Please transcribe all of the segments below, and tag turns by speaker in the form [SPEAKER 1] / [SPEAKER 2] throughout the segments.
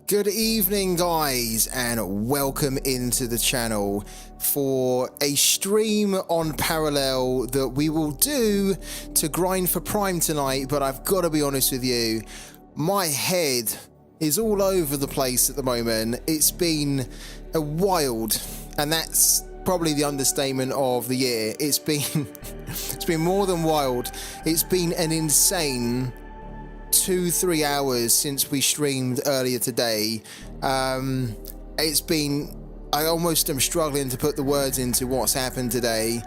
[SPEAKER 1] Good evening, guys, and welcome into the channel for a stream on Parallel that we will do to grind for Prime tonight. But I've got to be honest with you, my head is all over the place at the moment. It's been a wild, and that's probably the understatement of the year. It's been more than wild. It's been an insane 2-3 hours since we streamed earlier today. It's been, I almost am struggling to put the words into what's happened today.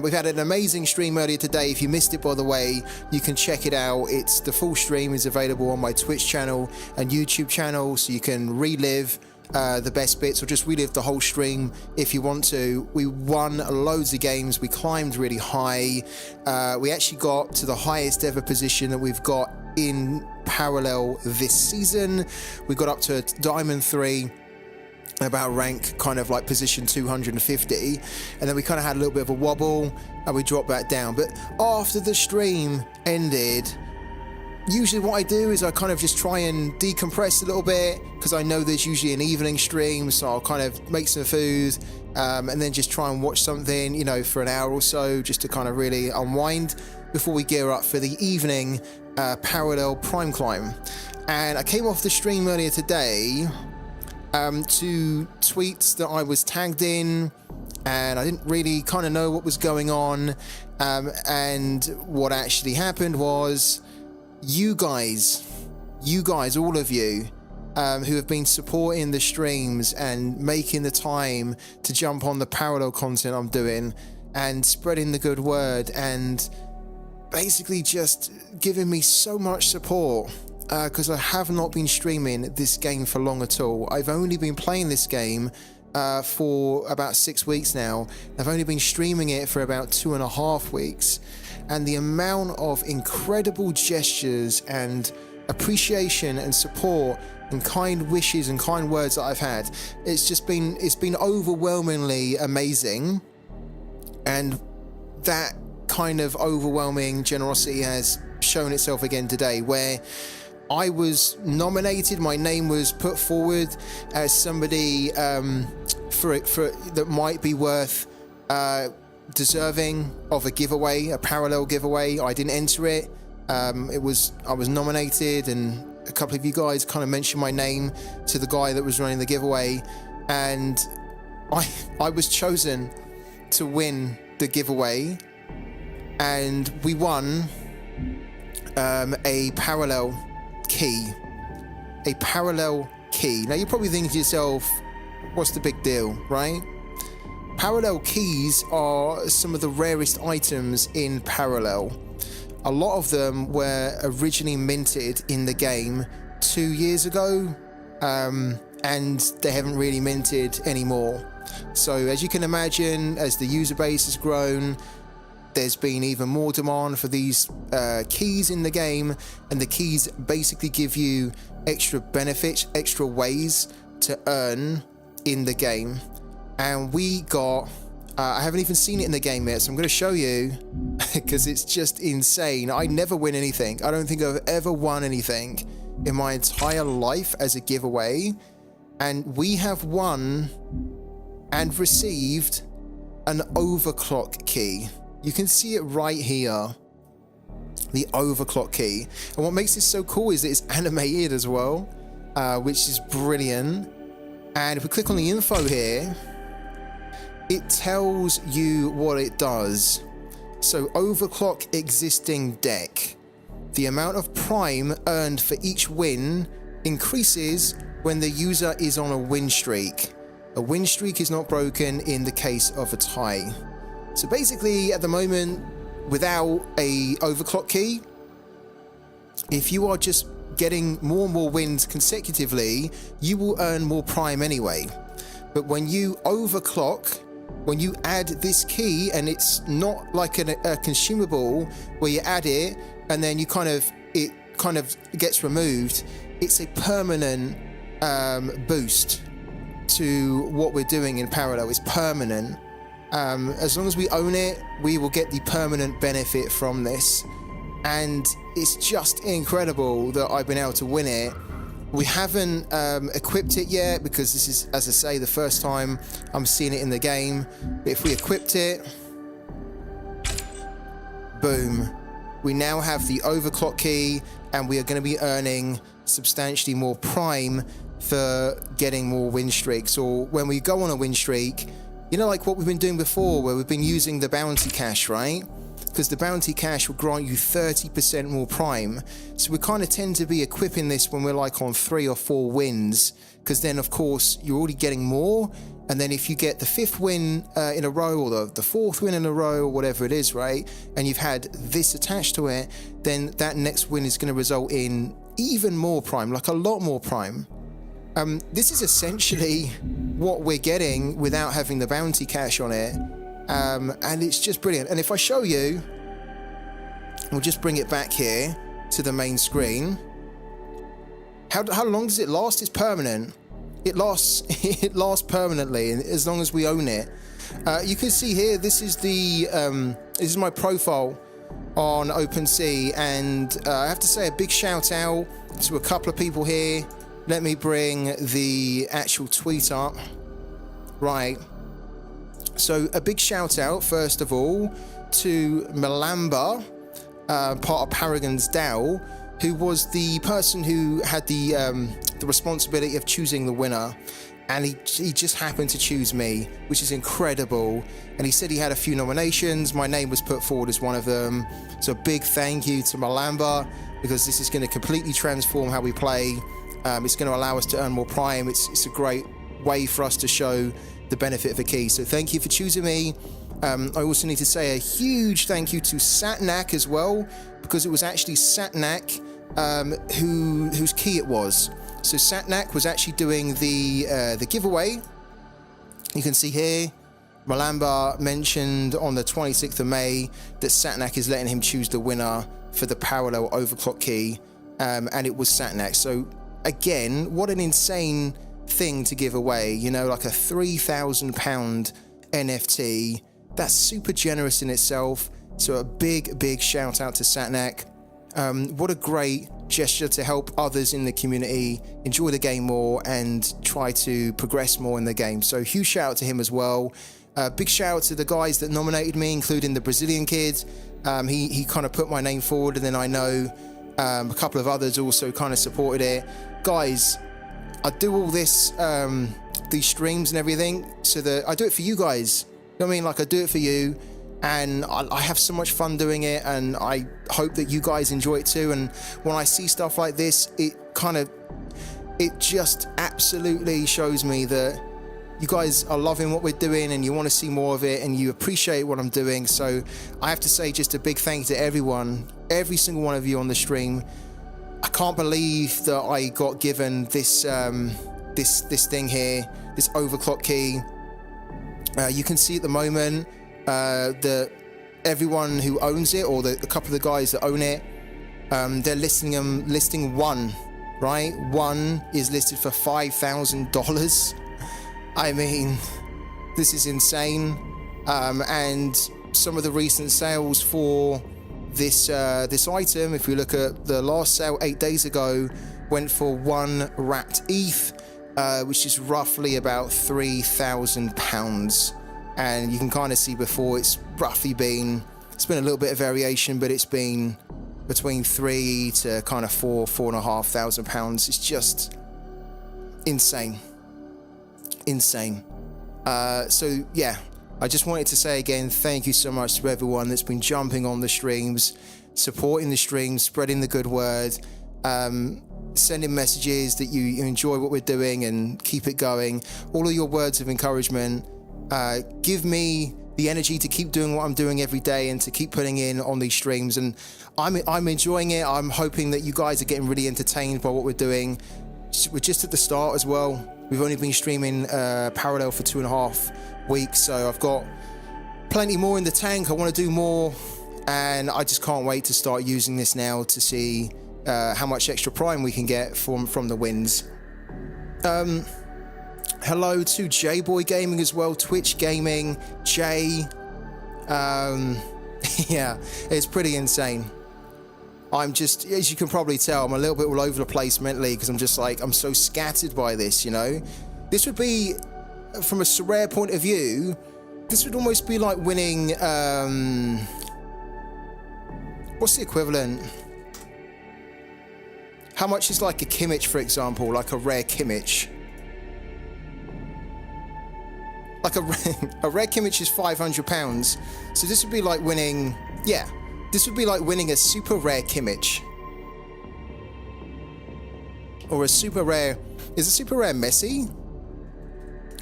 [SPEAKER 1] We've had an amazing stream earlier today. If you missed it, by the way, you can check it out. It's the full stream is available on my Twitch channel and YouTube channel, so you can relive the best bits or just relive the whole stream if you want to. We won loads of games. We climbed really high. We actually got to the highest ever position that we've got in Parallel this season. We got up to Diamond 3, about rank kind of like position 250, and then we kind of had a little bit of a wobble and we dropped back down. But after the stream ended, usually what I do is I kind of just try and decompress a little bit, because I know there's usually an evening stream, so I'll kind of make some food and then just try and watch something, you know, for an hour or so, just to kind of really unwind before we gear up for the evening Parallel Prime climb. And I came off the stream earlier today to tweets that I was tagged in, and I didn't really kind of know what was going on, and what actually happened was you guys, all of you who have been supporting the streams and making the time to jump on the Parallel content I'm doing and spreading the good word and basically just giving me so much support, because I have not been streaming this game for long at all. I've only been playing this game for about 6 weeks now. I've only been streaming it for about 2.5 weeks, and the amount of incredible gestures and appreciation and support and kind wishes and kind words that I've had, it's been overwhelmingly amazing. And that kind of overwhelming generosity has shown itself again today, where I was nominated, my name was put forward as somebody for that might be worth deserving of a giveaway, a Parallel giveaway. I didn't enter it. I was nominated, and a couple of you guys kind of mentioned my name to the guy that was running the giveaway, and I was chosen to win the giveaway, and we won a Parallel key. A Parallel key. Now you're probably thinking to yourself, what's the big deal, right? Parallel keys are some of the rarest items in Parallel. A lot of them were originally minted in the game 2 years ago, and they haven't really minted anymore. So as you can imagine, as the user base has grown, there's been even more demand for these keys in the game, and the keys basically give you extra benefits, extra ways to earn in the game. And we got, I haven't even seen it in the game yet, so I'm going to show you because it's just insane. I never win anything. I don't think I've ever won anything in my entire life as a giveaway, and we have won and received an overclock key. You can see it right here, the overclock key. And what makes this so cool is that it's animated as well, which is brilliant. And if we click on the info here, it tells you what it does. So overclock existing deck. The amount of prime earned for each win increases when the user is on a win streak. A win streak is not broken in the case of a tie. So basically, at the moment, without a overclock key, if you are just getting more and more wins consecutively, you will earn more prime anyway. But when you overclock, when you add this key, and it's not like a consumable where you add it and then it kind of gets removed, it's a permanent boost to what we're doing in Parallel. It's permanent. As long as we own it, we will get the permanent benefit from this. And it's just incredible that I've been able to win it. We haven't equipped it yet because this is, as I say, the first time I'm seeing it in the game. But if we equipped it, boom, we now have the overclock key, and we are going to be earning substantially more prime for getting more win streaks. Or when we go on a win streak, you know, like what we've been doing before, where we've been using the bounty cash, right? Because the bounty cash will grant you 30% more prime. So we kind of tend to be equipping this when we're like on 3 or 4 wins, because then of course you're already getting more. And then if you get the 5th win in a row, or the 4th win in a row, or whatever it is, right, and you've had this attached to it, then that next win is going to result in even more prime, like a lot more prime. This is essentially what we're getting without having the bounty cash on it. And it's just brilliant. And if I show you, we'll just bring it back here to the main screen. How long does it last? It's permanent. It lasts permanently, as long as we own it. You can see here, this is my profile on OpenSea, and I have to say a big shout out to a couple of people here. Let me bring the actual tweet up. Right. So a big shout out, first of all, to Malamba, part of Paragon's DAO, who was the person who had the responsibility of choosing the winner. And he just happened to choose me, which is incredible. And he said he had a few nominations. My name was put forward as one of them. So a big thank you to Malamba, because this is going to completely transform how we play. It's going to allow us to earn more prime. It's a great way for us to show the benefit of a key. So thank you for choosing me. I also need to say a huge thank you to Satnak as well, because it was actually Satnak whose key it was. So Satnak was actually doing the giveaway. You can see here, Malamba mentioned on the 26th of May that Satnak is letting him choose the winner for the parallel overclock key, and it was Satnak. So again, what an insane thing to give away, you know, like a £3,000 NFT. That's super generous in itself. So a big shout out to Satnak. What a great gesture to help others in the community enjoy the game more and try to progress more in the game. So huge shout out to him as well. Big shout out to the guys that nominated me, including the Brazilian kid. He kind of put my name forward, and then I know a couple of others also kind of supported it. Guys, I do all this, these streams and everything, so that I do it for you guys. You know what I mean? Like, I do it for you, and I have so much fun doing it, and I hope that you guys enjoy it too. And when I see stuff like this, it just absolutely shows me that you guys are loving what we're doing, and you want to see more of it, and you appreciate what I'm doing. So I have to say just a big thank you to everyone, every single one of you on the stream. I can't believe that I got given this this thing here, this overclock key. You can see at the moment that everyone who owns it, or the couple of the guys that own it, they're listing one, right? One is listed for $5,000. I mean, this is insane. And some of the recent sales for this item, if we look at the last sale 8 days ago, went for 1 wrapped ETH, which is roughly about £3,000. And you can kind of see before, it's roughly been a little bit of variation, but it's been between 3 to kind of £4,500. It's just insane. So yeah, I just wanted to say again, thank you so much to everyone that's been jumping on the streams, supporting the streams, spreading the good word, sending messages that you enjoy what we're doing and keep it going. All of your words of encouragement give me the energy to keep doing what I'm doing every day and to keep putting in on these streams. And I'm enjoying it. I'm hoping that you guys are getting really entertained by what we're doing. We're just at the start as well. We've only been streaming parallel for 2.5 weeks, so I've got plenty more in the tank. I want to do more, and I just can't wait to start using this now to see how much extra prime we can get from the wins. Hello to J-Boy Gaming as well, Twitch Gaming, Jay. Yeah, it's pretty insane. I'm just, as you can probably tell, I'm a little bit all over the place mentally because I'm just like, I'm so scattered by this, you know? This would be, from a sorare point of view, this would almost be like winning, what's the equivalent? How much is like a Kimmich, for example, like a rare Kimmich? Like a rare Kimmich is £500. So this would be like winning, yeah, this would be like winning a super rare Kimmich. Or a super rare, is a super rare Messi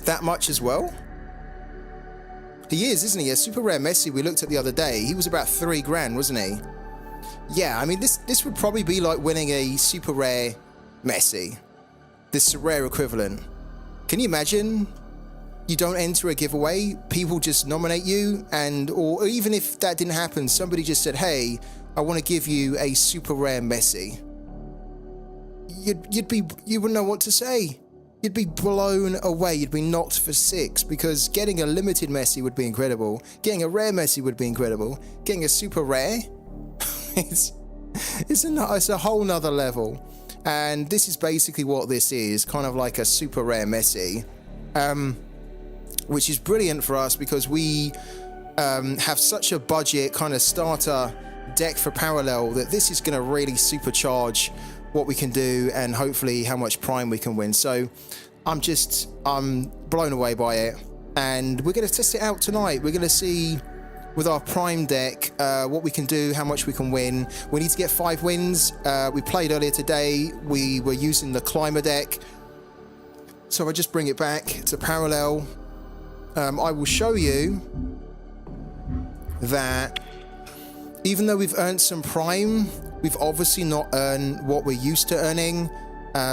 [SPEAKER 1] that much as well? He is, isn't he? A super rare Messi we looked at the other day, he was about 3 grand, wasn't he? Yeah, I mean, this would probably be like winning a super rare Messi. This rare equivalent. Can you imagine? You don't enter a giveaway, people just nominate you, and or even if that didn't happen, somebody just said, hey, I want to give you a super rare Messi. You wouldn't know what to say. You'd be blown away. You'd be knocked for 6 because getting a limited Messi would be incredible. Getting a rare Messi would be incredible. Getting a super rare, it's a whole nother level. And this is basically what this is, kind of like a super rare Messi. Which is brilliant for us because we have such a budget kind of starter deck for Parallel that this is going to really supercharge what we can do and hopefully how much prime we can win. So I'm blown away by it, and we're going to test it out tonight. We're going to see with our prime deck what we can do, how much we can win. We need to get 5 wins. We played earlier today, we were using the climber deck, so I just bring it back to Parallel. I will show you that even though we've earned some prime, we've obviously not earned what we're used to earning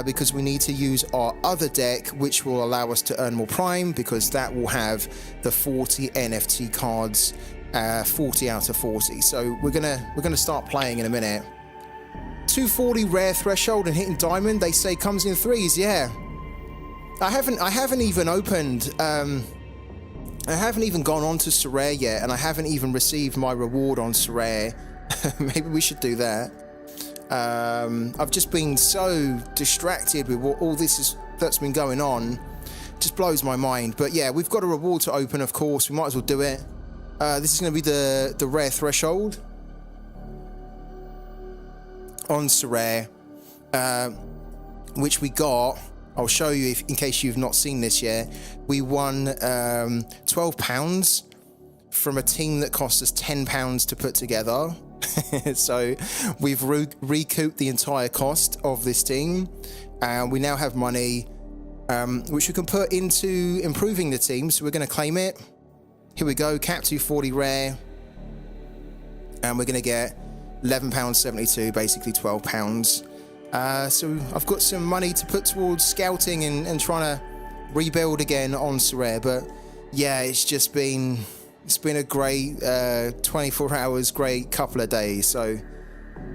[SPEAKER 1] because we need to use our other deck, which will allow us to earn more prime because that will have the 40 NFT cards, 40 out of 40. So we're gonna start playing in a minute. 240 rare threshold and hitting diamond, they say comes in 3s. Yeah, I haven't even opened. I haven't even gone on to sorare yet, and I haven't even received my reward on sorare. Maybe we should do that. I've just been so distracted with what all this that's been going on. It just blows my mind. But yeah, we've got a reward to open, of course. We might as well do it. This is going to be the rare threshold on sorare, which we got. I'll show you in case you've not seen this yet. We won £12 from a team that cost us £10 to put together. So we've recouped the entire cost of this team, and we now have money which we can put into improving the team. So we're going to claim it. Here we go, cap 240 rare, and we're going to get £11.72, basically £12. So I've got some money to put towards scouting and trying to rebuild again on sorare. But yeah, it's been a great 24 hours, great couple of days. So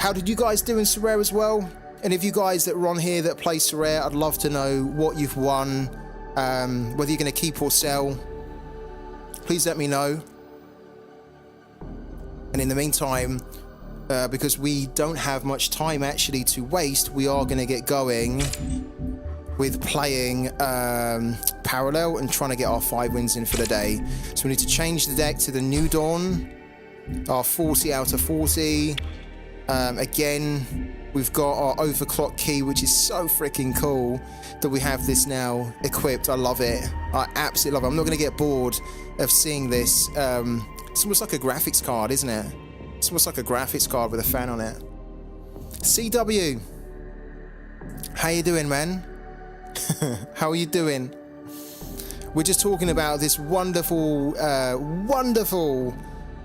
[SPEAKER 1] how did you guys do in sorare as well? And if you guys that are on here that play sorare, I'd love to know what you've won, whether you're going to keep or sell. Please let me know. And in the meantime, because we don't have much time actually to waste, we are going to get going with playing Parallel and trying to get our 5 wins in for the day. So we need to change the deck to the New Dawn, our 40 out of 40. Again, we've got our overclock key, which is so freaking cool that we have this now equipped. I love it. I absolutely love it. I'm not going to get bored of seeing this. It's almost like a graphics card, isn't it? It's almost like a graphics card with a fan on it. CW, how you doing, man? How are you doing? We're just talking about this wonderful, wonderful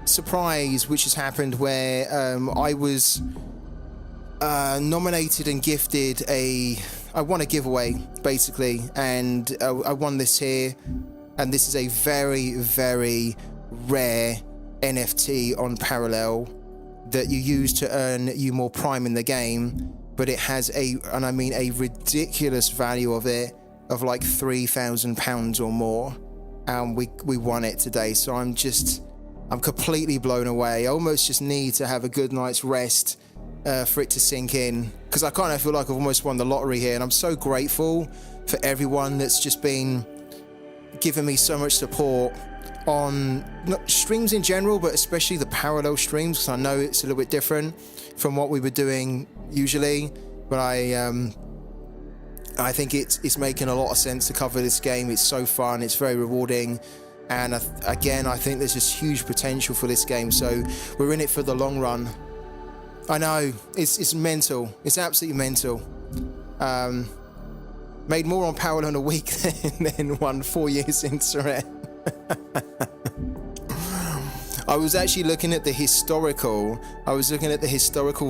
[SPEAKER 1] surprise which has happened where I was nominated and gifted I won a giveaway basically, and I won this here, and this is a very, very rare NFT on Parallel that you use to earn you more prime in the game, but it has a ridiculous value of it of like £3,000 or more, and we won it today. So I'm just I'm completely blown away. I almost just need to have a good night's rest for it to sink in, because I kind of feel like I've almost won the lottery here, and I'm so grateful for everyone that's just been giving me so much support on streams in general, but especially the parallel streams, because I know it's a little bit different from what we were doing usually, but I think it's making a lot of sense to cover this game. It's so fun, it's very rewarding, and again, I think there's just huge potential for this game, so we're in it for the long run. I know, it's mental, it's absolutely mental. Made more on parallel in a week than won 4 years in sorare. I was actually looking at the historical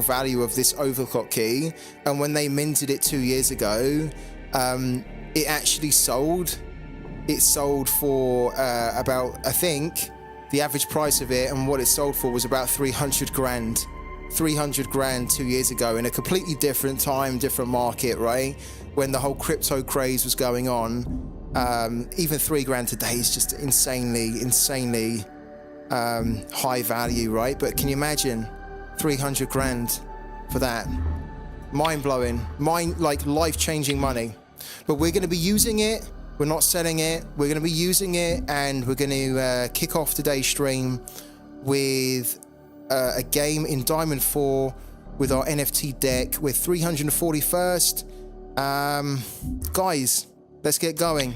[SPEAKER 1] value of this overclock key, and when they minted it 2 years ago, it actually sold. It sold for about, I think, the average price of it and what it sold for was about 300 grand. 300 grand 2 years ago, in a completely different time, different market, right? When the whole crypto craze was going on. Even 3 grand today is just insanely high value, right? But can you imagine 300 grand for that? Mind-blowing, like life-changing money. But we're going to be using it. We're not selling it. We're going to be using it, and we're going to kick off today's stream with a game in Diamond 4 with our NFT deck. We're 341st. Guys, let's get going.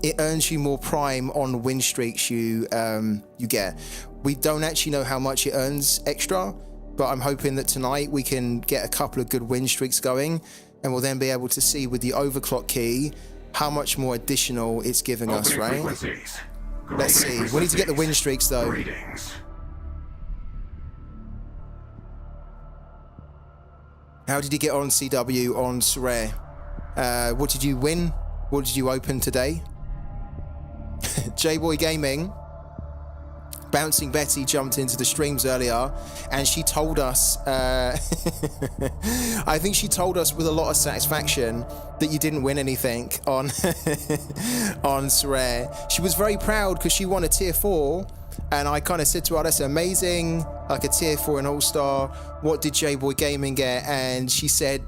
[SPEAKER 1] It earns you more prime on win streaks you get. We don't actually know how much it earns extra, but I'm hoping that tonight we can get a couple of good win streaks going, and we'll then be able to see with the overclock key how much more additional it's giving us, right? Let's see. We need to get the win streaks though. Greetings. How did you get on, CW, on sorare? What did you win? What did you open today? J-Boy Gaming, Bouncing Betty jumped into the streams earlier, and she told us, I think she told us with a lot of satisfaction that you didn't win anything on on sorare. She was very proud because she won a tier 4, and I kind of said to her, that's amazing, like a tier 4 in All-Star. What did J-Boy Gaming get? And she said,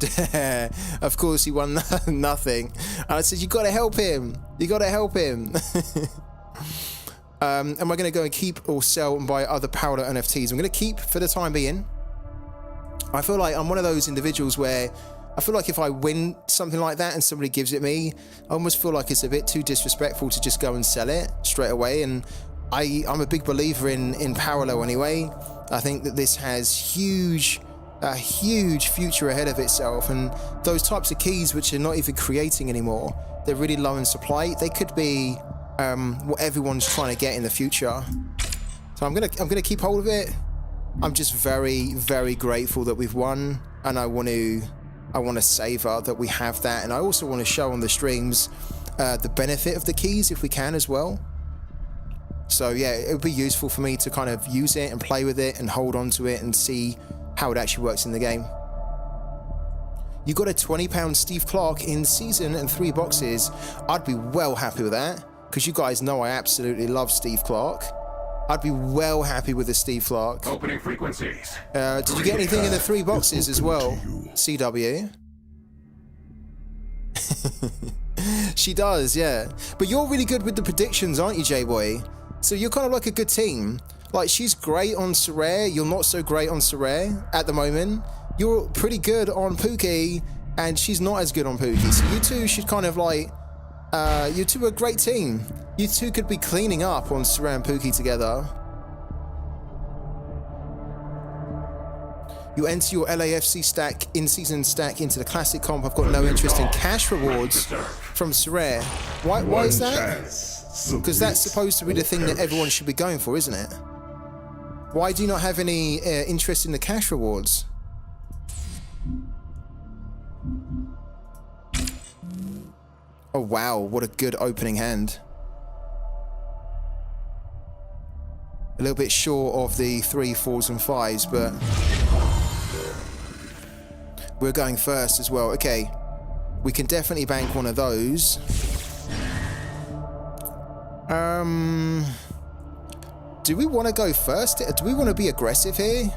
[SPEAKER 1] of course he won nothing. And I said, you got to help him. You got to help him. Am I going to go and keep or sell and buy other parallel NFTs? I'm going to keep for the time being. I feel like I'm one of those individuals where I feel like if I win something like that and somebody gives it me, I almost feel like it's a bit too disrespectful to just go and sell it straight away. And I'm a big believer in parallel anyway. I think that this has a huge future ahead of itself, and those types of keys which are not even creating anymore, they're really low in supply. They could be what everyone's trying to get in the future. So I'm gonna keep hold of it. I'm just very grateful that we've won, and I want to savor that we have that, and I also want to show on the streams the benefit of the keys if we can as well. So yeah, it would be useful for me to kind of use it and play with it and hold on to it and see how it actually works in the game. You got a £20 Steve Clark in season and 3 boxes. I'd be well happy with that, because you guys know I absolutely love Steve Clark. I'd be well happy with the Steve Clark. Opening frequencies. Did you get anything in the 3 boxes as well, CW? She does, yeah. But you're really good with the predictions, aren't you, J-Boy? So you're kind of like a good team. Like, she's great on sorare, you're not so great on sorare at the moment. You're pretty good on pooky, and she's not as good on pooky. So you two should kind of like, you two are a great team. You two could be cleaning up on sorare and pooky together. You enter your LAFC stack, in-season stack, into the classic comp. I've got no interest in cash rewards from sorare. Why is that? Because that's supposed to be the thing that everyone should be going for, isn't it? Why do you not have any interest in the cash rewards? Oh wow, what a good opening hand. A little bit short of the 3, 4s and 5s, but we're going first as well. Okay, we can definitely bank one of those. do we want to go first? Do we want to be aggressive here?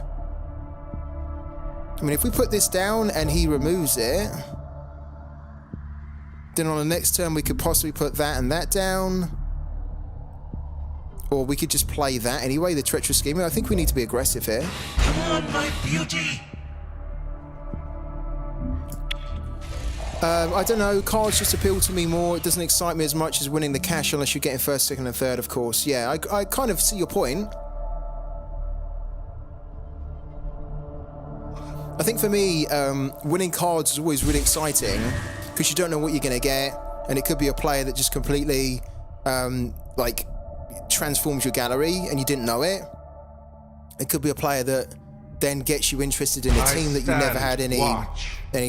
[SPEAKER 1] I mean, if we put this down and he removes it, then on the next turn we could possibly put that and that down. Or we could just play that anyway, the treacherous scheming. I think we need to be aggressive here.
[SPEAKER 2] Come on, my beauty.
[SPEAKER 1] I don't know, cards just appeal to me more. It doesn't excite me as much as winning the cash unless you're getting first, second and third, of course. Yeah, I kind of see your point. I think for me, winning cards is always really exciting because you don't know what you're going to get, and it could be a player that just completely, like, transforms your gallery and you didn't know it. It could be a player that then gets you interested in a team that you never had any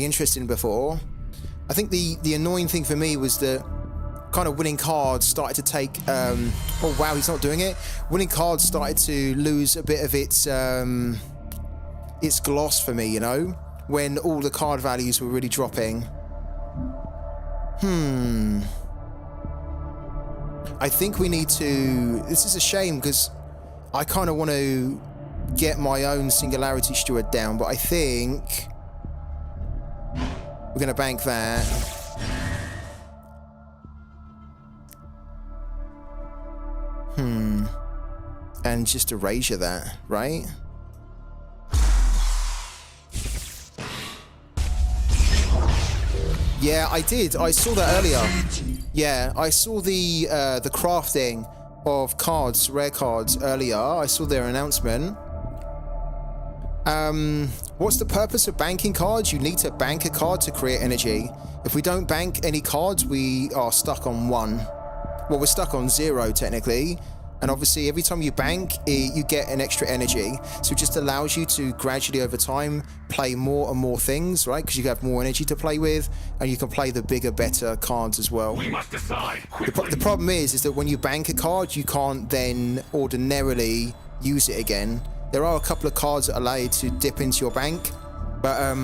[SPEAKER 1] interest in before. I think the annoying thing for me was that kind of winning cards started to take, oh wow, he's not doing it. Winning cards started to lose a bit of its gloss for me, you know, when all the card values were really dropping. I think we need to, this is a shame because I kind of want to get my own Singularity Steward down, but I think we're going to bank that. And just erasure that, right? Yeah, I did. I saw that earlier. Yeah, I saw the crafting of cards, rare cards, earlier. I saw their announcement. What's the purpose of banking cards? You need to bank a card to create energy. If we don't bank any cards, we are stuck on 1. Well, we're stuck on 0 technically. And obviously every time you bank, you get an extra energy. So it just allows you to gradually over time play more and more things, right? Because you have more energy to play with, and you can play the bigger, better cards as well.
[SPEAKER 2] We must decide.
[SPEAKER 1] The problem is that when you bank a card, you can't then ordinarily use it again. There are a couple of cards that allow you to dip into your bank, but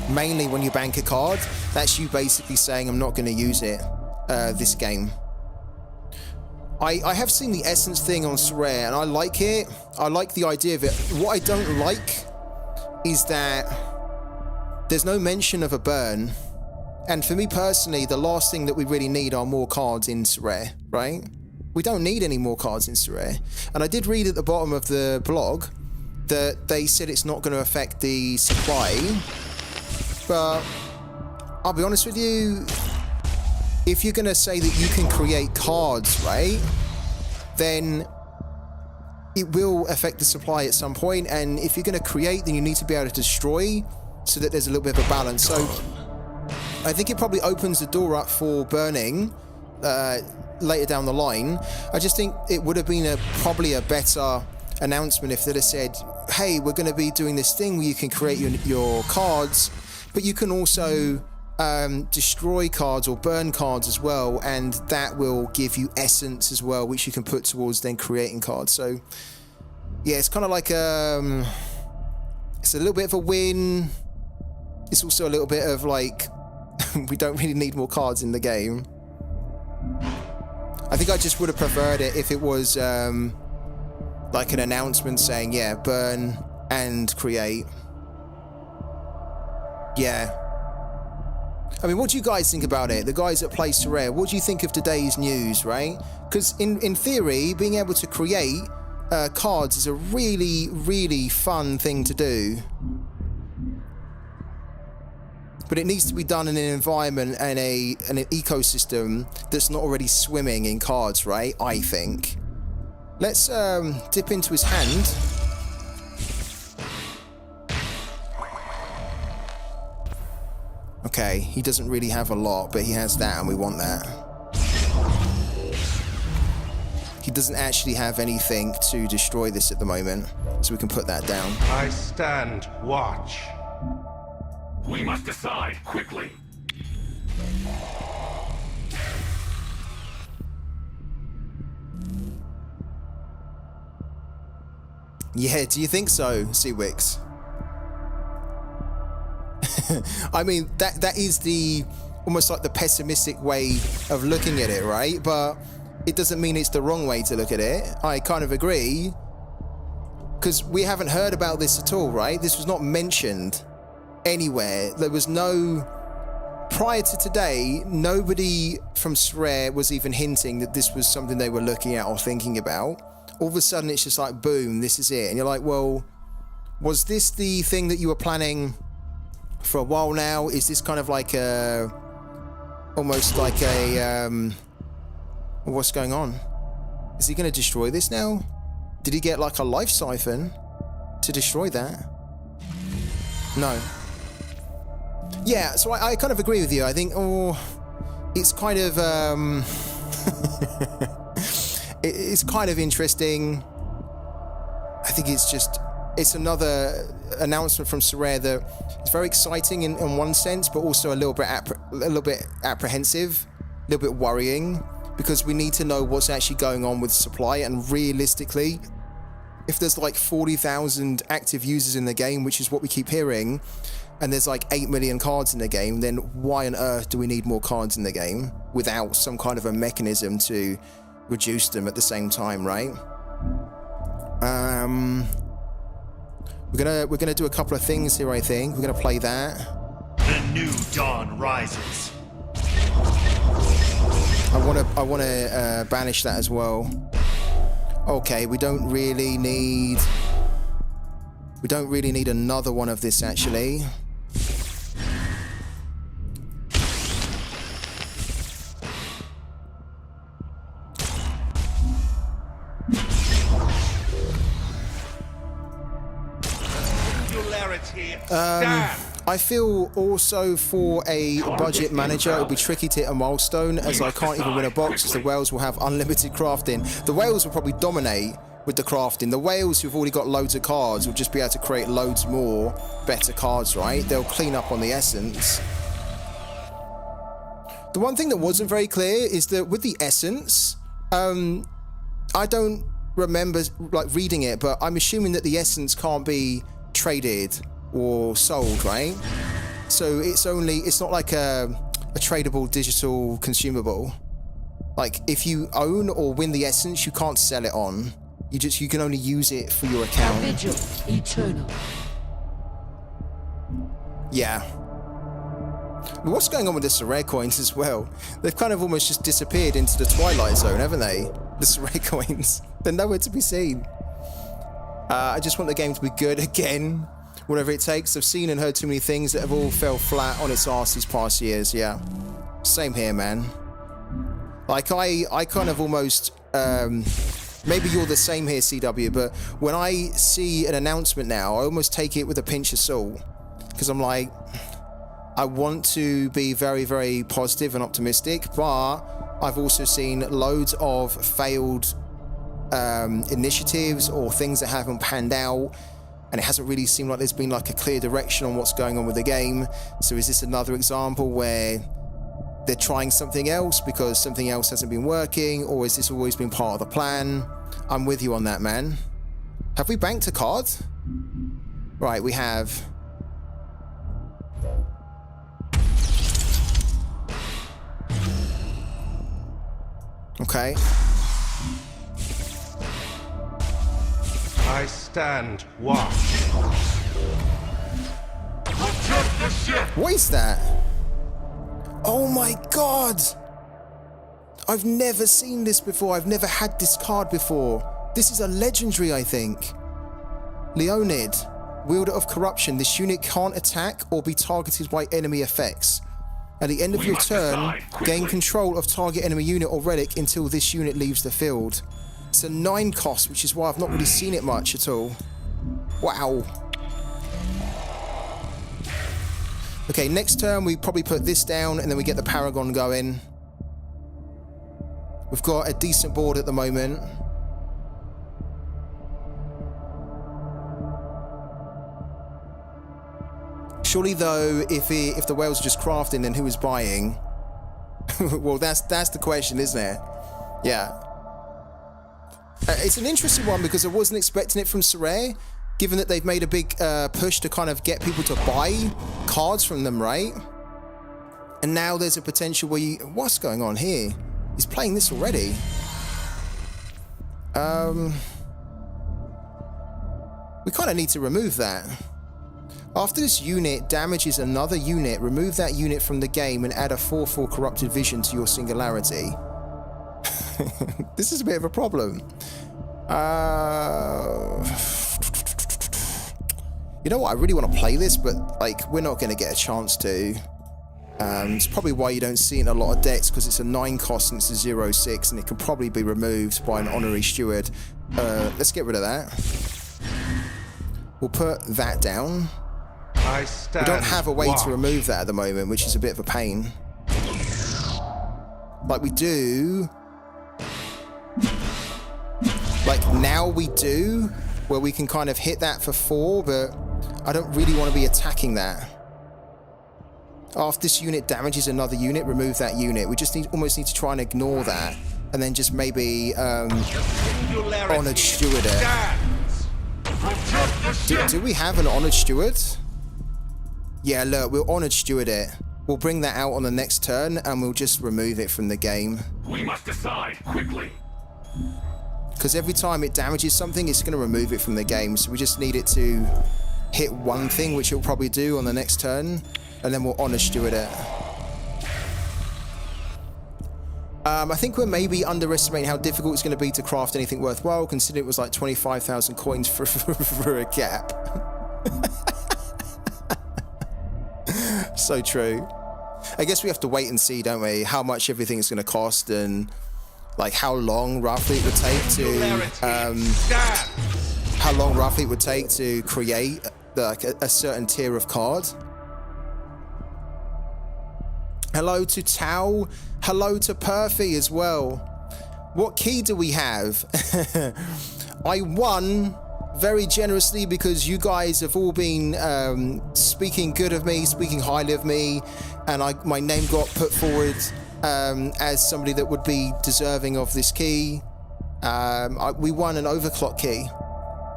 [SPEAKER 1] mainly when you bank a card, that's you basically saying, I'm not going to use it this game. I have seen the essence thing on Sorare, and I like it. I like the idea of it. What I don't like is that there's no mention of a burn. And for me personally, the last thing that we really need are more cards in Sorare, right? We don't need any more cards in Sorare. And I did read at the bottom of the blog that they said it's not going to affect the supply. But I'll be honest with you, if you're going to say that you can create cards, right, then it will affect the supply at some point. And if you're going to create, then you need to be able to destroy so that there's a little bit of a balance. So I think it probably opens the door up for burning later down the line. I just think it would have been probably a better announcement if they'd have said, hey, we're going to be doing this thing where you can create your cards, but you can also destroy cards or burn cards as well, and that will give you essence as well, which you can put towards then creating cards. So yeah, it's kind of like it's a little bit of a win. It's also a little bit of like we don't really need more cards in the game. I think I just would have preferred it if it was like an announcement saying, yeah, burn and create. Yeah. I mean, what do you guys think about it? The guys that play Sorare, what do you think of today's news, right? Because in theory, being able to create cards is a really, really fun thing to do. But it needs to be done in an environment and an ecosystem that's not already swimming in cards, right? I think. Let's dip into his hand. Okay, he doesn't really have a lot, but he has that, and we want that. He doesn't actually have anything to destroy this at the moment, so we can put that down.
[SPEAKER 2] I stand watch. We must decide quickly.
[SPEAKER 1] Yeah, do you think so, Seawix? I mean, that is the almost like the pessimistic way of looking at it, right? But it doesn't mean it's the wrong way to look at it. I kind of agree. Because we haven't heard about this at all, right? This was not mentioned anywhere. There was no... Prior to today, nobody from sorare was even hinting that this was something they were looking at or thinking about. All of a sudden, it's just like, boom, this is it. And you're like, well, was this the thing that you were planning for a while now? Is this kind of like a... almost like a... what's going on? Is he going to destroy this now? Did he get like a life siphon to destroy that? No. Yeah, so I kind of agree with you. I think, it's kind of, it's kind of interesting. I think it's another announcement from sorare that is very exciting in one sense, but also a little bit apprehensive, a little bit worrying, because we need to know what's actually going on with supply. And realistically, if there's like 40,000 active users in the game, which is what we keep hearing, and there's like 8 million cards in the game, then why on earth do we need more cards in the game without some kind of a mechanism to reduce them at the same time, right? We're gonna do a couple of things here, I think. We're gonna play that.
[SPEAKER 2] The new dawn rises.
[SPEAKER 1] I wanna banish that as well. Okay, we don't really need another one of this, actually. I feel also for a budget manager, it would be tricky to hit a milestone, as I can't even win a box because the whales will have unlimited crafting. The whales will probably dominate with the crafting. The whales who've already got loads of cards will just be able to create loads more better cards, right? They'll clean up on the essence. The one thing that wasn't very clear is that with the essence, I don't remember like reading it, but I'm assuming that the essence can't be traded or sold, right? So it's not like a tradable digital consumable. Like if you own or win the essence, you can't sell it on. You can only use it for your account.
[SPEAKER 3] Vigil, eternal.
[SPEAKER 1] Yeah. What's going on with the sorare coins as well? They've kind of almost just disappeared into the Twilight Zone, haven't they? The sorare coins. They're nowhere to be seen. I just want the game to be good again. Whatever it takes. I've seen and heard too many things that have all fell flat on its arse these past years. Yeah. Same here, man. Like I kind of almost... maybe you're the same here, CW, but when I see an announcement now, I almost take it with a pinch of salt. Because I'm like... I want to be very, very positive and optimistic, but I've also seen loads of failed initiatives or things that haven't panned out, and it hasn't really seemed like there's been like a clear direction on what's going on with the game. So is this another example where they're trying something else because something else hasn't been working, or has this always been part of the plan? I'm with you on that, man. Have we banked a card? Right, we have. Okay.
[SPEAKER 2] I stand watch.
[SPEAKER 1] What is that? Oh my god! I've never seen this before. I've never had this card before. This is a legendary, I think. Leonid, wielder of corruption. This unit can't attack or be targeted by enemy effects. At the end of your turn, gain control of target enemy unit or relic until this unit leaves the field. It's a 9 cost, which is why I've not really seen it much at all. Wow. Okay, next turn we probably put this down and then we get the Paragon going. We've got a decent board at the moment. Surely though, if the whales are just crafting, then who is buying? Well, that's the question, isn't it? Yeah. It's an interesting one because I wasn't expecting it from sorare, given that they've made a big push to kind of get people to buy cards from them, right? And now there's a potential where what's going on here? He's playing this already. We kind of need to remove that. After this unit damages another unit, remove that unit from the game and add a 4/4 corrupted vision to your singularity. This is a bit of a problem. You know what? I really want to play this, but like we're not going to get a chance to. It's probably why you don't see it in a lot of decks, because it's a 9 cost and it's a 0/6, and it can probably be removed by an honorary steward. Let's get rid of that. We'll put that down. We don't have a way to remove that at the moment, which is a bit of a pain. Like we do. Like now we do, where we can kind of hit that for 4, but I don't really want to be attacking that. After this unit damages another unit, remove that unit. We just almost need to try and ignore that, and then just maybe honored steward it. Do we have an honored steward? Yeah, look, we'll honored steward it. We'll bring that out on the next turn, and we'll just remove it from the game.
[SPEAKER 3] We must decide quickly.
[SPEAKER 1] Because every time it damages something, it's going to remove it from the game. So we just need it to hit one thing, which it'll probably do on the next turn, and then we'll honor steward it. I think we're maybe underestimating how difficult it's going to be to craft anything worthwhile, considering it was like 25,000 coins for a gap. So true. I guess we have to wait and see, don't we, how much everything's going to cost and like how long roughly it would take to create like a certain tier of card. Hello to Tao. Hello to Perfy as well. What key do we have? I won very generously because you guys have all been speaking good of me, speaking highly of me, and my name got put forward as somebody that would be deserving of this key. We won an overclock key.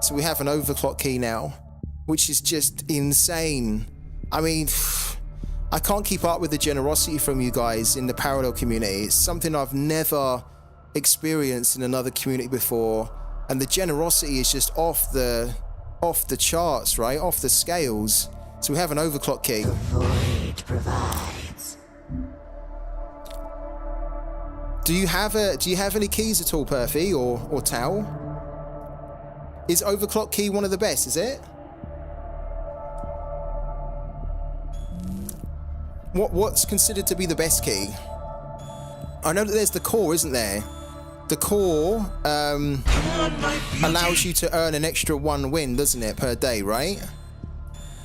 [SPEAKER 1] So we have an overclock key now, which is just insane. I mean, I can't keep up with the generosity from you guys in the parallel community. It's something I've never experienced in another community before. And the generosity is just off the charts, right? Off the scales. So we have an overclock key.
[SPEAKER 4] The void provides.
[SPEAKER 1] Do you have any keys at all, Perfy or Tao? Is overclock key one of the best, is it? What's considered to be the best key? I know that there's the core, isn't there? The core allows you to earn an extra 1 win, doesn't it, per day, right?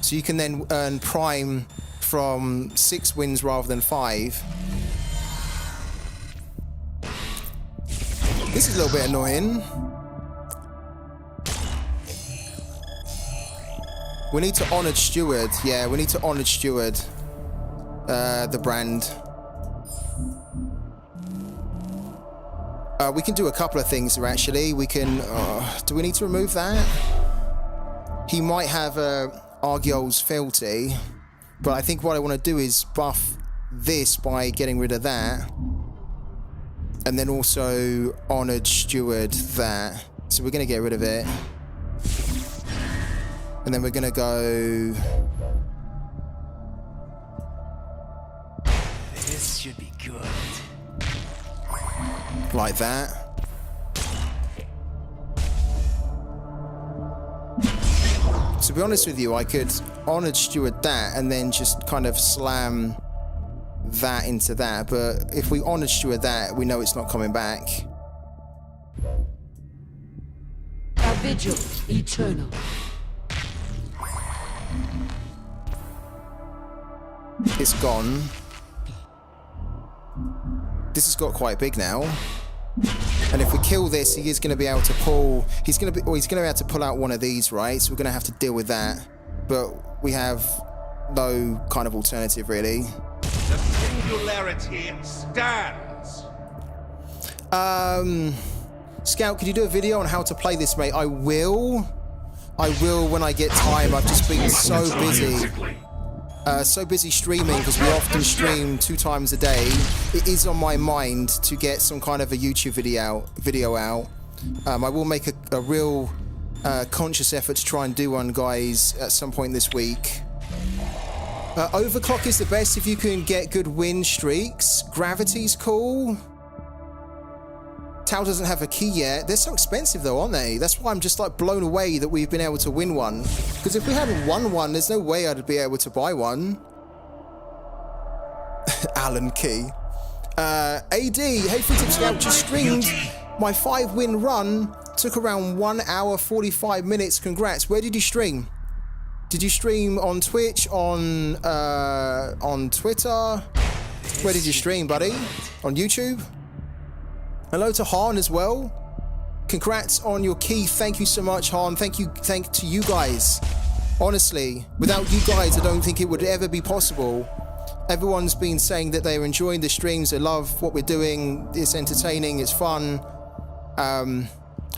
[SPEAKER 1] So you can then earn prime from 6 wins rather than 5. This is a little bit annoying. We need to honored steward. Yeah, we need to honored steward the brand. We can do a couple of things here, actually. We can... do we need to remove that? He might have Argyol's fealty, but I think what I want to do is buff this by getting rid of that. And then also honored steward that. So we're going to get rid of it. And then we're going to go...
[SPEAKER 5] This should be good.
[SPEAKER 1] Like that. To be honest with you, I could honored steward that and then just kind of slam that into that. But if we honored steward that, we know it's not coming back.
[SPEAKER 4] A vigil eternal.
[SPEAKER 1] It's gone. This has got quite big now. And if we kill this, he is going to be able to pull... He's going to be able to pull out one of these, right? So we're going to have to deal with that. But we have no kind of alternative, really.
[SPEAKER 2] The singularity stands.
[SPEAKER 1] Scout, could you do a video on how to play this, mate? I will when I get time. I've just been so busy. So busy streaming, because we often stream 2 times a day. It is on my mind to get some kind of a YouTube video out. I will make a real conscious effort to try and do one, guys, at some point this week. Overclock is the best if you can get good win streaks. Gravity's cool. Tau doesn't have a key yet. They're so expensive though, aren't they? That's why I'm just like blown away that we've been able to win one. Because if we hadn't won one, there's no way I'd be able to buy one. Alan Key. AD, hey Freetip Scout, just streamed my 5-win run. Took around 1 hour 45 minutes. Congrats. Where did you stream? Did you stream on Twitch, on Twitter? Where did you stream, buddy? On YouTube? Hello to Han as well. Congrats on your key. Thank you so much, Han. Thank to you guys. Honestly, without you guys, I don't think it would ever be possible. Everyone's been saying that they're enjoying the streams. They love what we're doing. It's entertaining. It's fun.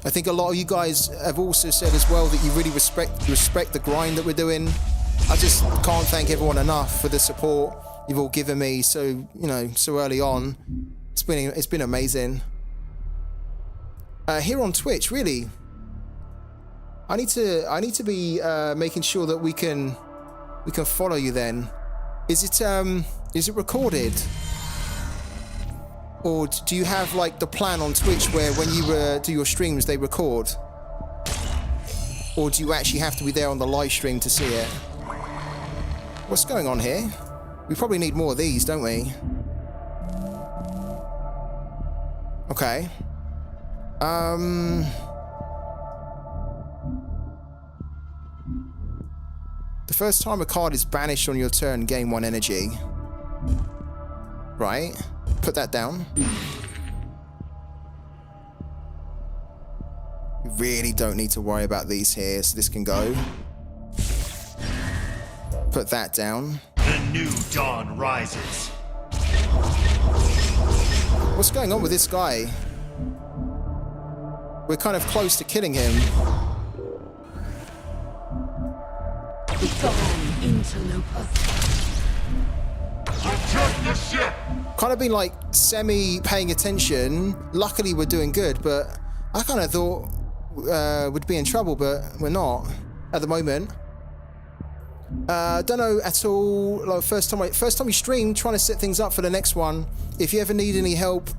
[SPEAKER 1] I think a lot of you guys have also said as well that you really respect the grind that we're doing. I just can't thank everyone enough for the support you've all given me so early on. It's been amazing. Here on Twitch, really. I need to be making sure that we can follow you then. Is it recorded? Or do you have like the plan on Twitch where when you do your streams they record? Or do you actually have to be there on the live stream to see it? What's going on here? We probably need more of these, don't we? Okay. The first time a card is banished on your turn, gain 1 energy. Right. Put that down. We really don't need to worry about these here, so this can go. Put that down.
[SPEAKER 2] The new dawn rises.
[SPEAKER 1] What's going on with this guy? We're kind of close to killing him.
[SPEAKER 4] Interloper.
[SPEAKER 1] Kind of been like semi-paying attention. Luckily we're doing good, but I kind of thought we'd be in trouble, but we're not at the moment. Don't know at all. Like first time we streamed, trying to set things up for the next one. If you ever need any help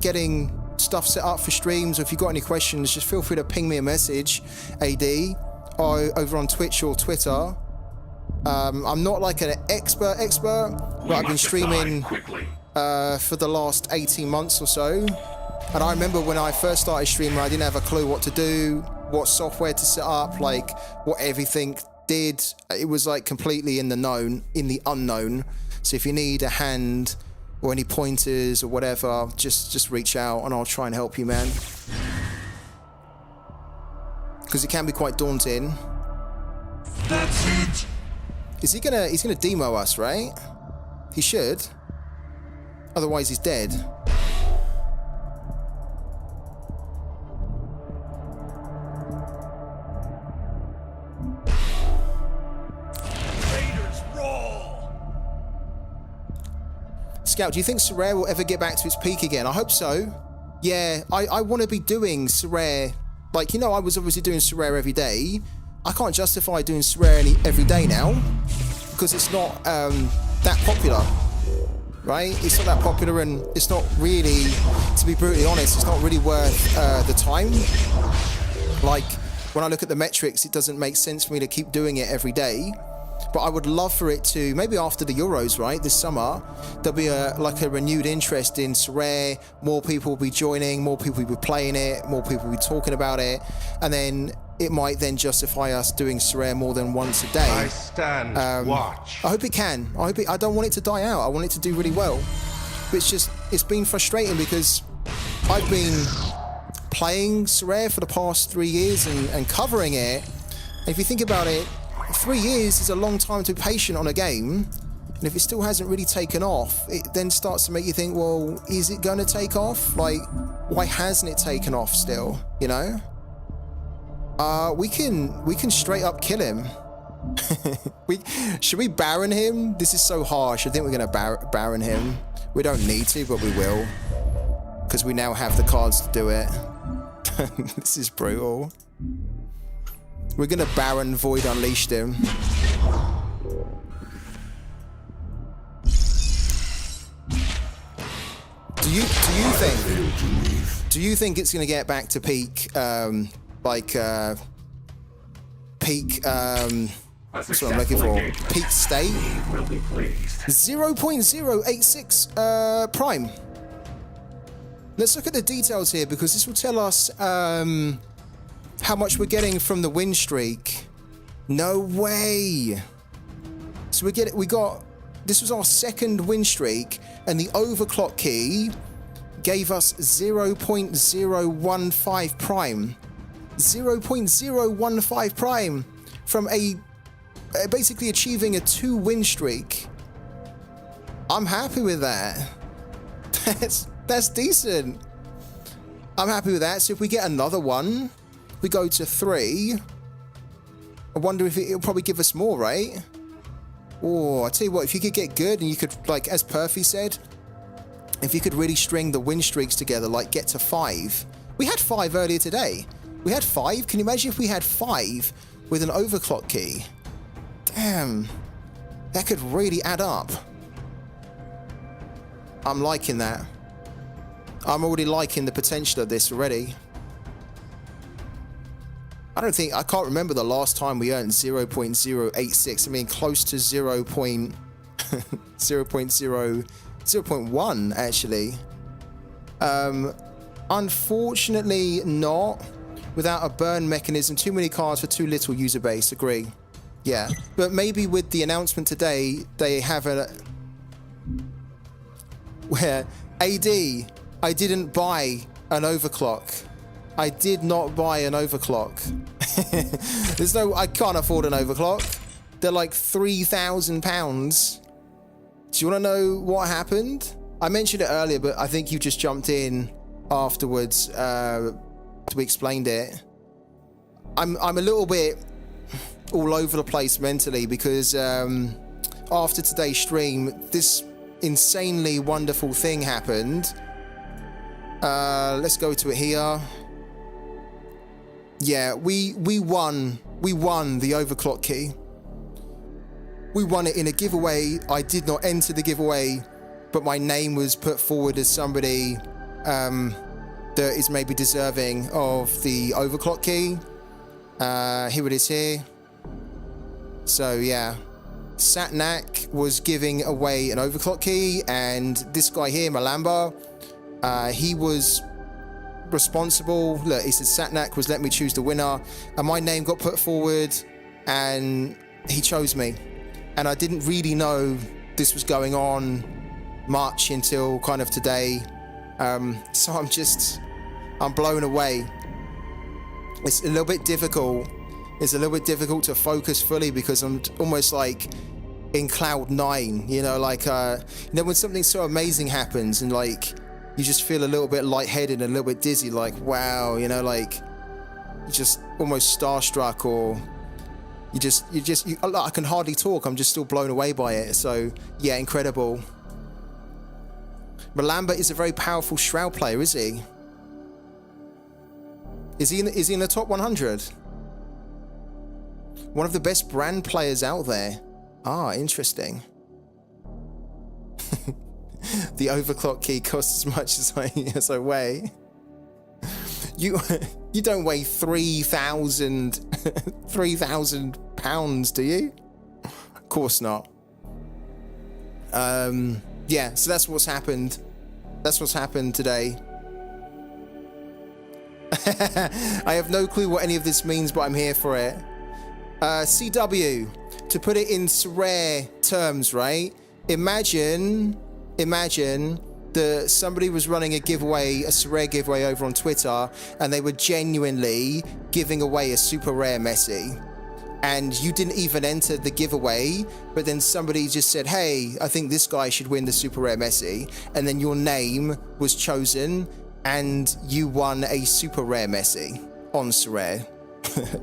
[SPEAKER 1] getting stuff set up for streams, or if you've got any questions, just feel free to ping me a message, AD, or over on Twitch or Twitter. I'm not like an expert, but I've been streaming for the last 18 months or so. And I remember when I first started streaming, I didn't have a clue what to do, what software to set up, like what everything did. It was like completely in the unknown. So if you need a hand or any pointers or whatever, just reach out and I'll try and help you, man. Because it can be quite daunting.
[SPEAKER 2] That's it.
[SPEAKER 1] He's gonna demo us, right? He should. Otherwise he's dead.
[SPEAKER 2] Raiders roll.
[SPEAKER 1] Scout, do you think Sorare will ever get back to its peak again? I hope so. Yeah, I want to be doing Sorare. Like, you know, I was obviously doing Sorare every day. I can't justify doing Sorare every day now because it's not that popular, right? It's not that popular, and it's not really, to be brutally honest, it's not really worth the time. Like, when I look at the metrics, it doesn't make sense for me to keep doing it every day. But I would love for it to, maybe after the Euros, right, this summer, there'll be like a renewed interest in Sorare. More people will be joining, more people will be playing it, more people will be talking about it, and then it might then justify us doing Sorare more than once a day.
[SPEAKER 2] I stand watch.
[SPEAKER 1] I hope it can. I don't want it to die out. I want it to do really well. But it's been frustrating because I've been playing Sorare for the past 3 years and covering it. And if you think about it, 3 years is a long time to be patient on a game, and if it still hasn't really taken off, it then starts to make you think, well, is it going to take off? Like, why hasn't it taken off still, you know? We can straight up kill him. Should we Baron him? This is so harsh. I think we're going to Baron him. We don't need to, but we will, because we now have the cards to do it. This is brutal. We're gonna Baron Void Unleashed him. Do you think it's gonna get back to peak peak that's what I'm looking for. Peak state? 0.086 prime. Let's look at the details here because this will tell us how much we're getting from the win streak. No way. So we got this was our second win streak, and the overclock key gave us 0.015 prime. 0.015 prime from basically achieving a 2 win streak. I'm happy with that. That's decent. I'm happy with that. So if we get another one, we go to 3. I wonder if it'll probably give us more, right? Oh, I tell you what, if you could get good and you could, like, as Perfy said, if you could really string the win streaks together, like get to 5. We had 5 earlier today. We had 5. Can you imagine if we had 5 with an overclock key? Damn. That could really add up. I'm liking that. I'm already liking the potential of this already. I can't remember the last time we earned 0.086. I mean, close to 0.1 actually. Unfortunately not. Without a burn mechanism, too many cards for too little user base, agree. Yeah, but maybe with the announcement today, they have where AD, I didn't buy an overclock. I did not buy an overclock. I can't afford an overclock. They're like £3,000. Do you want to know what happened? I mentioned it earlier, but I think you just jumped in afterwards. We explained it. I'm a little bit all over the place mentally because after today's stream, this insanely wonderful thing happened. Let's go to it here. Yeah, we won the overclock key. We won it in a giveaway. I did not enter the giveaway, but my name was put forward as somebody that is maybe deserving of the overclock key. Here it is here. So yeah, Satnak was giving away an overclock key, and this guy here, Malamba, he was responsible. Look, he said Satnak was letting me choose the winner, and my name got put forward, and he chose me. And I didn't really know this was going on much until kind of today. So I'm blown away. It's a little bit difficult. It's a little bit difficult to focus fully because I'm almost like in cloud 9, you know, like, when something so amazing happens and like, you just feel a little bit lightheaded and a little bit dizzy, like, wow, you know, like, you're just almost starstruck, or I can hardly talk. I'm just still blown away by it. So yeah, incredible. Malamba is a very powerful Shroud player, is he? Is he in the top 100? One of the best brand players out there. Ah, interesting. The overclock key costs as much as I weigh. You don't weigh 3,000 pounds, do you? Of course not. Yeah, so that's what's happened. That's what's happened today. I have no clue what any of this means, but I'm here for it. CW, to put it in sorare terms, right? Imagine that somebody was running a sorare giveaway over on Twitter, and they were genuinely giving away a super rare Messi. And you didn't even enter the giveaway, but then somebody just said, hey, I think this guy should win the super rare Messi. And then your name was chosen, and you won a super rare Messi on sorare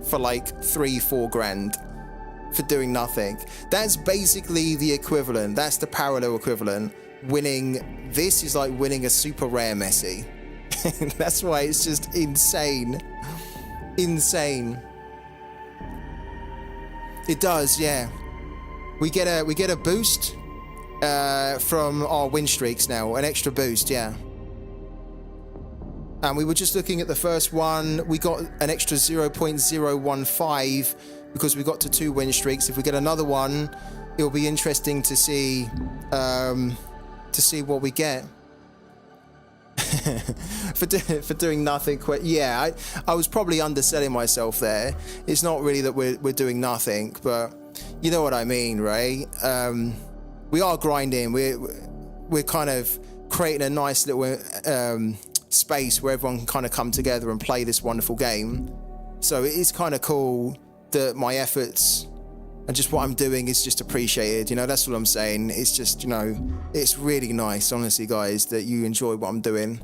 [SPEAKER 1] for like 3-4 grand for doing nothing. That's basically the equivalent. That's the parallel equivalent. Winning this is like winning a super rare Messi. That's why it's just insane. Insane. It does, yeah. We get a boost from our win streaks now, an extra boost, yeah. And we were just looking at the first one. We got an extra 0.015 because we got to 2 win streaks. If we get another one, it'll be interesting to see what we get. for doing nothing. Yeah, I was probably underselling myself there. It's not really that we're doing nothing, but you know what I mean, right? We are grinding. We're kind of creating a nice little space where everyone can kind of come together and play this wonderful game. So it is kind of cool that my efforts and just what I'm doing is just appreciated. You know, that's what I'm saying. It's just, you know, it's really nice, honestly, guys, that you enjoy what I'm doing.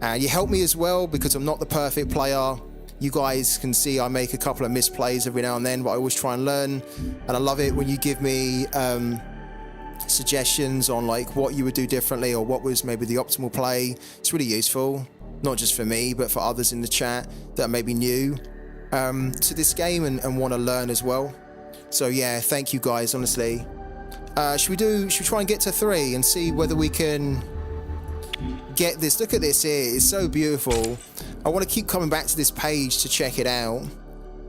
[SPEAKER 1] And you help me as well, because I'm not the perfect player. You guys can see I make a couple of misplays every now and then, but I always try and learn. And I love it when you give me suggestions on like what you would do differently or what was maybe the optimal play. It's really useful, not just for me, but for others in the chat that are maybe new to this game and want to learn as well. So yeah, thank you guys, honestly. Should we try and get to 3 and see whether we can get this? Look at this here, it's so beautiful. I want to keep coming back to this page to check it out.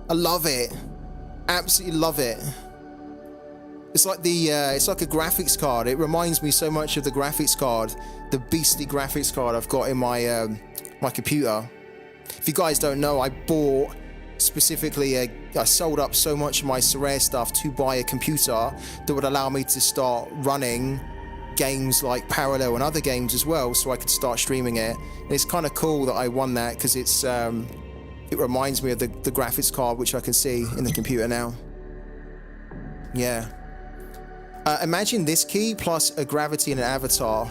[SPEAKER 1] I love it, absolutely love it. It's like it's like a graphics card. It reminds me so much of the graphics card, the beastly graphics card I've got in my my computer. If you guys don't know, I bought specifically I sold up so much of my sorare stuff to buy a computer that would allow me to start running games like Parallel and other games as well, so I could start streaming it. And it's kind of cool that I won that, because it's it reminds me of the graphics card which I can see in the computer now. Yeah. Imagine this key plus a gravity and an avatar.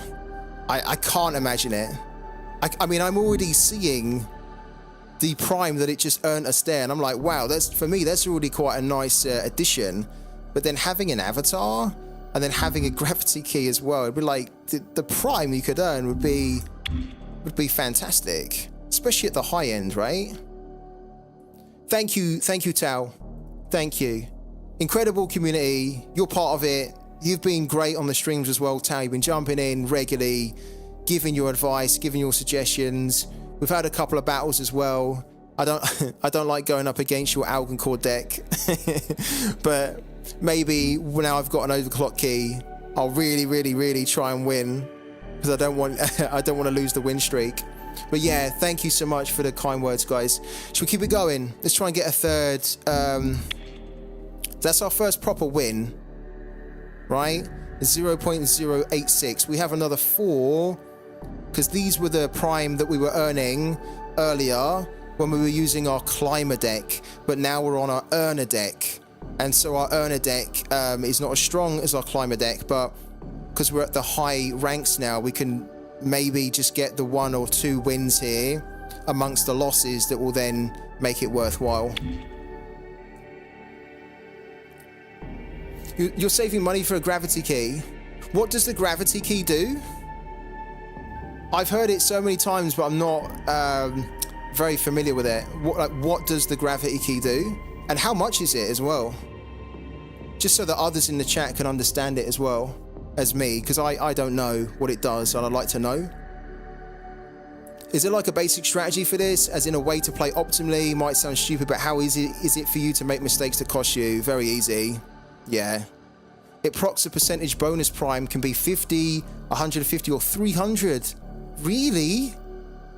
[SPEAKER 1] I can't imagine it. I mean, I'm already seeing the prime that it just earned us there, and I'm like, wow, that's, for me, that's already quite a nice addition. But then having an avatar and then having a gravity key as well, it'd be like the prime you could earn would be fantastic, especially at the high end, right? Thank you, Tao. Thank you. Incredible community. You're part of it. You've been great on the streams as well, Tao. You've been jumping in regularly, giving your advice, giving your suggestions. We've had a couple of battles as well. I don't like going up against your Algoncore deck, but maybe now I've got an overclock key, I'll really try and win, because I don't want to lose the win streak. But yeah, thank you so much for the kind words, guys. Should we keep it going? Let's try and get a third. That's our first proper win, right? 0.086. We have another 4. Because these were the prime that we were earning earlier when we were using our climber deck, but now we're on our earner deck, and so our earner deck is not as strong as our climber deck, but because we're at the high ranks now, we can maybe just get the 1 or 2 wins here amongst the losses that will then make it worthwhile. You're saving money for a gravity key. What does the gravity key do? I've heard it so many times, but I'm not very familiar with it. What does the gravity key do? And how much is it as well? Just so that others in the chat can understand it as well as me, because I don't know what it does, and I'd like to know. Is it like a basic strategy for this, as in a way to play optimally? Might sound stupid, but how easy is it for you to make mistakes that cost you? Very easy. Yeah. It procs a percentage bonus prime, can be 50, 150, or 300. Really?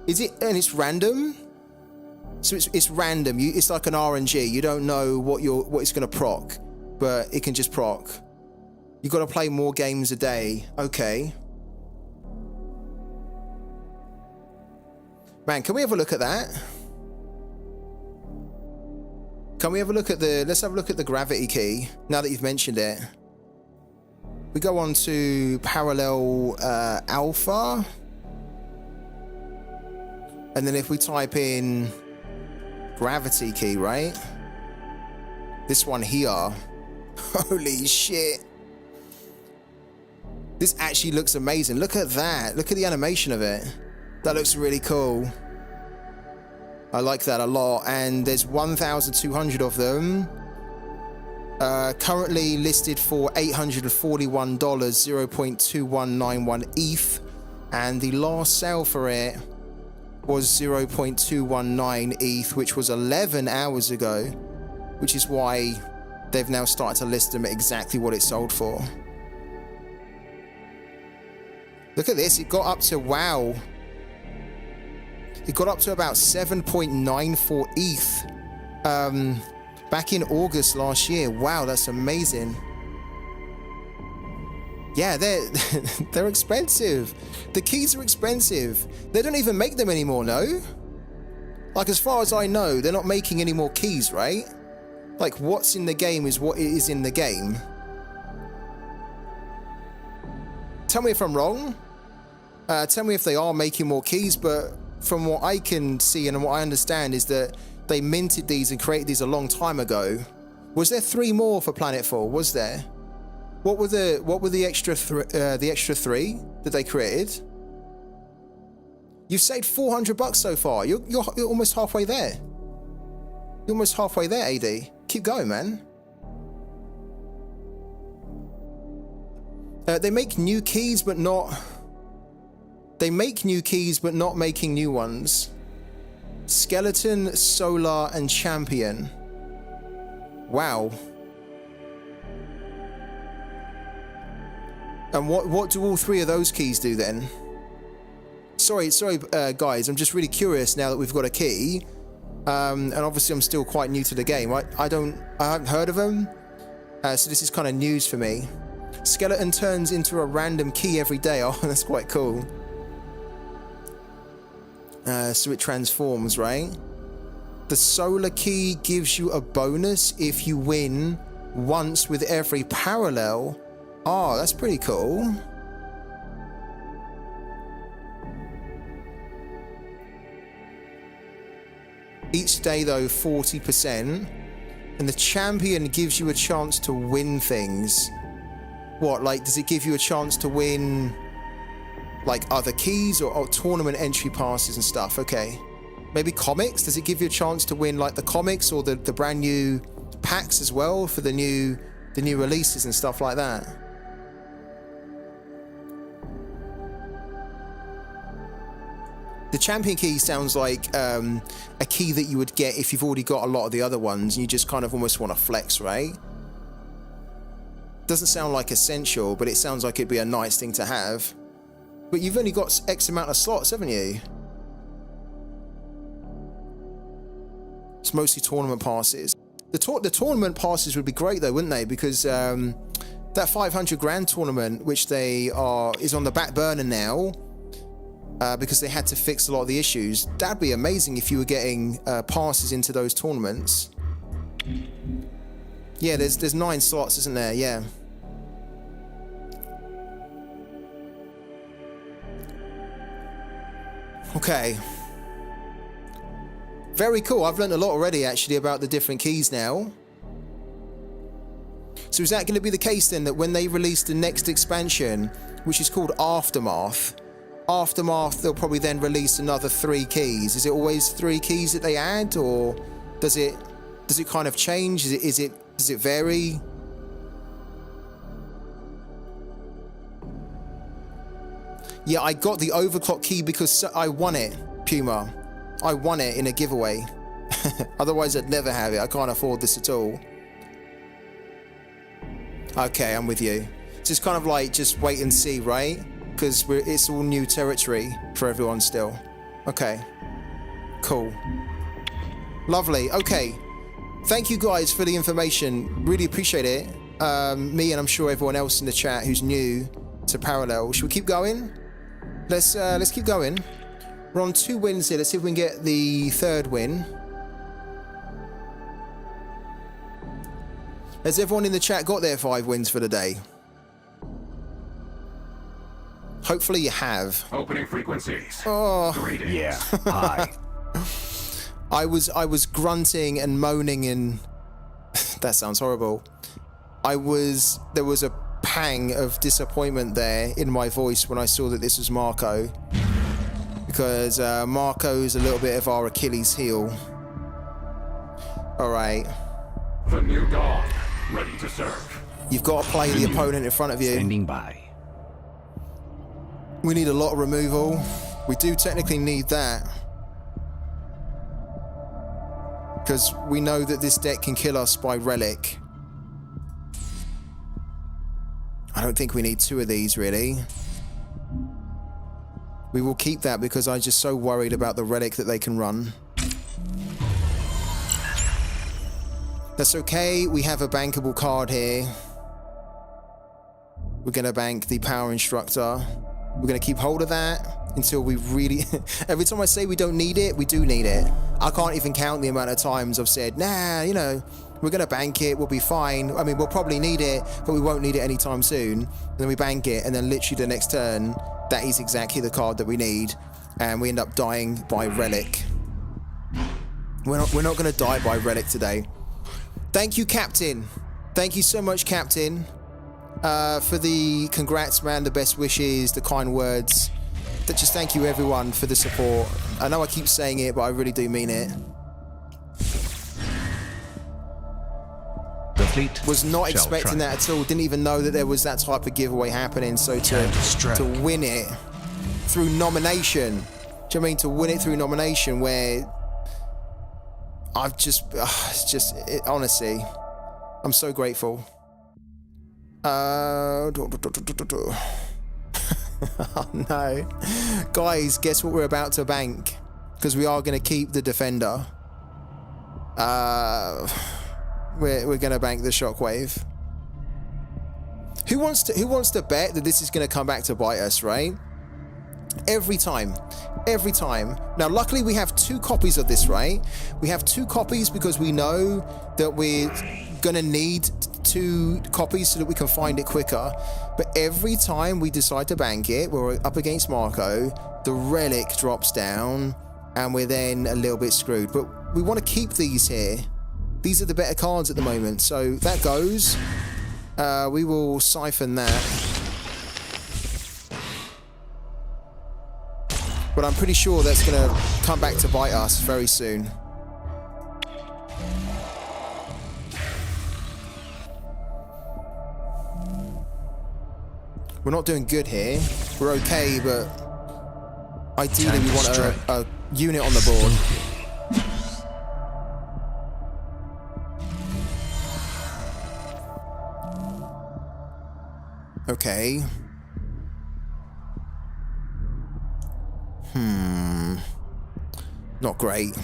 [SPEAKER 1] Is it? And it's random? So it's random. It's like an RNG. You don't know what it's going to proc, but it can just proc. You got to play more games a day. Okay. Man, can we have a look at that? Can we have a look at let's have a look at the gravity key, now that you've mentioned it. We go on to Parallel Alpha. And then if we type in gravity key, right? This one here. Holy shit. This actually looks amazing. Look at that. Look at the animation of it. That looks really cool. I like that a lot. And there's 1,200 of them. Currently listed for $841, 0.2191 ETH. And the last sale for it was 0.219 ETH, which was 11 hours ago, which is why they've now started to list them at exactly what it sold for. Look at this, it got up to, wow. It got up to about 7.94 ETH back in August last year. Wow, that's amazing. Yeah, they're expensive. The keys are expensive. They don't even make them anymore, no? Like, as far as I know, they're not making any more keys, right? Like, what's in the game is what is in the game. Tell me if I'm wrong. Tell me if they are making more keys, but from what I can see and what I understand is that they minted these and created these a long time ago. Was there 3 more for Planetfall? Was there? What were the extra 3 that they created? You've saved $400 so far. You're almost halfway there. You're almost halfway there, AD. Keep going, man. They make new keys, but not. They make new keys, but not making new ones. Skeleton, Solar, and Champion. Wow. And what do all 3 of those keys do then? Sorry, guys. I'm just really curious now that we've got a key. And obviously I'm still quite new to the game. I haven't heard of them. So this is kind of news for me. Skeleton turns into a random key every day. Oh, that's quite cool. So it transforms, right? The solar key gives you a bonus if you win once with every parallel. Oh, that's pretty cool. Each day, though, 40%. And the champion gives you a chance to win things. What, like, does it give you a chance to win, like, other keys or tournament entry passes and stuff? Okay. Maybe comics? Does it give you a chance to win, like, the comics or the brand new packs as well for the new releases and stuff like that? The champion key sounds like a key that you would get if you've already got a lot of the other ones and you just kind of almost want to flex, right? Doesn't sound like essential, but it sounds like it'd be a nice thing to have. But you've only got X amount of slots, haven't you? It's mostly tournament passes. The tournament passes would be great though, wouldn't they? Because that 500 grand tournament, which is on the back burner now, because they had to fix a lot of the issues. That'd be amazing if you were getting passes into those tournaments. Yeah, there's 9 slots, isn't there? Yeah. Okay. Very cool. I've learned a lot already, actually, about the different keys now. So is that going to be the case then, that when they release the next expansion, which is called Aftermath, they'll probably then release another 3 keys? Is it always 3 keys that they add, or does it kind of change? Does it vary? Yeah, I got the overclock key because I won it, Puma. I won it in a giveaway. Otherwise I'd never have it. I can't afford this at all. Okay, I'm with you. So it's kind of like just wait and see, right? Because it's all new territory for everyone still. Okay. Cool. Lovely. Okay. Thank you guys for the information. Really appreciate it. Me and I'm sure everyone else in the chat who's new to Parallel. Should we keep going? Let's keep going. We're on 2 wins here. Let's see if we can get the 3rd win. Has everyone in the chat got their 5 wins for the day? Hopefully you have.
[SPEAKER 3] Opening frequencies.
[SPEAKER 1] Oh.
[SPEAKER 3] Greetings.
[SPEAKER 2] Yeah. Hi.
[SPEAKER 1] I was grunting and moaning and that sounds horrible. There was a pang of disappointment there in my voice when I saw that this was Marco. because Marco's a little bit of our Achilles heel. All right.
[SPEAKER 3] The new dawn, ready to serve.
[SPEAKER 1] You've got to play the opponent in front of you.
[SPEAKER 5] Standing by.
[SPEAKER 1] We need a lot of removal. We do technically need that. Because we know that this deck can kill us by Relic. I don't think we need 2 of these, really. We will keep that because I'm just so worried about the Relic that they can run. That's okay. We have a bankable card here. We're going to bank the Power Instructor. We're going to keep hold of that until we really... Every time I say we don't need it, we do need it. I can't even count the amount of times I've said, nah, you know, we're going to bank it, we'll be fine. I mean, we'll probably need it, but we won't need it anytime soon. And then we bank it, and then literally the next turn, that is exactly the card that we need. And we end up dying by Relic. We're not going to die by Relic today. Thank you, Captain. Thank you so much, Captain, for the congrats, man, the best wishes, the kind words. Just thank you, everyone, for the support. I know I keep saying it, but I really do mean it.
[SPEAKER 5] The fleet
[SPEAKER 1] was not expecting that at all. Didn't even know that there was that type of giveaway happening. So to win it through nomination, do you know what I mean? To win it through nomination, where I've just, honestly, I'm so grateful. Oh no. Guys, guess what we're about to bank? Because we are going to keep the Defender. We're going to bank the Shockwave. Who wants to bet that this is going to come back to bite us, right? Every time. Now, luckily, we have 2 copies of this, right? We have 2 copies because we know that we're going to need 2 copies so that we can find it quicker. But every time we decide to bank it, we're up against Marco, the Relic drops down, and we're then a little bit screwed. But we want to keep these here. These are the better cards at the moment. So that goes. We will siphon that. But I'm pretty sure that's going to come back to bite us very soon. We're not doing good here. We're okay, but ideally we want a unit on the board. Okay. Not great.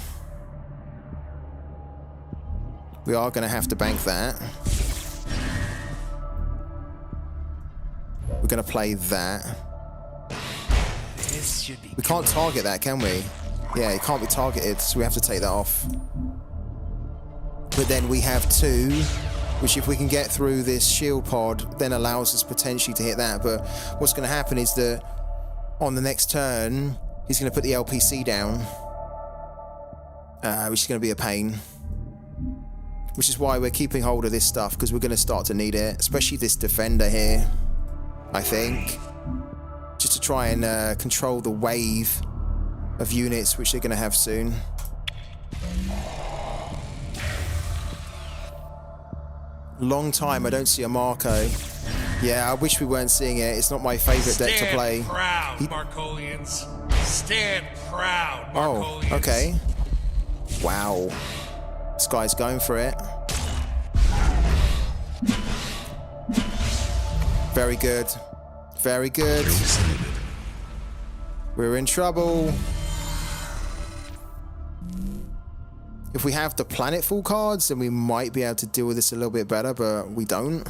[SPEAKER 1] We are going to have to bank that. We're going to play that.
[SPEAKER 2] This should be.
[SPEAKER 1] We can't target that, can we? Yeah, it can't be targeted, so we have to take that off. But then we have 2, which if we can get through this shield pod, then allows us potentially to hit that. But what's going to happen is that on the next turn, he's going to put the LPC down, which is going to be a pain. Which is why we're keeping hold of this stuff, because we're going to start to need it, especially this Defender here, I think. Just to try and control the wave of units which they're going to have soon. Long time I don't see a Marco. Yeah, I wish we weren't seeing it. It's not my favorite deck to play.
[SPEAKER 2] Stand proud, Marcolians. Stand proud, Marcolians.
[SPEAKER 1] Oh, okay. Wow. This guy's going for it. Very good. Very good. We're in trouble. If we have the planetful cards, then we might be able to deal with this a little bit better, but we don't.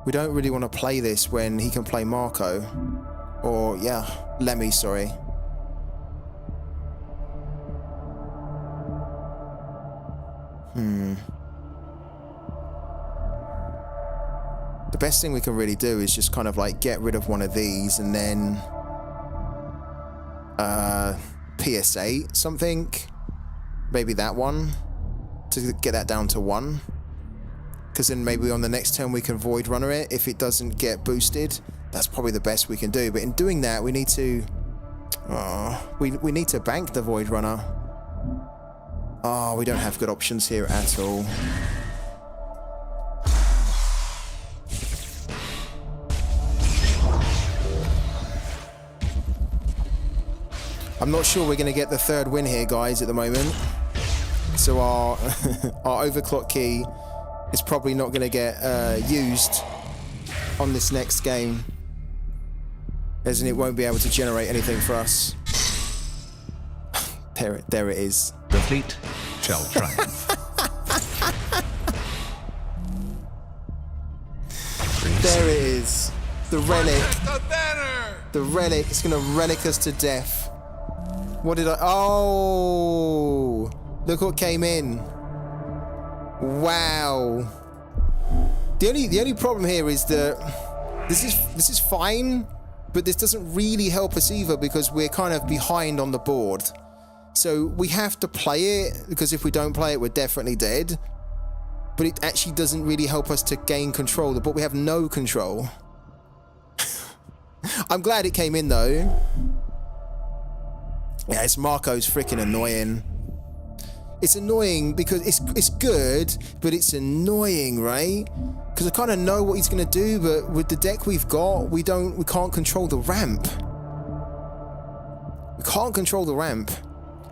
[SPEAKER 1] We don't really want to play this when he can play Marco. Or, yeah, Lemmy, sorry. The best thing we can really do is just kind of like get rid of one of these and then PS8 something. Maybe that one to get that down to 1. because then maybe on the next turn we can Void Runner it if it doesn't get boosted. That's probably the best we can do. But in doing that, we need to... we need to bank the Void Runner. Oh, we don't have good options here at all. I'm not sure we're going to get the third win here, guys, at the moment. So our our overclock key is probably not going to get used on this next game, as in it won't be able to generate anything for us. There it is.
[SPEAKER 5] The fleet shall triumph.
[SPEAKER 1] There it is. The relic.
[SPEAKER 2] The banner!
[SPEAKER 1] The relic. It's going to relic us to death. What did I... Oh! Look what came in. Wow. The only problem here is that this is fine, but this doesn't really help us either because we're kind of behind on the board. So we have to play it, because if we don't play it, we're definitely dead. But it actually doesn't really help us to gain control. But we have no control. I'm glad it came in though. Yeah, it's Marco's freaking annoying. It's annoying because it's good, but it's annoying, right? Because I kind of know what he's gonna do, but with the deck we've got, we can't control the ramp. We can't control the ramp,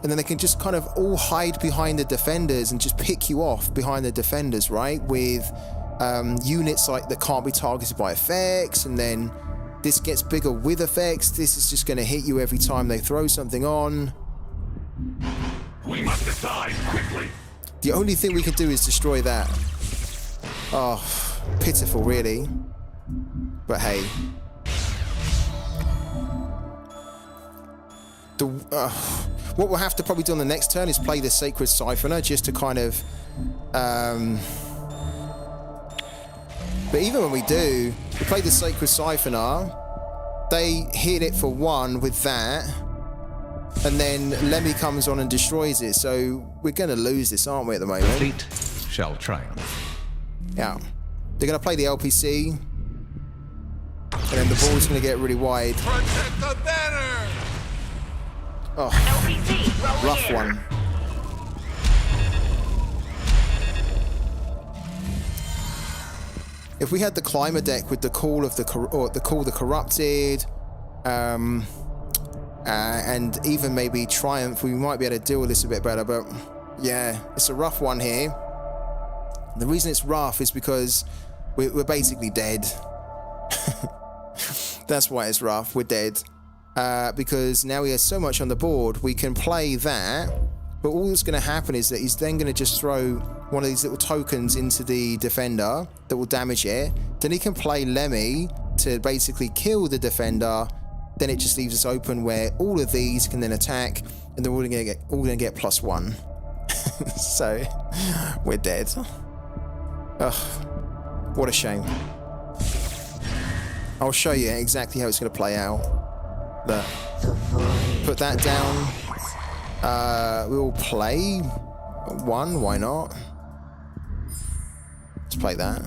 [SPEAKER 1] and then they can just kind of all hide behind the defenders and just pick you off behind the defenders, right? With units like that can't be targeted by effects, and then this gets bigger with effects. This is just going to hit you every time they throw something on.
[SPEAKER 3] We must decide quickly.
[SPEAKER 1] The only thing we can do is destroy that. Oh, pitiful, really. But hey. What we'll have to probably do on the next turn is play the Sacred Siphoner just to kind of... But even when we do, we play the Sacred Siphoner, they hit it for 1 with that, and then Lemmy comes on and destroys it, so we're going to lose this, aren't we, at the moment?
[SPEAKER 5] The fleet shall triumph.
[SPEAKER 1] Yeah. They're going to play the LPC, and then the ball's going to get really wide.
[SPEAKER 2] Protect the banner!
[SPEAKER 1] Oh, rough one. If we had the Climber deck with the Call of the Corrupted, and even maybe Triumph, we might be able to deal with this a bit better. But yeah, it's a rough one here. The reason it's rough is because we're basically dead. That's why it's rough. We're dead because now he has so much on the board. We can play that. But all that's going to happen is that he's then going to just throw one of these little tokens into the defender that will damage it. Then he can play Lemmy to basically kill the defender. Then it just leaves us open where all of these can then attack, and they're all going to get +1. So we're dead. Ugh, what a shame. I'll show you exactly how it's going to play out. Look, put that down. We'll play 1, why not? Let's play that.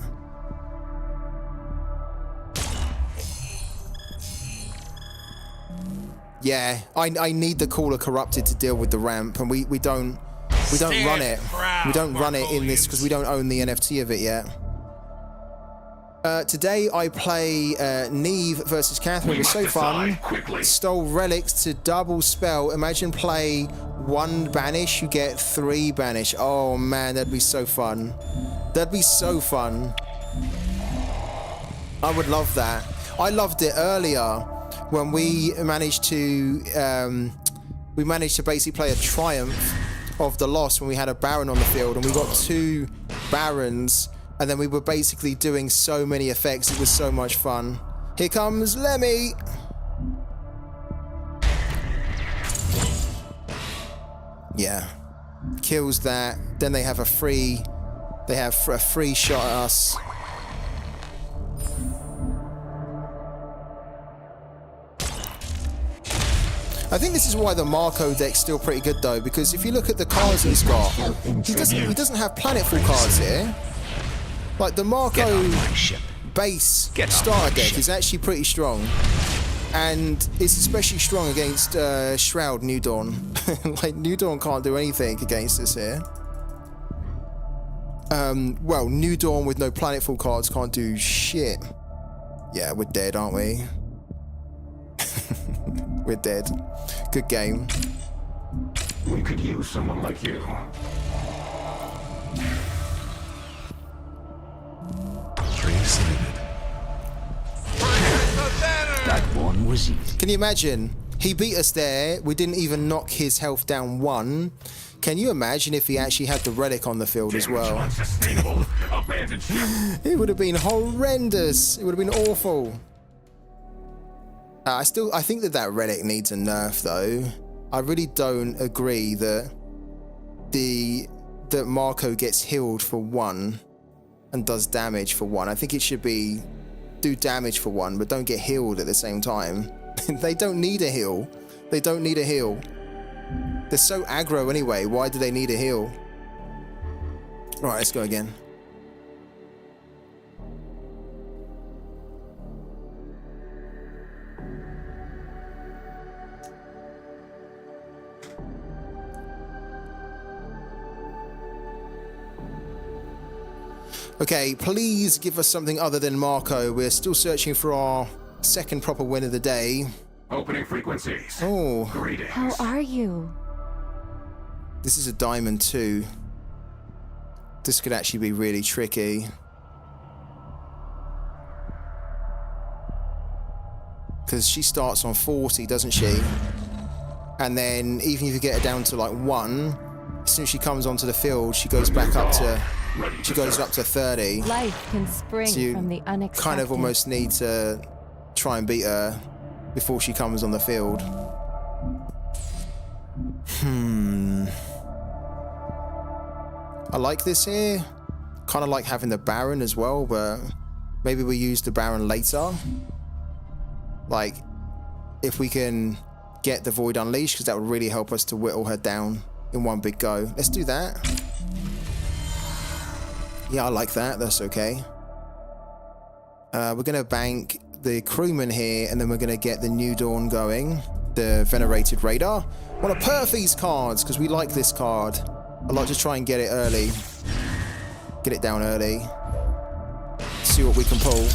[SPEAKER 1] Yeah, I need the Caller Corrupted to deal with the ramp, and we don't run it. We don't run it in this because we don't own the NFT of it yet. Today I play Neve versus Catherine. It was so fun. Stole relics to double spell. Imagine play 1 banish, you get 3 banish. Oh man, that'd be so fun. That'd be so fun. I would love that. I loved it earlier when we managed to basically play a Triumph of the Lost when we had a Baron on the field, and we got 2 Barons. And then we were basically doing so many effects. It was so much fun. Here comes Lemmy. Yeah. Kills that. Then they have a free shot at us. I think this is why the Marco deck's still pretty good though, because if you look at the cards he's got, he doesn't have planetful cards here. Like the Marco
[SPEAKER 5] Get on my ship.
[SPEAKER 1] base
[SPEAKER 5] Get on
[SPEAKER 1] starter
[SPEAKER 5] my
[SPEAKER 1] deck
[SPEAKER 5] ship.
[SPEAKER 1] is actually pretty strong. And it's especially strong against Shroud New Dawn. Like, New Dawn can't do anything against us here. Well, New Dawn with no planetfall cards can't do shit. Yeah, we're dead, aren't we? We're dead. Good game.
[SPEAKER 3] We could use someone like you.
[SPEAKER 5] Preceded.
[SPEAKER 4] That one was easy.
[SPEAKER 1] Can you imagine? He beat us there. We didn't even knock his health down 1. Can you imagine if he actually had the relic on the field as well?
[SPEAKER 3] Unsustainable. Abandoned ship.
[SPEAKER 1] It would have been horrendous. It would have been awful. I think that relic needs a nerf though. I really don't agree that that Marco gets healed for 1 and does damage for 1. I think it should be do damage for 1, but don't get healed at the same time. They don't need a heal. They don't need a heal. They're so aggro anyway. Why do they need a heal? All right, let's go again. Okay, please give us something other than Marco. We're still searching for our second proper win of the day.
[SPEAKER 3] Opening frequencies.
[SPEAKER 1] Oh,
[SPEAKER 3] Greetings.
[SPEAKER 6] How are you?
[SPEAKER 1] this is a diamond 2. This could actually be really tricky. Because she starts on 40, doesn't she? And then even if you get her down to like 1, as soon as she comes onto the field, she goes back up to... She goes up to 30.
[SPEAKER 6] Life can spring
[SPEAKER 1] So you
[SPEAKER 6] from the unexpected.
[SPEAKER 1] kind of almost need to try and beat her before she comes on the field. I like this here. Kind of like having the Baron as well, but maybe we use the Baron later. Like, if we can get the Void Unleashed, because that would really help us to whittle her down in one big go. Let's do that. Yeah, I like that. That's okay. We're going to bank the crewman here, and then we're going to get the New Dawn going. The Venerated Radar. Want to perf these cards, because we like this card. I'd like to try and get it early. Get it down early. See what we can pull.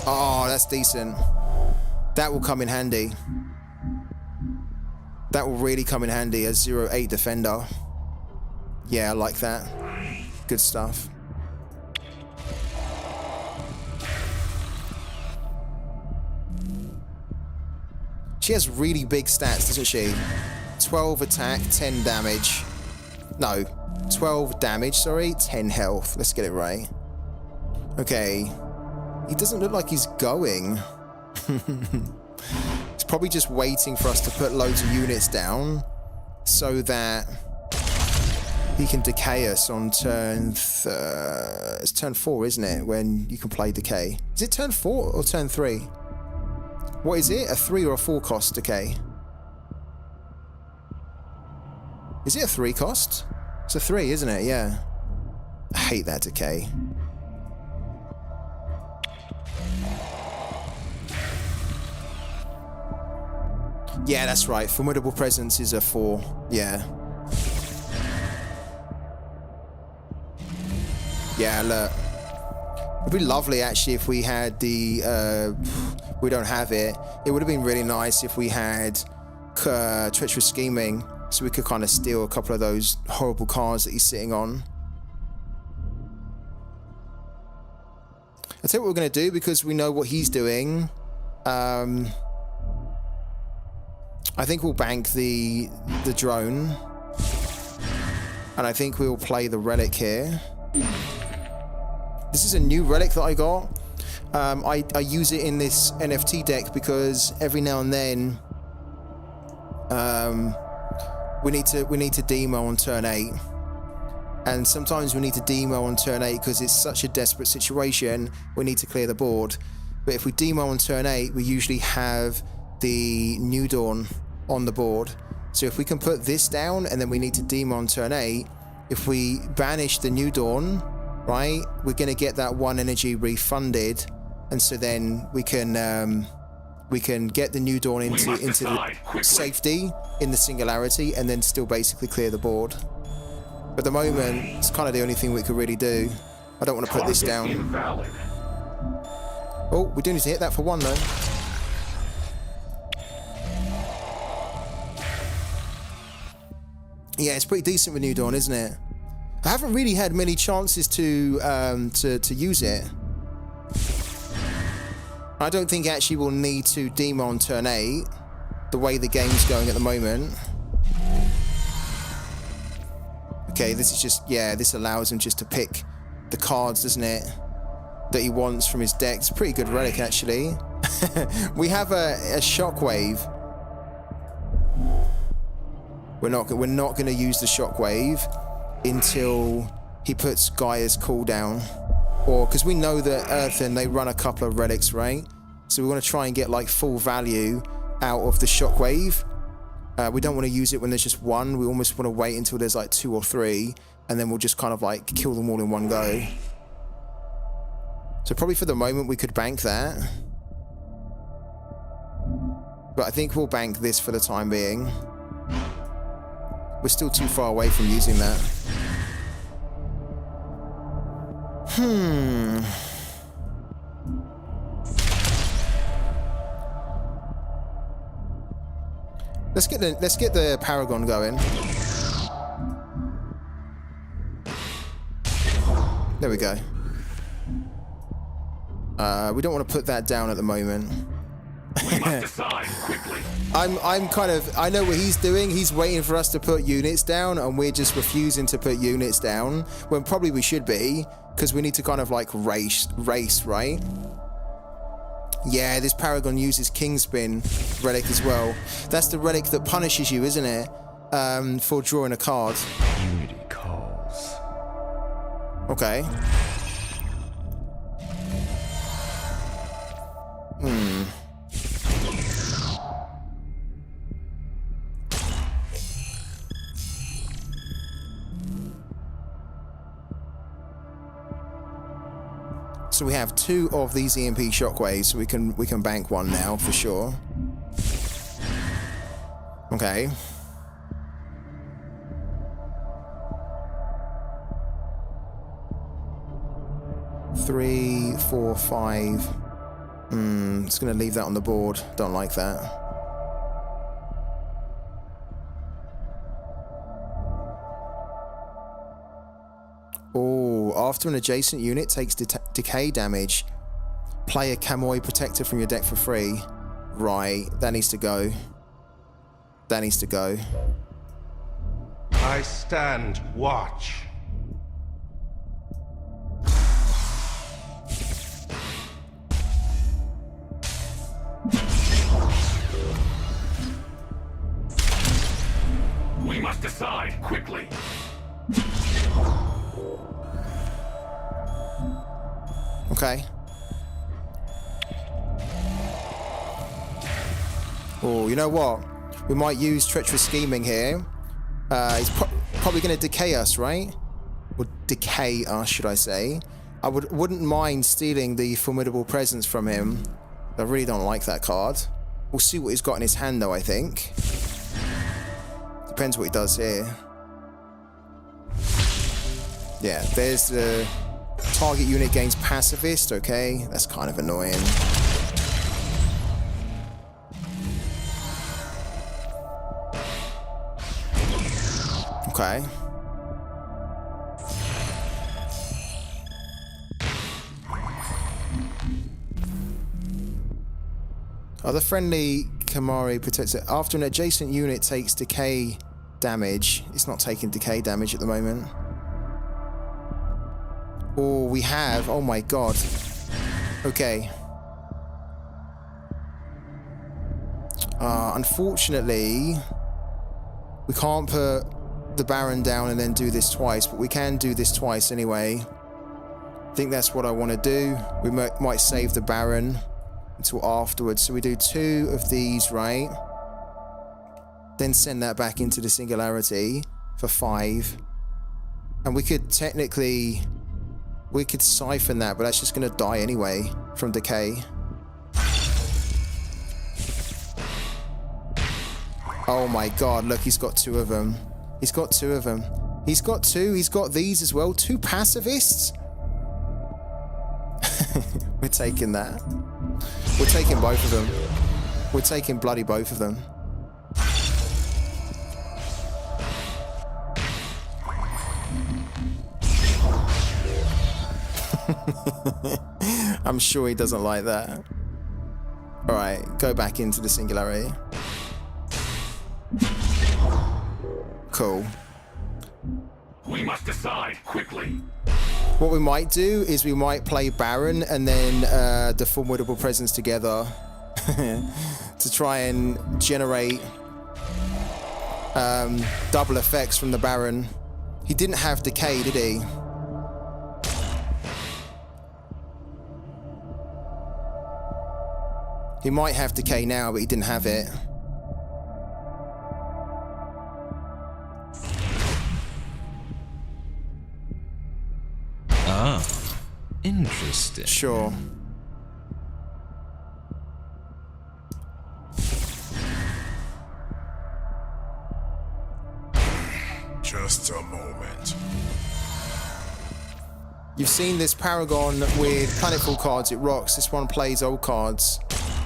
[SPEAKER 1] Oh, that's decent. That will come in handy. That will really come in handy as 0-8 defender. Yeah, I like that. Good stuff. She has really big stats, doesn't she? 12 attack, 10 damage. No, 12 damage, sorry, 10 health. Let's get it right. Okay. He doesn't look like he's going. He's probably just waiting for us to put loads of units down so that he can decay us on turn... it's turn 4, isn't it? When you can play decay. Is it turn 4 or turn 3? What is it? A 3 or a 4 cost decay? Is it a 3 cost? It's a 3, isn't it? Yeah. I hate that decay. Yeah, that's right. Formidable Presence is a 4. Yeah. Yeah, look. It'd be lovely, actually, if we had the... we don't have it. It would have been really nice if we had Treacherous Scheming, so we could kind of steal a couple of those horrible cards that he's sitting on. I'll tell you what we're going to do, because we know what he's doing. I think we'll bank the drone. And I think we'll play the relic here. This is a new relic that I got. I use it in this NFT deck because every now and then we need to demo on turn 8. And sometimes we need to demo on turn 8 because it's such a desperate situation, we need to clear the board. But if we demo on turn 8, we usually have the New Dawn on the board. So if we can put this down and then we need to demo on turn 8, if we banish the New Dawn, right, we're going to get that 1 energy refunded, and so then we can get the New Dawn into the safety in the Singularity, and then still basically clear the board. But at the moment, it's kind of the only thing we could really do. I don't want to put this down.
[SPEAKER 3] Invalid.
[SPEAKER 1] Oh, we do need to hit that for 1 though. Yeah, it's pretty decent with New Dawn, isn't it? I haven't really had many chances to use it. I don't think actually we'll need to demon on turn 8, the way the game's going at the moment. Okay, this is just, yeah, this allows him just to pick the cards, doesn't it, that he wants from his deck. It's a pretty good relic, actually. We have a shockwave. We're not going to use the shockwave until he puts Gaia's cooldown, or because we know that Earthen, they run a couple of relics, right? So we want to try and get like full value out of the shockwave. We don't want to use it when there's just 1. We almost want to wait until there's like 2 or 3, and then we'll just kind of like kill them all in one go. So probably for the moment we could bank that, but I think we'll bank this for the time being. We're still too far away from using that. Let's get the Paragon going. There we go. We don't want to put that down at the moment.
[SPEAKER 3] We must decide quickly.
[SPEAKER 1] I know what he's doing. He's waiting for us to put units down, and we're just refusing to put units down when probably we should be, because we need to kind of like race, right? Yeah, this Paragon uses Kingspin relic as well. That's the relic that punishes you, isn't it? For drawing a card.
[SPEAKER 5] Unity calls.
[SPEAKER 1] Okay. So we have 2 of these EMP shockwaves, so we can bank 1 now for sure. Okay. Three, 4, 5. It's gonna leave that on the board. Don't like that. Oh, after an adjacent unit takes decay damage, play a Kamoi Protector from your deck for free. Right, that needs to go. That needs to go.
[SPEAKER 2] I stand watch.
[SPEAKER 3] We must decide quickly.
[SPEAKER 1] Okay. Oh, you know what? We might use Treacherous Scheming here. He's probably going to decay us, right? Or decay us, should I say. I wouldn't mind stealing the Formidable Presence from him. I really don't like that card. We'll see what he's got in his hand, though, I think. Depends what he does here. Yeah, there's the target unit gains pacifist. Okay, that's kind of annoying. Okay. Other friendly Kamari protects it. After an adjacent unit takes decay damage, it's not taking decay damage at the moment. Oh, we have. Oh my god. Okay. Unfortunately, we can't put the Baron down and then do this twice, but we can do this twice anyway. I think that's what I want to do. We might save the Baron until afterwards. So we do 2 of these, right? Then send that back into the Singularity for 5. And we could technically... We could siphon that, but that's just going to die anyway from decay. Oh my god, look, he's got 2 of them. He's got 2 of them. He's got 2. He's got these as well. 2 pacifists? We're taking that. We're taking both of them. We're taking bloody both of them. I'm sure he doesn't like that. Alright, go back into the singularity. Cool.
[SPEAKER 3] We must decide quickly.
[SPEAKER 1] What we might do is we might play Baron and then the Formidable Presence together to try and generate double effects from the Baron. He didn't have decay, did he? He might have decay now, but he didn't have it.
[SPEAKER 5] Ah, interesting.
[SPEAKER 1] Sure.
[SPEAKER 2] Just a moment.
[SPEAKER 1] You've seen this Paragon with Planetfall cards, it rocks. This one plays old cards.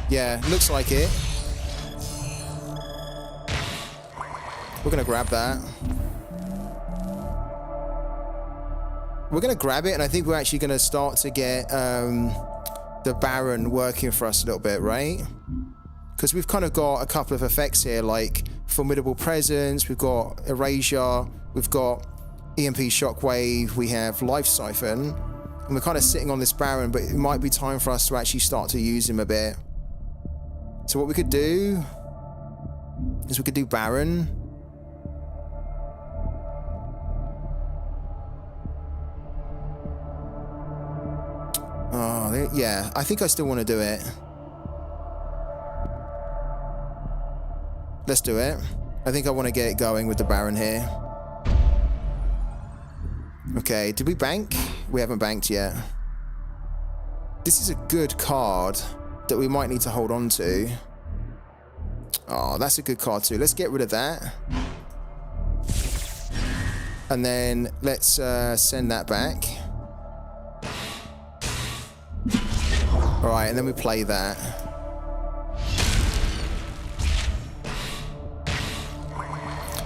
[SPEAKER 1] Yeah, looks like it. We're gonna grab that. We're gonna grab it, and I think we're actually gonna start to get the Baron working for us a little bit, right? Because we've kind of got a couple of effects here, like Formidable Presence, we've got Erasure, we've got EMP Shockwave, we have Life Siphon, and we're kind of sitting on this Baron, but it might be time for us to actually start to use him a bit. So what we could do is we could do Baron. Oh, yeah, I think I still want to do it. Let's do it. I think I want to get it going with the Baron here. Okay, did we bank? We haven't banked yet. This is a good card that we might need to hold on to. Oh, that's a good card too. Let's get rid of that. And then let's send that back. Alright, and then we play that.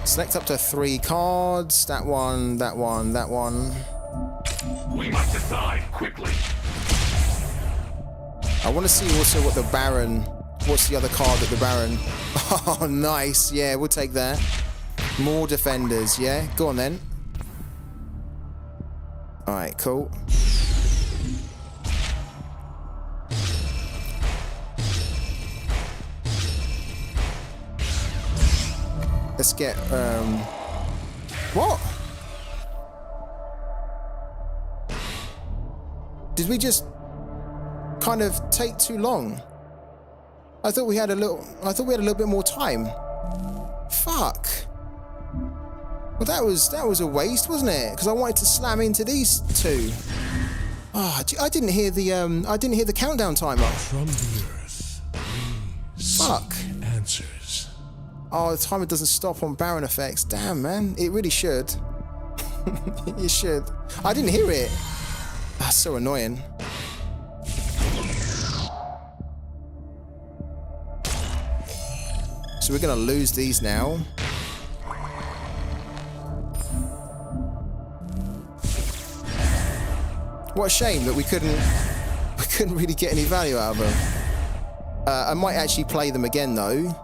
[SPEAKER 1] Select up to 3 cards. That one, that one, that one.
[SPEAKER 3] We must decide quickly.
[SPEAKER 1] I want to see also what the Baron... What's the other card that the Baron... Oh, nice. Yeah, we'll take that. More defenders, yeah? Go on then. Alright, cool. Let's get, what? Did we just kind of take too long? I thought we had a little bit more time. Fuck. Well, that was a waste, wasn't it? Because I wanted to slam into these 2. Oh, I didn't hear the countdown timer.
[SPEAKER 2] From the earth, we
[SPEAKER 1] Fuck.
[SPEAKER 2] seek answers.
[SPEAKER 1] Oh, the timer doesn't stop on Baron effects. Damn, man. It really should. It should. I didn't hear it. That's so annoying. So we're going to lose these now. What a shame that we couldn't really get any value out of them. I might actually play them again though.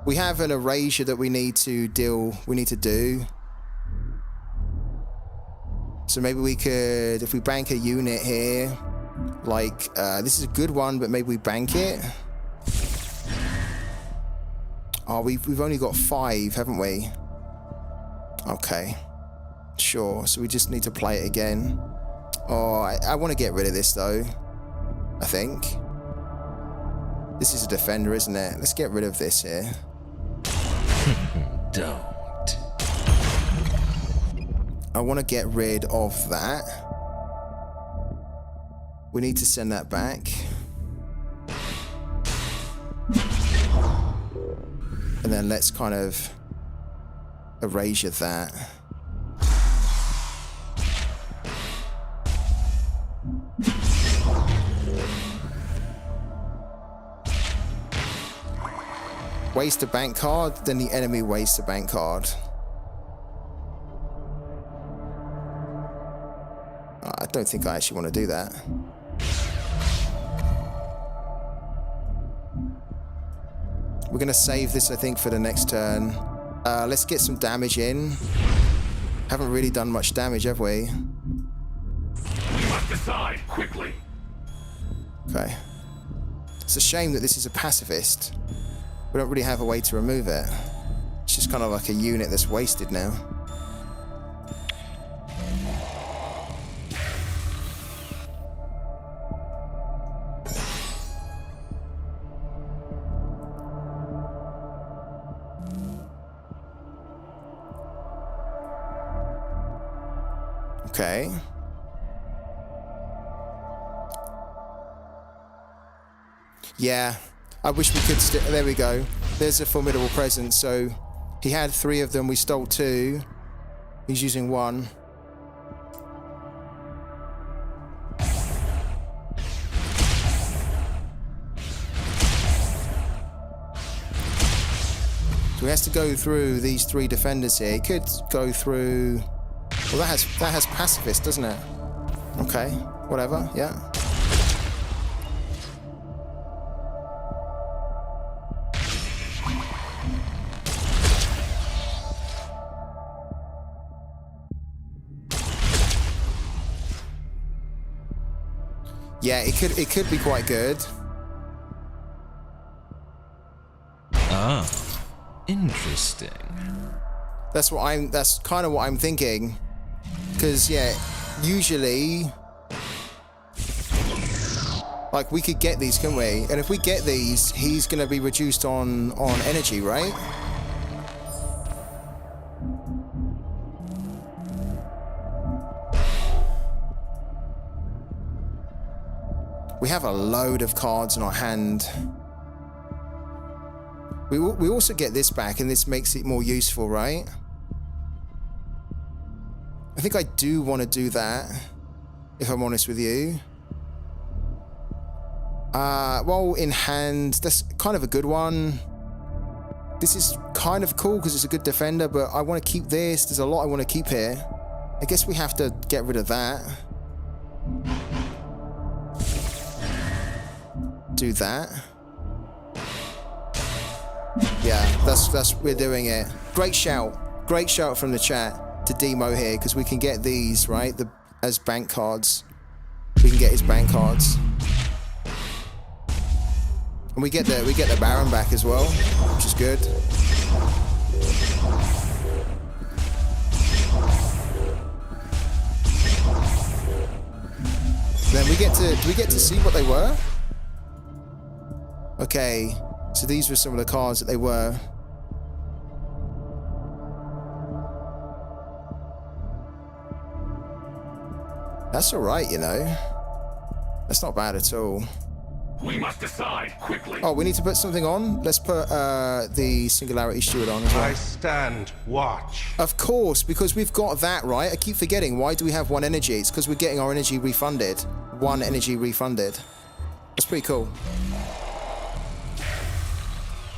[SPEAKER 1] We have an erasure that we need to do. So maybe we could, if we bank a unit here, like, this is a good one, but maybe we bank it. Oh, we've only got 5, haven't we? Okay. Sure, so we just need to play it again. Oh, I want to get rid of this though, I think. This is a defender, isn't it? Let's get rid of this here.
[SPEAKER 5] Don't.
[SPEAKER 1] I want to get rid of that. We need to send that back. And then let's kind of erasure that. Waste a bank card, then the enemy wastes a bank card. I don't think I actually want to do that. We're going to save this, I think, for the next turn. Let's get some damage in. Haven't really done much damage, have we?
[SPEAKER 3] We must decide quickly.
[SPEAKER 1] Okay. It's a shame that this is a pacifist. We don't really have a way to remove it. It's just kind of like a unit that's wasted now. Okay. Yeah. I wish we could there we go. There's a formidable presence. So he had 3 of them. We stole 2. He's using 1. So he has to go through these 3 defenders here. He could go through. Well, that has pacifist, doesn't it? Okay. Whatever. Yeah. Yeah, it could be quite good.
[SPEAKER 5] Ah, interesting.
[SPEAKER 1] That's kind of what I'm thinking. Because yeah, usually like we could get these, couldn't we? And if we get these, he's gonna be reduced on energy, right? We have a load of cards in our hand. We also get this back, and this makes it more useful, right? I think I do want to do that, if I'm honest with you. Well, in hand, that's kind of a good one. This is kind of cool because it's a good defender, but I want to keep this. There's a lot I want to keep here. I guess we have to get rid of that. Do that. Yeah, that's we're doing it. Great shout from the chat to Demo here, because we can get these right as bank cards. We can get his bank cards, and we get the Baron back as well, which is good. Then do we get to see what they were? Okay, so these were some of the cards that they were. That's alright, you know. That's not bad at all.
[SPEAKER 3] We must decide quickly.
[SPEAKER 1] Oh, we need to put something on? Let's put the Singularity Steward on as well.
[SPEAKER 7] I stand watch.
[SPEAKER 1] Of course, because we've got that, right? I keep forgetting. Why do we have 1 energy? It's because we're getting our energy refunded. 1 energy refunded. That's pretty cool.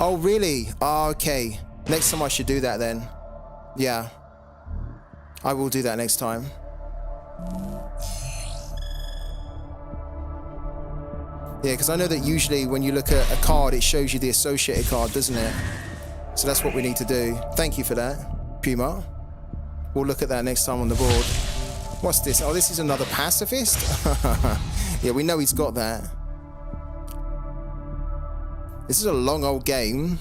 [SPEAKER 1] Oh, really? Oh, okay. Next time I should do that then. Yeah. I will do that next time. Yeah, because I know that usually when you look at a card, it shows you the associated card, doesn't it? So that's what we need to do. Thank you for that, Puma. We'll look at that next time on the board. What's this? Oh, this is another pacifist? Yeah, we know he's got that. This is a long old game.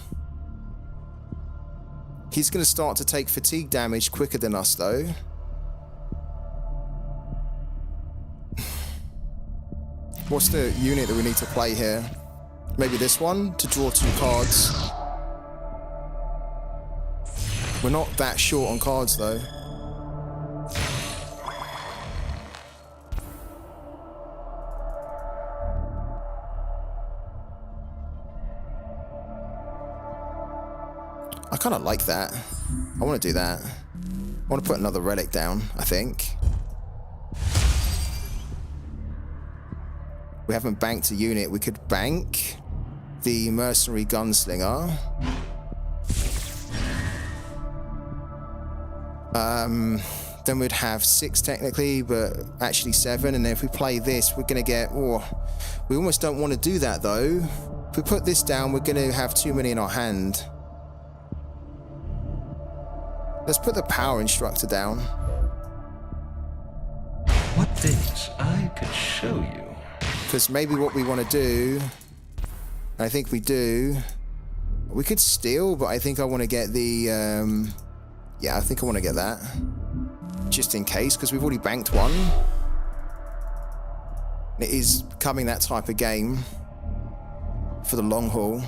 [SPEAKER 1] He's going to start to take fatigue damage quicker than us, though. What's the unit that we need to play here? Maybe this one to draw 2 cards. We're not that short on cards, though. I kind of like that. I want to do that. I want to put another relic down, I think. We haven't banked a unit. We could bank the mercenary gunslinger. Then we'd have 6 technically, but actually 7. And then if we play this, we're going to get... Oh, we almost don't want to do that, though. If we put this down, we're going to have too many in our hand. Let's put the power instructor down.
[SPEAKER 4] What things I could show you.
[SPEAKER 1] Because maybe what we want to do... I think we do... We could steal, but I think I want to get the... yeah, I think I want to get that. Just in case, because we've already banked one. It is becoming that type of game for the long haul.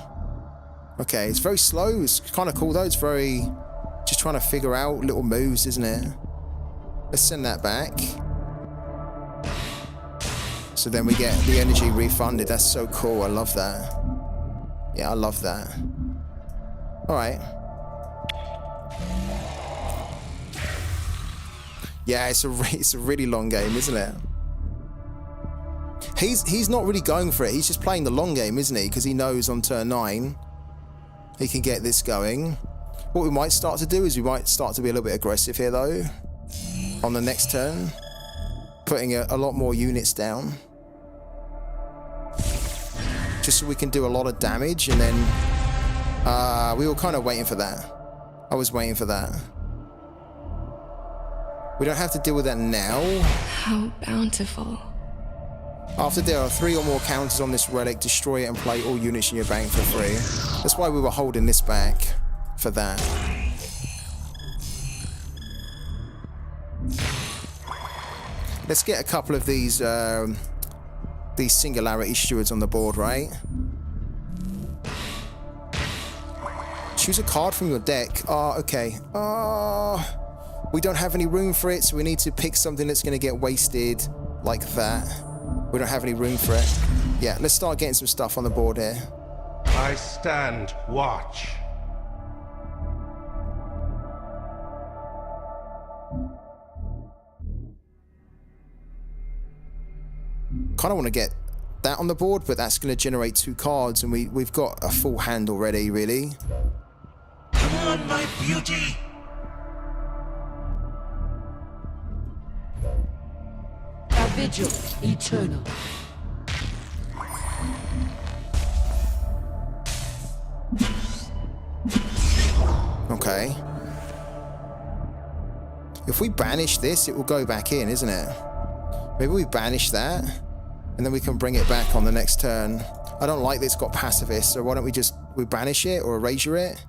[SPEAKER 1] Okay, it's very slow. It's kind of cool though. It's very... Just trying to figure out little moves, isn't it? Let's send that back. So then we get the energy refunded. That's so cool. I love that. Yeah, I love that. Alright. Yeah, it's a really long game, isn't it? He's not really going for it. He's just playing the long game, isn't he? Because he knows on turn 9 he can get this going. What we might start to do is we might start to be a little bit aggressive here, though. On the next turn. Putting a lot more units down. Just so we can do a lot of damage, and then... we were kind of waiting for that. I was waiting for that. We don't have to deal with that now.
[SPEAKER 6] How bountiful.
[SPEAKER 1] After there are 3 or more counters on this relic, destroy it and play all units in your bank for free. That's why we were holding this back for that. Let's get a couple of these singularity stewards on the board, right? Choose a card from your deck. Okay. We don't have any room for it, so we need to pick something that's going to get wasted like that. We don't have any room for it. Yeah, let's start getting some stuff on the board here.
[SPEAKER 7] I stand watch.
[SPEAKER 1] Kind of want to get that on the board, but that's going to generate 2 cards, and we've got a full hand already, really.
[SPEAKER 4] Come on, my beauty.
[SPEAKER 8] A vigil eternal.
[SPEAKER 1] Okay. If we banish this, it will go back in, isn't it? Maybe we banish that, and then we can bring it back on the next turn. I don't like that it's got pacifist, so why don't we banish it or erasure it?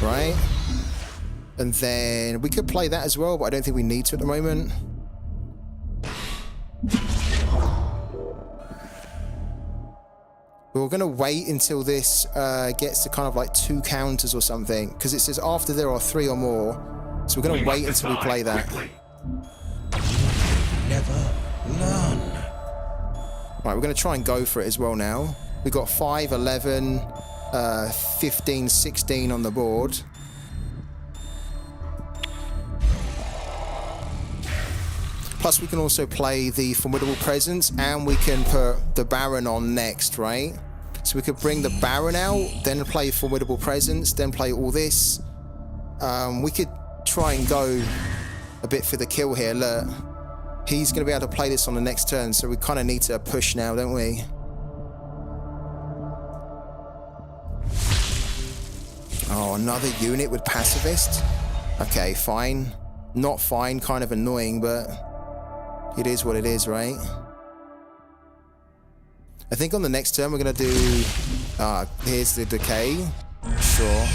[SPEAKER 1] Right? And then we could play that as well, but I don't think we need to at the moment. We're going to wait until this gets to kind of like 2 counters or something, because it says after there are 3 or more. So we're going to wait until we play that.
[SPEAKER 3] Quickly.
[SPEAKER 4] Never learn.
[SPEAKER 1] Right, we're going to try and go for it as well now. We've got 5, 11, 15, 16 on the board. Plus we can also play the Formidable Presence, and we can put the Baron on next, right? So we could bring the Baron out, then play Formidable Presence, then play all this. We could try and go a bit for the kill here. Look, he's going to be able to play this on the next turn, so we kind of need to push now, don't we? Oh, another unit with pacifist? Okay, fine. Not fine, kind of annoying, but it is what it is, right? I think on the next turn we're going to do... here's the decay. Sure.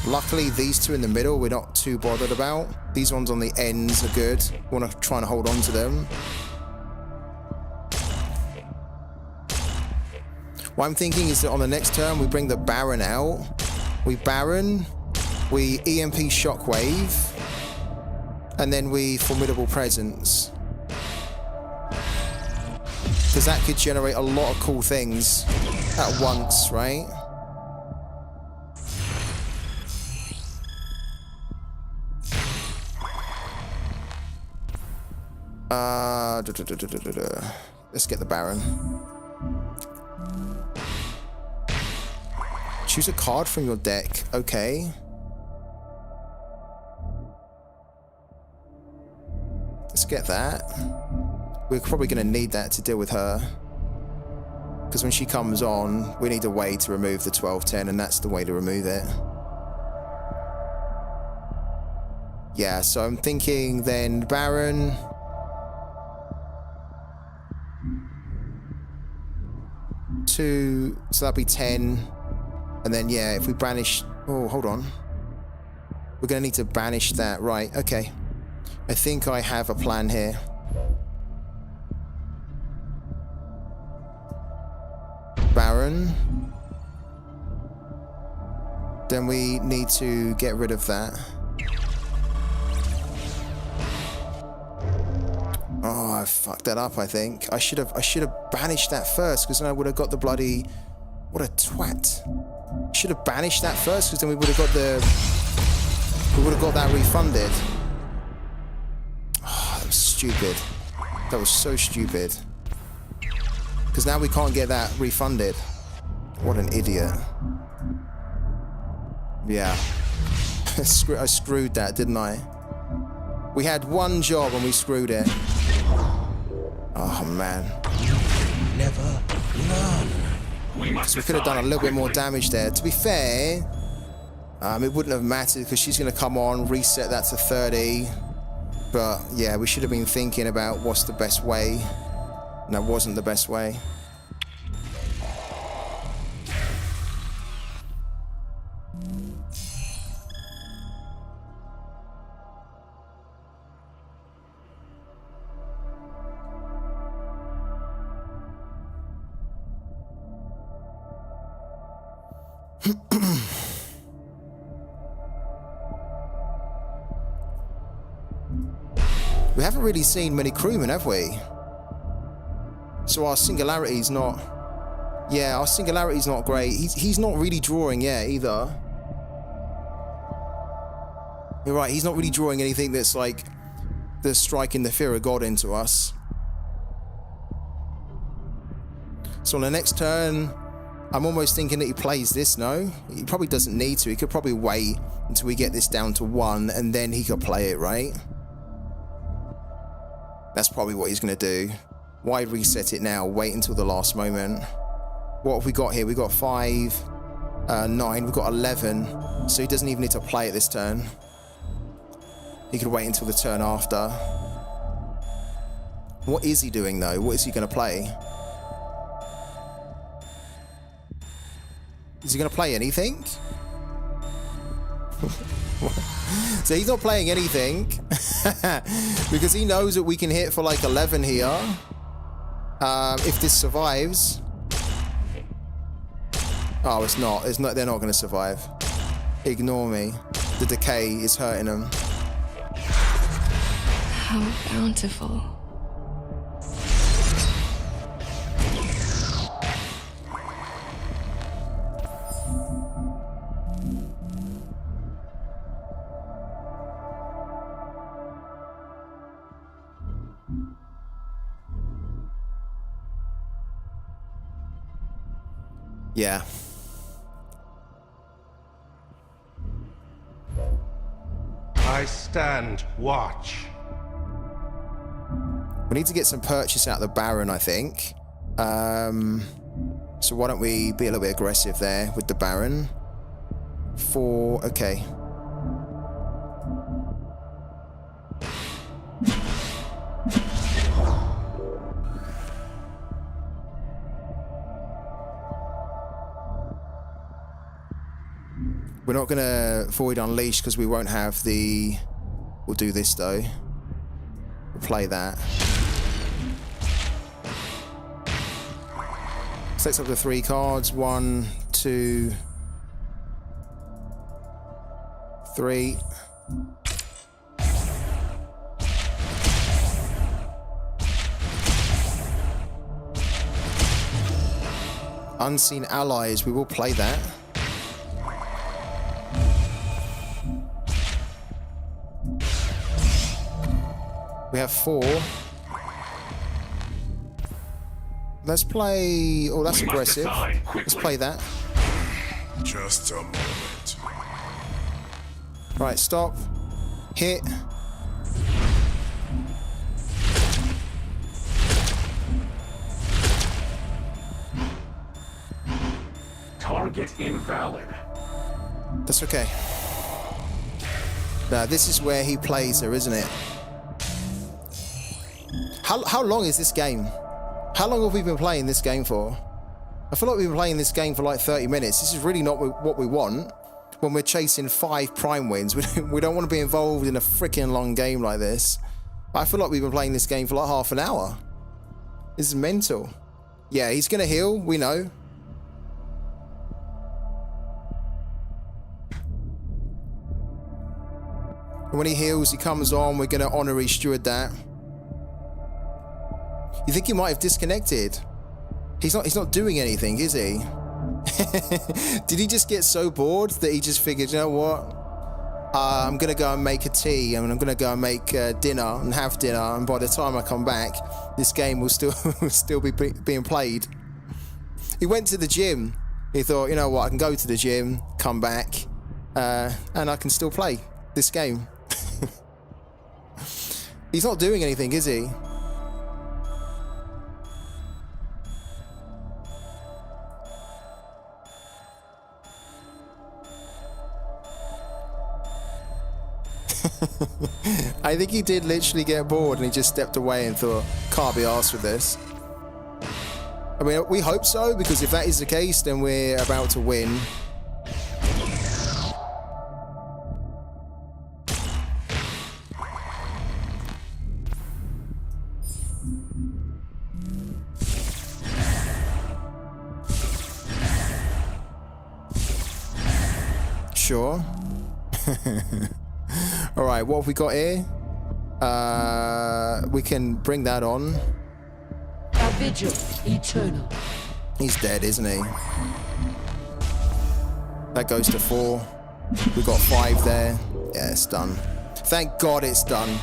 [SPEAKER 1] Luckily, these 2 in the middle we're not too bothered about. These ones on the ends are good. We want to try and hold on to them. What I'm thinking is that on the next turn we bring the Baron out. We Baron, we EMP Shockwave, and then we Formidable Presence. because that could generate a lot of cool things at once, right? Let's get the Baron. Choose a card from your deck. Okay. Let's get that. We're probably going to need that to deal with her. Because when she comes on, we need a way to remove the 12-10, and that's the way to remove it. Yeah, so I'm thinking then Baron. So that'd be 10. And then, yeah, if we banish... Oh, hold on. We're going to need to banish that. Right, okay. I think I have a plan here. Baron. Then we need to get rid of that. Oh, I fucked that up, I think. I should have banished that first, because then I would have got the bloody... What a twat. Should have banished that first, because then we would have got the... We would have got that refunded. Oh, that was stupid. That was so stupid. Because now we can't get that refunded. What an idiot. Yeah. I screwed that, didn't I? We had one job and we screwed it. Oh, man.
[SPEAKER 4] Never learn.
[SPEAKER 3] We must
[SPEAKER 1] We could have done a little bit more
[SPEAKER 3] quickly.
[SPEAKER 1] damage there. To be fair, it wouldn't have mattered because she's going to come on, reset that to 30. But yeah, we should have been thinking about what's the best way. And that wasn't the best way. We haven't really seen many crewmen, have we? So our singularity's not... Yeah, our singularity's not great. He's not really drawing yet, either. You're right, he's not really drawing anything that's like... That's striking the fear of God into us. So on the next turn... I'm almost thinking that he plays this, no? He probably doesn't need to. He could probably wait until we get this down to 1, and then he could play it, right? That's probably what he's going to do. Why reset it now? Wait until the last moment. What have we got here? We got 5, 9, we've got 11. So he doesn't even need to play it this turn. He could wait until the turn after. What is he doing, though? What is he going to play? Is he going to play anything? So he's not playing anything. Because he knows that we can hit for like 11 here. If this survives. Oh, it's not. They're not going to survive. Ignore me. The decay is hurting them.
[SPEAKER 6] How bountiful.
[SPEAKER 1] Yeah.
[SPEAKER 7] I stand watch.
[SPEAKER 1] We need to get some purchase out of the Baron, I think. So why don't we be a little bit aggressive there with the Baron? Okay. We're not going to Void Unleash because we won't have the... We'll do this though. We'll play that. Sets up the 3 cards. 1, 2, 3. Unseen allies, we will play that. We have 4. Let's play... Oh, that's aggressive. Let's play that.
[SPEAKER 9] Just a moment.
[SPEAKER 1] Right, stop. Hit.
[SPEAKER 3] Target invalid.
[SPEAKER 1] That's okay. Now, this is where he plays her, isn't it? How long is this game? How long have we been playing this game for? I feel like we've been playing this game for like 30 minutes. This is really not what we want when we're chasing 5 prime wins. We don't want to be involved in a freaking long game like this. I feel like we've been playing this game for like half an hour. This is mental. Yeah, he's going to heal. We know. And when he heals, he comes on. We're going to honorary steward that. You think he might have disconnected? He's not doing anything, is he? Did he just get so bored that he just figured, you know what? I'm going to go and make a tea, and I'm going to go and make dinner and have dinner, and by the time I come back, this game will still be being played. He went to the gym. He thought, you know what? I can go to the gym, come back, and I can still play this game. He's not doing anything, is he? I think he did literally get bored and he just stepped away and thought, can't be arsed with this. I mean, we hope so, because if that is the case, then we're about to win. Sure. All right, what have we got here? We can bring that on.
[SPEAKER 8] A vigil eternal.
[SPEAKER 1] He's dead, isn't he? That goes to 4. We've got 5 there. Yeah, it's done. Thank God it's done.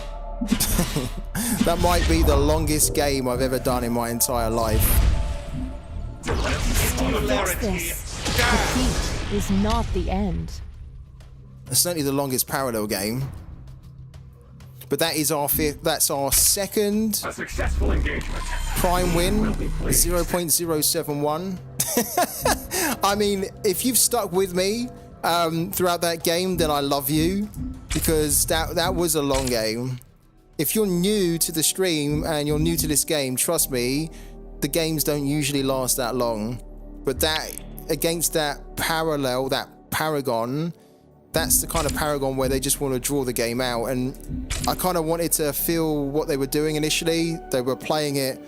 [SPEAKER 1] That might be the longest game I've ever done in my entire life.
[SPEAKER 10] This defeat is not the end.
[SPEAKER 1] It's certainly the longest parallel game. But that is our that's our second
[SPEAKER 3] A successful engagement.
[SPEAKER 1] prime win, 0.071. I mean, if you've stuck with me throughout that game, then I love you, because that was a long game. If you're new to the stream and you're new to this game, trust me, the games don't usually last that long. But that, against that parallel, that paragon, that's the kind of paragon where they just want to draw the game out. And I kind of wanted to feel what they were doing initially. They were playing it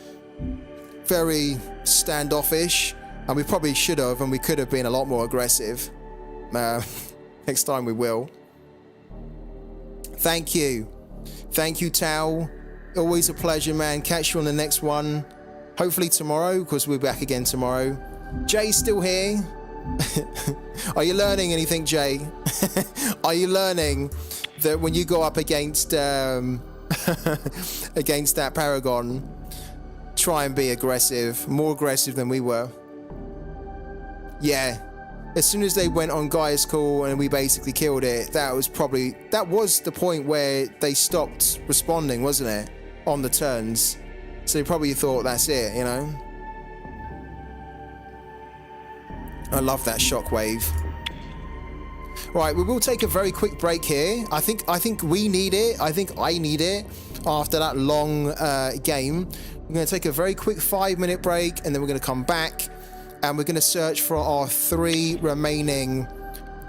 [SPEAKER 1] very standoffish, and we probably should have, and we could have been a lot more aggressive. Next time we will. Thank you. Thank you, Tao. Always a pleasure, man. Catch you on the next one. Hopefully tomorrow, because we're back again tomorrow. Jay's still here. Are you learning anything, Jay? Are you learning that when you go up against against that paragon, try and be aggressive, more aggressive than we were? Yeah. As soon as they went on Gaia's call and we basically killed it, that was the point where they stopped responding, wasn't it? On the turns. So they probably thought that's it, you know? I love that shockwave. Right, we will take a very quick break here. I think we need it. I think I need it after that long game. We're going to take a very quick 5-minute break, and then we're going to come back, and we're going to search for our 3 remaining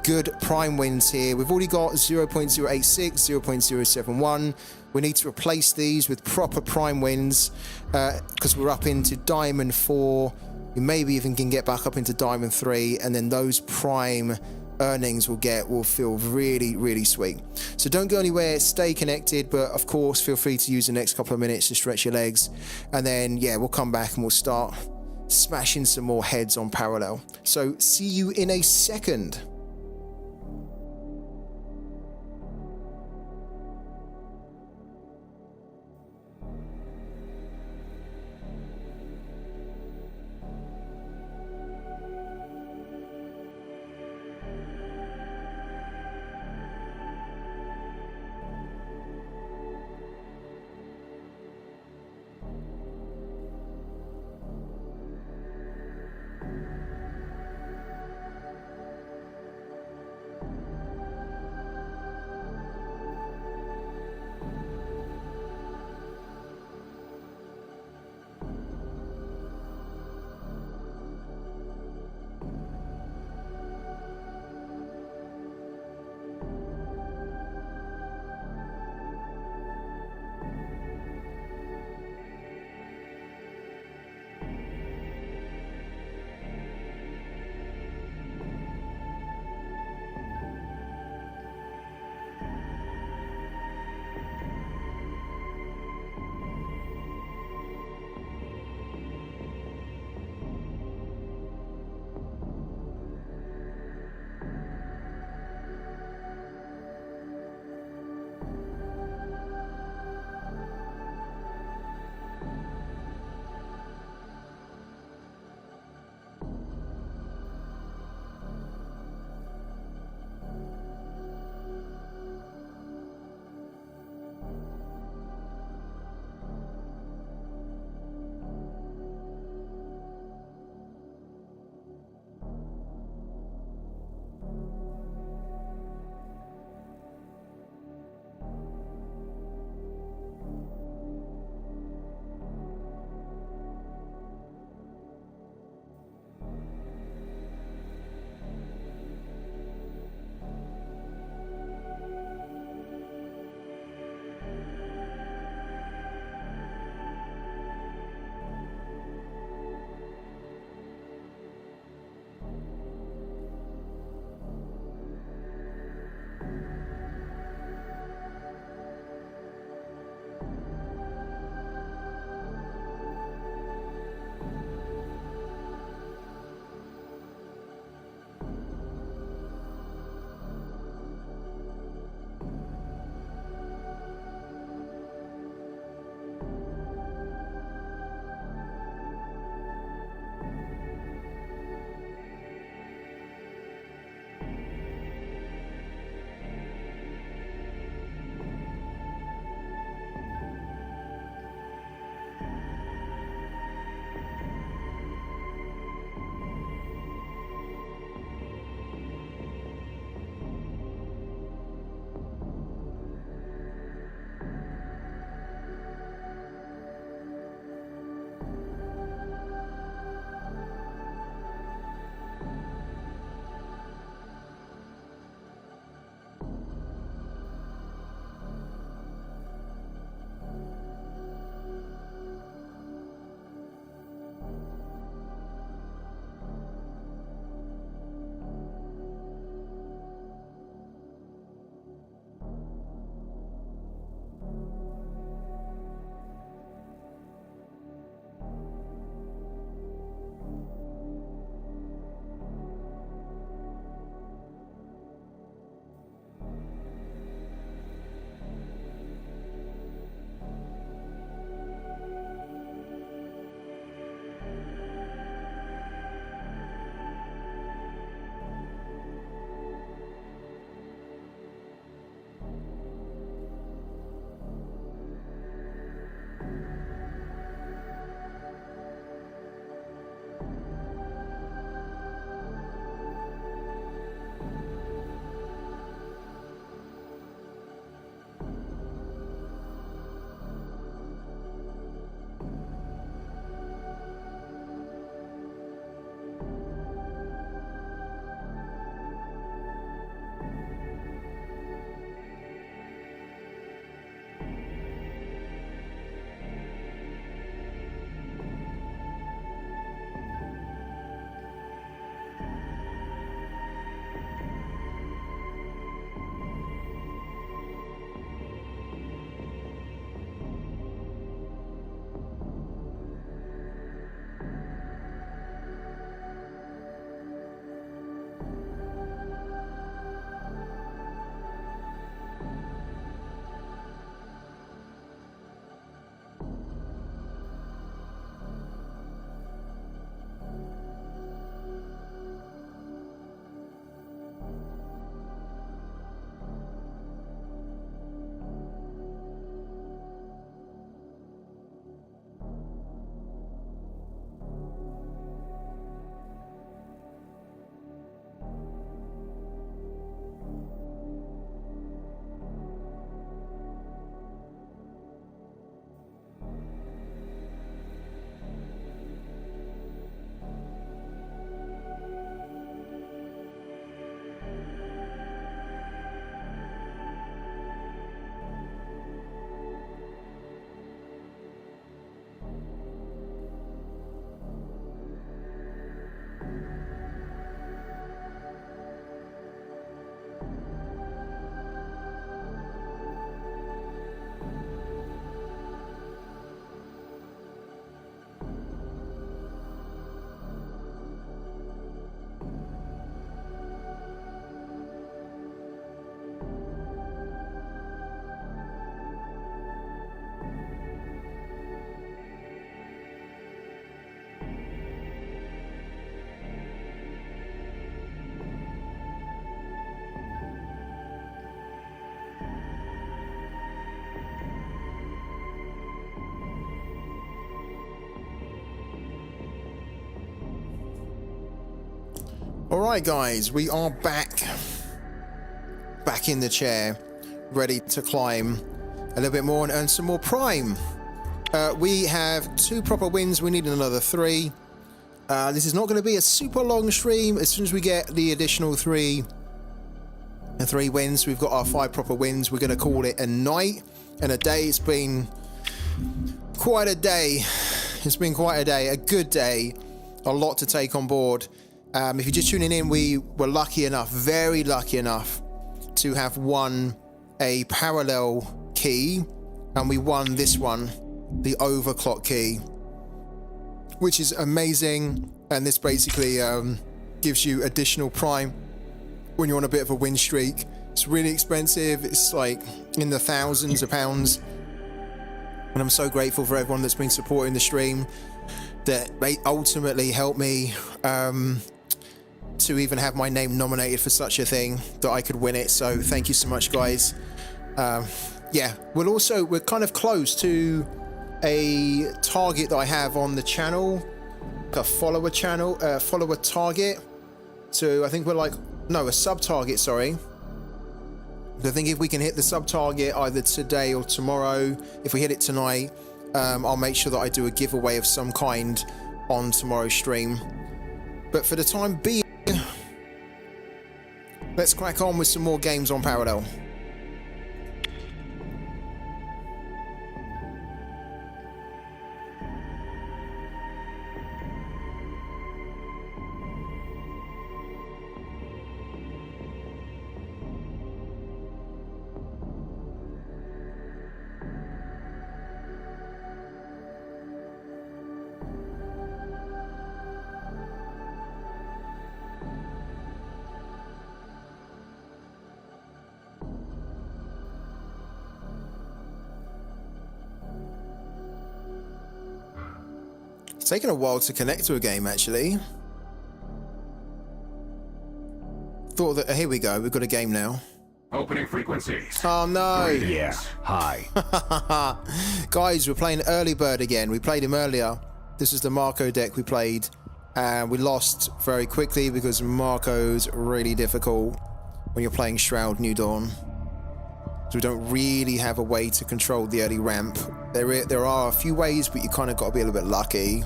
[SPEAKER 1] good prime wins here. We've already got 0.086, 0.071. We need to replace these with proper prime wins, because we're up into Diamond 4. We maybe even can get back up into Diamond 3, and then those prime earnings will feel really, really sweet. So don't go anywhere, stay connected, but of course feel free to use the next couple of minutes to stretch your legs, and then yeah, we'll come back and we'll start smashing some more heads on parallel. So see you in a second. All right, guys, we are back in the chair, ready to climb a little bit more and earn some more prime. We have 2 proper wins. We need another 3. This is not going to be a super long stream. As soon as we get the additional 3 wins, we've got our 5 proper wins. We're going to call it a night and a day. It's been quite a day. It's been quite a day, a good day, a lot to take on board. If you're just tuning in, we were lucky enough, very lucky enough, to have won a parallel key, and we won this one, the overclock key, which is amazing. And this basically gives you additional prime when you're on a bit of a win streak. It's really expensive. It's like in the thousands of pounds. And I'm so grateful for everyone that's been supporting the stream, that ultimately helped me to even have my name nominated for such a thing, that I could win it. So thank you so much, guys. Yeah, we're kind of close to a target that I have on the channel, a follower target. So I think we're like, no, a sub target, sorry. I think if we can hit the sub target either today or tomorrow, if we hit it tonight, I'll make sure that I do a giveaway of some kind on tomorrow's stream. But for the time being, let's crack on with some more games on Parallel. It's taken a while to connect to a game, actually. Thought that, here we go, we've got a game now.
[SPEAKER 3] Opening frequencies.
[SPEAKER 1] Oh no!
[SPEAKER 3] Yeah, hi.
[SPEAKER 1] Guys, we're playing Early Bird again. We played him earlier. This is the Marco deck we played, and we lost very quickly because Marco's really difficult when you're playing Shroud New Dawn. So we don't really have a way to control the early ramp. There are a few ways, but you kind of got to be a little bit lucky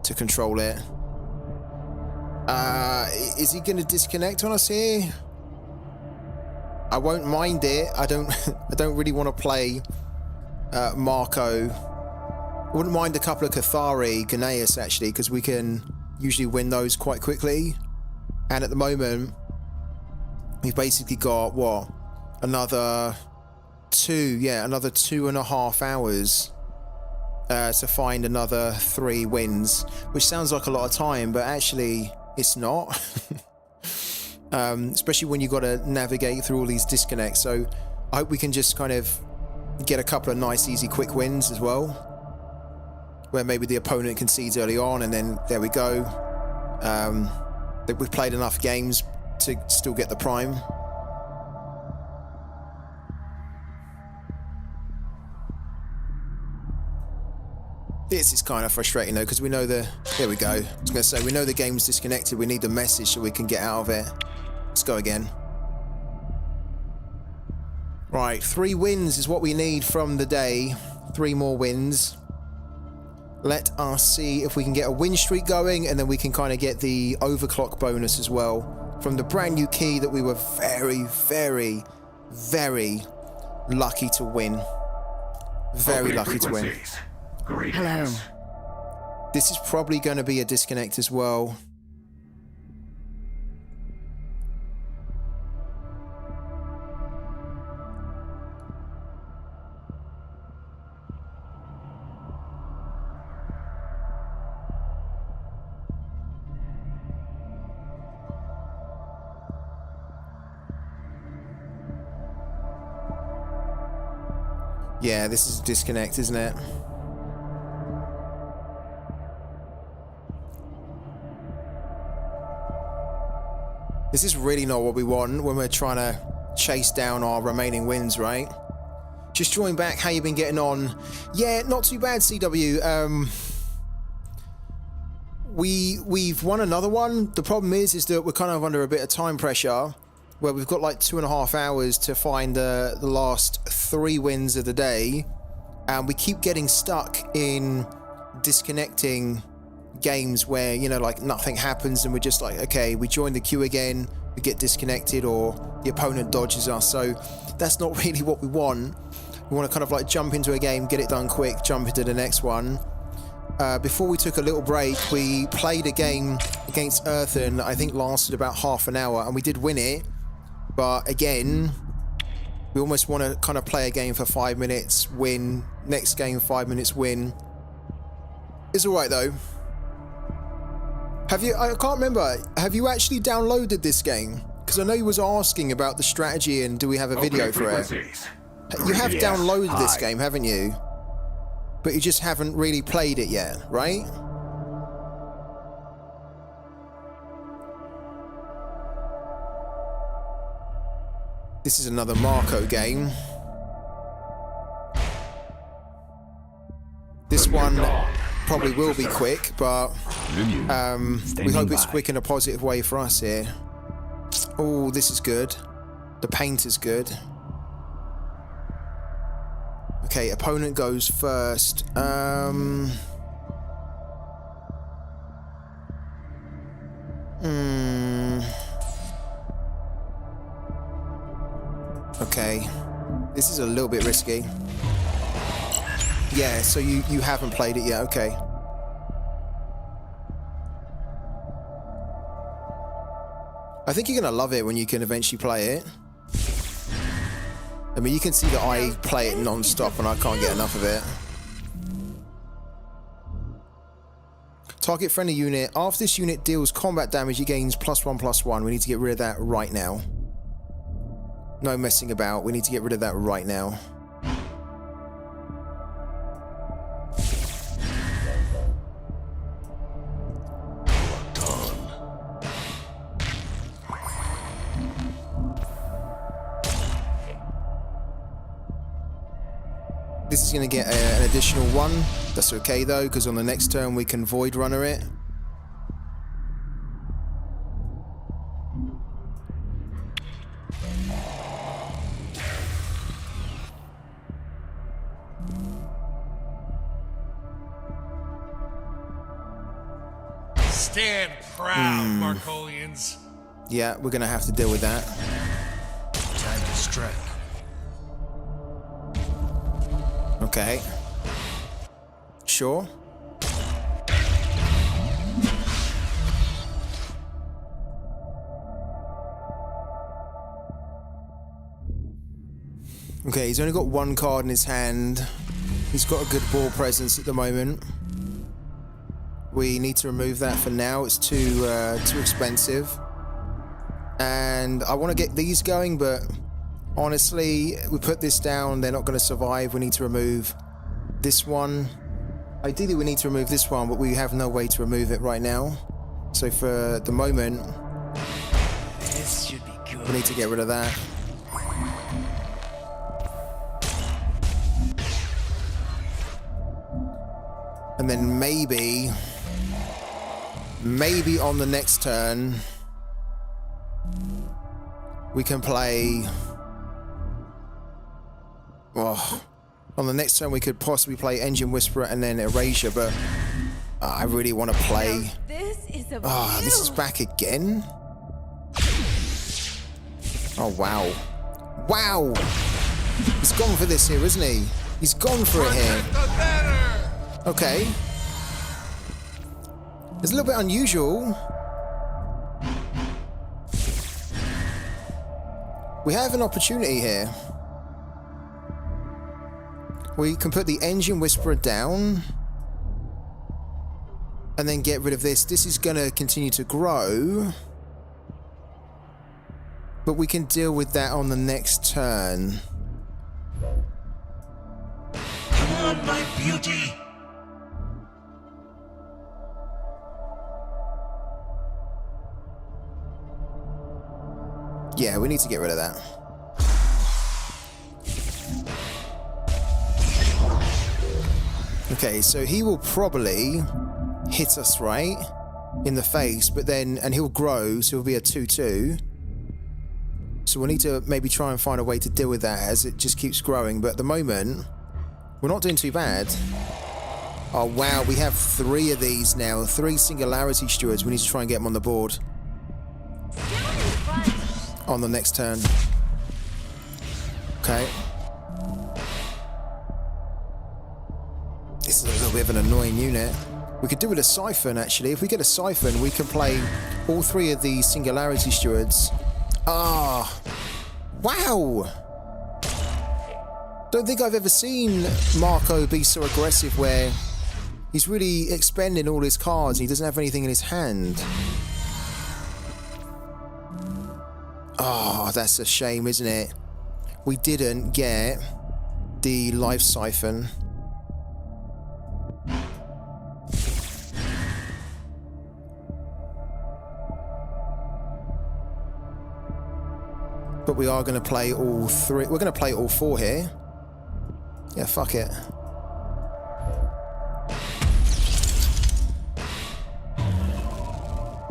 [SPEAKER 1] to control it. Is he going to disconnect on us here? I won't mind it. I don't really want to play Marco. I wouldn't mind a couple of Cathari, Gnaeus actually, because we can usually win those quite quickly. And at the moment, we've basically got what? Another 2.5 hours to find another 3 wins, which sounds like a lot of time, but actually it's not. Especially when you've got to navigate through all these disconnects. So I hope we can just kind of get a couple of nice, easy, quick wins as well, where maybe the opponent concedes early on, and then there we go. That we've played enough games to still get the prime. This is kind of frustrating though, because we know there we go. I was going to say, we know the game's disconnected. We need the message so we can get out of it. Let's go again. Right, 3 wins is what we need from the day. 3 more wins. Let us see if we can get a win streak going, and then we can kind of get the overclock bonus as well from the brand new key that we were very, very, very lucky to win. Very lucky to win.
[SPEAKER 8] Hello.
[SPEAKER 1] This is probably going to be a disconnect as well. Yeah, this is a disconnect, isn't it? This is really not what we want when we're trying to chase down our remaining wins, right? Just join back. How you been getting on? Yeah, not too bad, CW. we've won another one. The problem is that we're kind of under a bit of time pressure, where we've got like 2.5 hours to find the last 3 wins of the day, and we keep getting stuck in disconnecting games where, you know, like nothing happens and we're just like, okay, we join the queue again, we get disconnected, or the opponent dodges us. So that's not really what we want. We want to kind of like jump into a game, get it done quick, jump into the next one. Before we took a little break, we played a game against Earthen that I think lasted about half an hour, and we did win it. But again, we almost want to kind of play a game for 5 minutes, win, next game 5 minutes, win. It's all right though. Have you, I can't remember, have you actually downloaded this game? Because I know you was asking about the strategy and do we have a video for it? You have downloaded this game, haven't you? But you just haven't really played it yet, right? This is another Marco game. This one probably will be quick, but we hope it's quick in a positive way for us here. Oh, this is good. The paint is good. Okay, opponent goes first. Okay, this is a little bit risky. Yeah, so you haven't played it yet, okay. I think you're gonna love it when you can eventually play it. I mean, you can see that I play it non-stop and I can't get enough of it. Target friendly unit. After this unit deals combat damage, it gains +1/+1. We need to get rid of that right now. No messing about. We need to get rid of that right now. This is going to get an additional 1. That's okay though, because on the next turn we can Void Runner it.
[SPEAKER 2] Stand proud, Marcolians.
[SPEAKER 1] Yeah, we're going to have to deal with that.
[SPEAKER 4] Time to strike.
[SPEAKER 1] Okay. Sure. Okay, he's only got 1 card in his hand. He's got a good ball presence at the moment. We need to remove that for now. It's too expensive. And I want to get these going, but honestly, we put this down, they're not going to survive. We need to remove this one. Ideally, we need to remove this one, but we have no way to remove it right now. So for the moment,
[SPEAKER 4] This should be good.
[SPEAKER 1] we need to get rid of that. And then maybe on the next turn, we can play... Oh, on the next turn we could possibly play Engine Whisperer and then Erasure, but I really want to play...
[SPEAKER 6] This is a
[SPEAKER 1] this is back again? Oh, wow. Wow! He's gone for this here, isn't he? He's gone for it here. Okay. It's a little bit unusual. We have an opportunity here. We can put the Engine Whisperer down and then get rid of this. This is going to continue to grow, but we can deal with that on the next turn.
[SPEAKER 4] Come on, my beauty.
[SPEAKER 1] Yeah, we need to get rid of that. Okay, so he will probably hit us, right? in the face, but then, and he'll grow, so he'll be a 2-2. So we'll need to maybe try and find a way to deal with that as it just keeps growing. But at the moment, we're not doing too bad. Oh wow, we have 3 of these now. 3 singularity stewards. We need to try and get them on the board on the next turn. Okay. This is a little bit of an annoying unit. We could do with a siphon, actually. If we get a siphon, we can play all 3 of these singularity stewards. Ah, wow. Don't think I've ever seen Marco be so aggressive where he's really expending all his cards and he doesn't have anything in his hand. Oh, that's a shame, isn't it? We didn't get the life siphon. But we are going to play all 3. We're going to play all 4 here. Yeah, fuck it.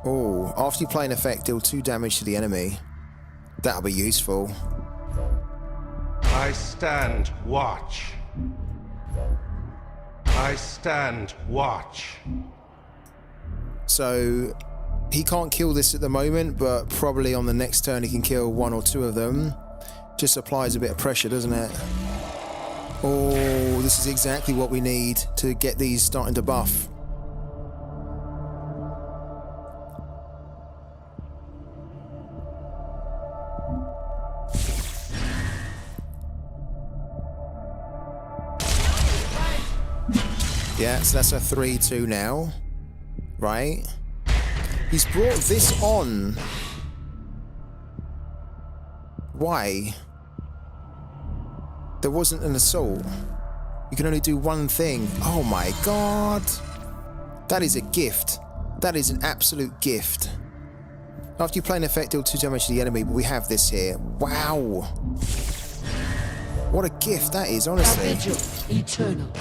[SPEAKER 1] Oh, after you play an effect, deal 2 damage to the enemy. That'll be useful.
[SPEAKER 7] I stand watch. I stand watch.
[SPEAKER 1] So he can't kill this at the moment, but probably on the next turn he can kill 1 or 2 of them. Just applies a bit of pressure, doesn't it? Oh, this is exactly what we need to get these starting to buff. Yeah, so that's a 3-2 now. Right? He's brought this on. Why? There wasn't an assault. You can only do one thing. Oh my god. That is a gift. That is an absolute gift. After you play an effect, deal 2 damage to the enemy, but we have this here. Wow. What a gift that is, honestly.
[SPEAKER 8] Vigil, eternal.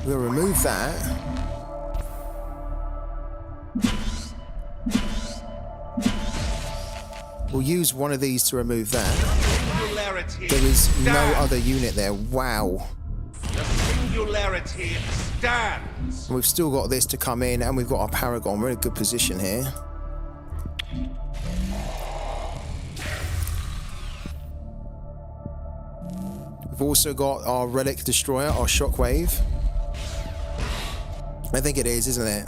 [SPEAKER 1] We'll remove that. We'll use one of these to remove that. There is no other unit there. Wow.
[SPEAKER 7] The singularity stands.
[SPEAKER 1] And we've still got this to come in, and we've got our Paragon. We're in a good position here. We've also got our Relic Destroyer, our Shockwave. I think it is, isn't it?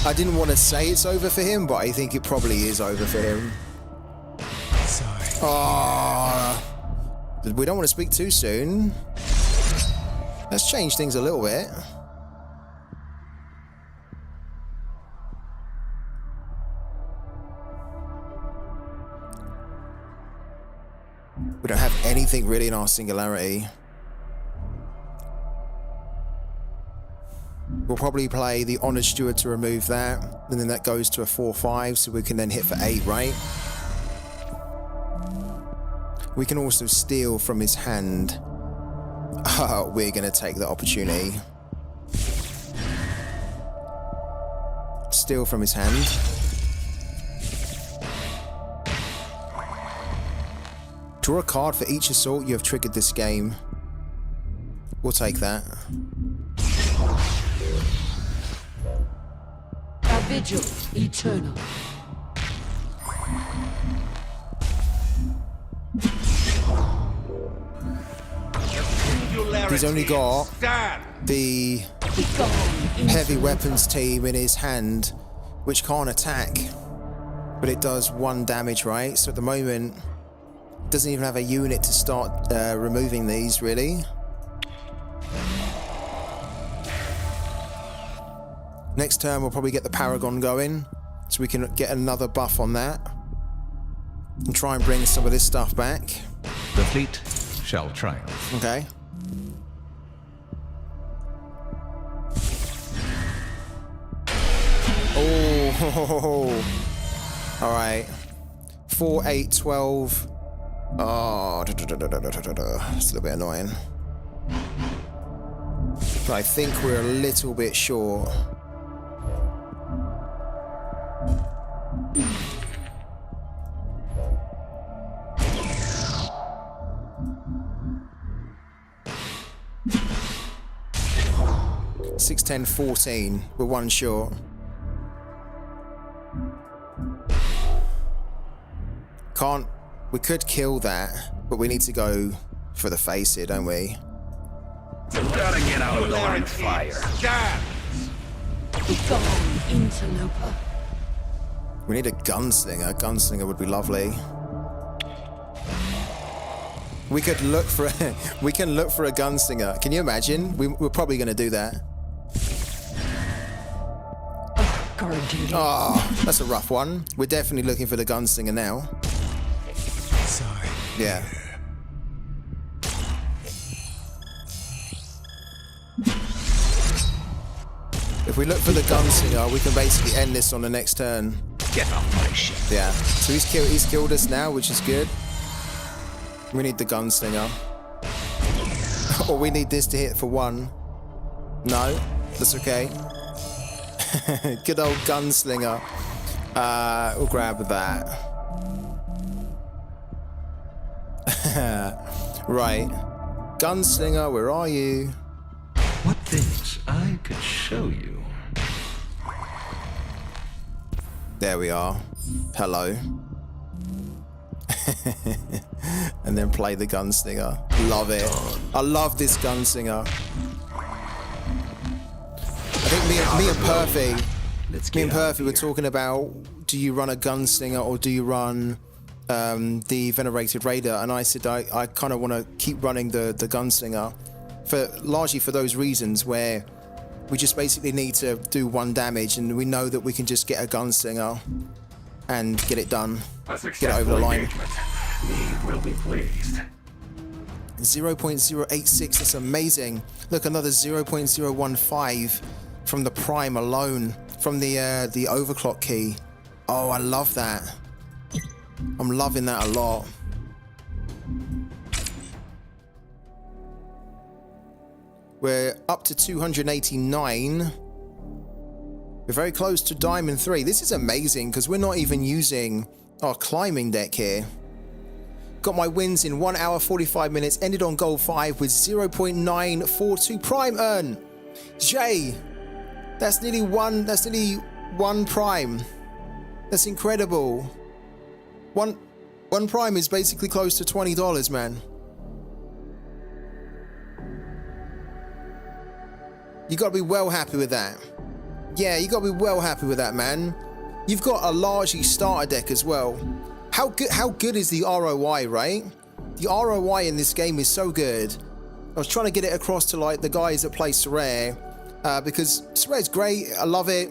[SPEAKER 1] I didn't want to say it's over for him, but I think it probably is over for him.
[SPEAKER 4] Sorry.
[SPEAKER 1] Oh, we don't want to speak too soon. Let's change things a little bit. We don't have anything really in our singularity. We'll probably play the Honored Steward to remove that, and then that goes to a 4-5, so we can then hit for 8, right? We can also steal from his hand. We're going to take the opportunity. Steal from his hand. Draw a card for each assault you have triggered this game. We'll take that.
[SPEAKER 8] A vigil, eternal.
[SPEAKER 1] He's only got the heavy weapons team in his hand, which can't attack, but it does 1 damage, right? So at the moment, it doesn't even have a unit to start removing these, really. Next turn, we'll probably get the Paragon going, so we can get another buff on that, and try and bring some of this stuff back.
[SPEAKER 3] The fleet shall triumph.
[SPEAKER 1] Okay. Oh, all right. 4, 8, 12. Oh, it's a little bit annoying. But I think we're a little bit short. 6, 10, 14. We're one short. Can't... We could kill that, but we need to go for the face here, don't we?
[SPEAKER 7] Gotta get out of the line of fire. Stand!
[SPEAKER 8] Be gone, interloper.
[SPEAKER 1] We need a gunslinger. Gunslinger would be lovely. We could look for we can look for a gunslinger. Can you imagine? We're probably going to do that.
[SPEAKER 8] Guard duty.
[SPEAKER 1] Oh, that's a rough one. We're definitely looking for the gunslinger now.
[SPEAKER 4] Sigh.
[SPEAKER 1] Yeah. If we look for the gunslinger, we can basically end this on the next turn.
[SPEAKER 7] Get off my ship.
[SPEAKER 1] Yeah. So he's killed us now, which is good. We need the gunslinger. Or we need this to hit for 1. No, that's okay. Good old gunslinger. We'll grab that. Right. Gunslinger, where are you?
[SPEAKER 3] What things I could show you.
[SPEAKER 1] There we are. Hello. And then play the gunslinger. Love it. I love this gunslinger. I think me and Perfy were talking about, do you run a gunslinger or do you run the Venerated Raider? And I said I kind of want to keep running the gunslinger, largely for those reasons where we just basically need to do 1 damage and we know that we can just get a gunslinger and get it done. Get it over the line.
[SPEAKER 7] We will be pleased.
[SPEAKER 1] 0.086, that's amazing. Look, another 0.015 from the Prime alone, from the overclock key. Oh, I love that. I'm loving that a lot. We're up to 289. We're very close to Diamond 3. This is amazing because we're not even using our climbing deck here. Got my wins in 1 hour 45 minutes. Ended on gold 5 with 0.942 Prime earn. Jay, that's nearly one Prime. That's incredible. One Prime is basically close to $20, man. You got to be well happy with that. Yeah, you got to be well happy with that, man. You've got a largely starter deck as well. How good is the ROI, right? The ROI in this game is so good. I was trying to get it across to like the guys that play Sorare, because Sorare's great. I love it.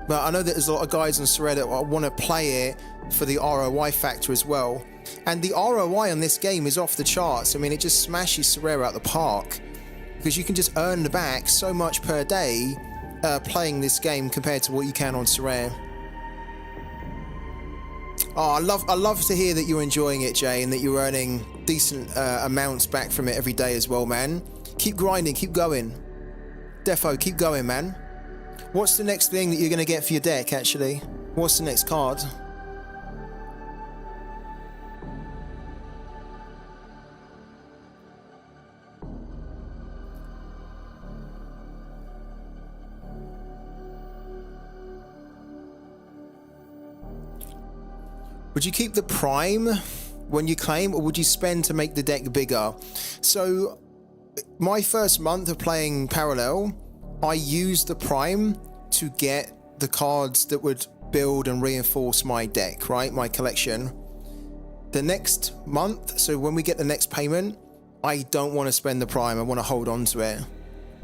[SPEAKER 1] But I know that there's a lot of guys on Sorare that want to play it for the ROI factor as well. And the ROI on this game is off the charts. I mean, it just smashes Sorare out the park because you can just earn back so much per day playing this game compared to what you can on Sorare. Oh, I love to hear that you're enjoying it, Jay, and that you're earning decent amounts back from it every day as well, man. Keep grinding, keep going. Defo, keep going, man. What's the next thing that you're going to get for your deck, actually? What's the next card? Would you keep the Prime when you claim, or would you spend to make the deck bigger? So, my first month of playing Parallel, I used the Prime to get the cards that would build and reinforce my deck, right? My collection. The next month, so when we get the next payment, I don't want to spend the Prime. I want to hold on to it.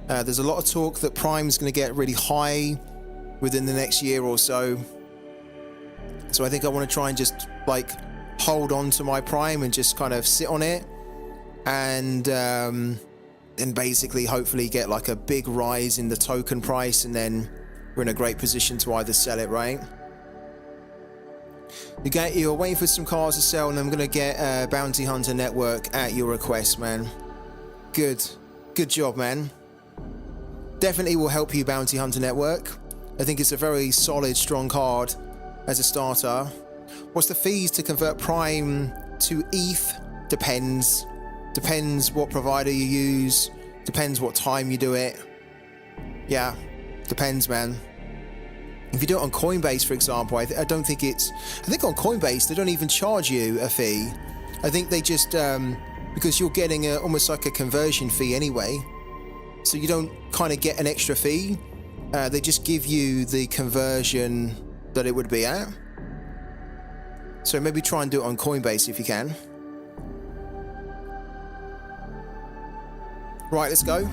[SPEAKER 1] There's a lot of talk that Prime's going to get really high within the next year or so. So I think I want to try and just like hold on to my Prime and just kind of sit on it, and then basically hopefully get like a big rise in the token price, and then we're in a great position to either sell it, right? You're waiting for some cars to sell, and I'm gonna get Bounty Hunter Network at your request, man. Good job, man. Definitely will help you, Bounty Hunter Network. I think it's a very solid, strong card as a starter. What's the fees to convert Prime to ETH? Depends what provider you use, depends what time you do it. Yeah, depends, man. If you do it on Coinbase, for example, I don't think it's... I think on Coinbase, they don't even charge you a fee. I think they just... because you're getting almost like a conversion fee anyway. So you don't kind of get an extra fee. They just give you the conversion that it would be at. So maybe try and do it on Coinbase if you can. Right, let's go.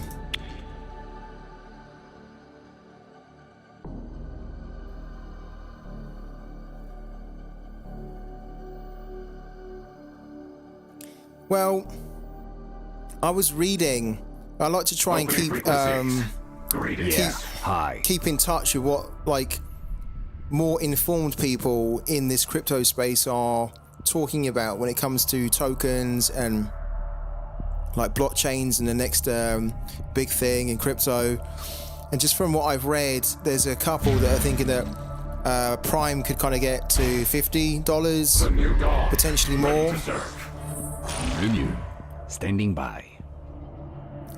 [SPEAKER 1] Well, I was reading. I like to try and keep keep in touch with what like more informed people in this crypto space are talking about when it comes to tokens and like blockchains and the next big thing in crypto. And just from what I've read, there's a couple that are thinking that Prime could kind of get to $50, potentially more.
[SPEAKER 7] Review. Standing by.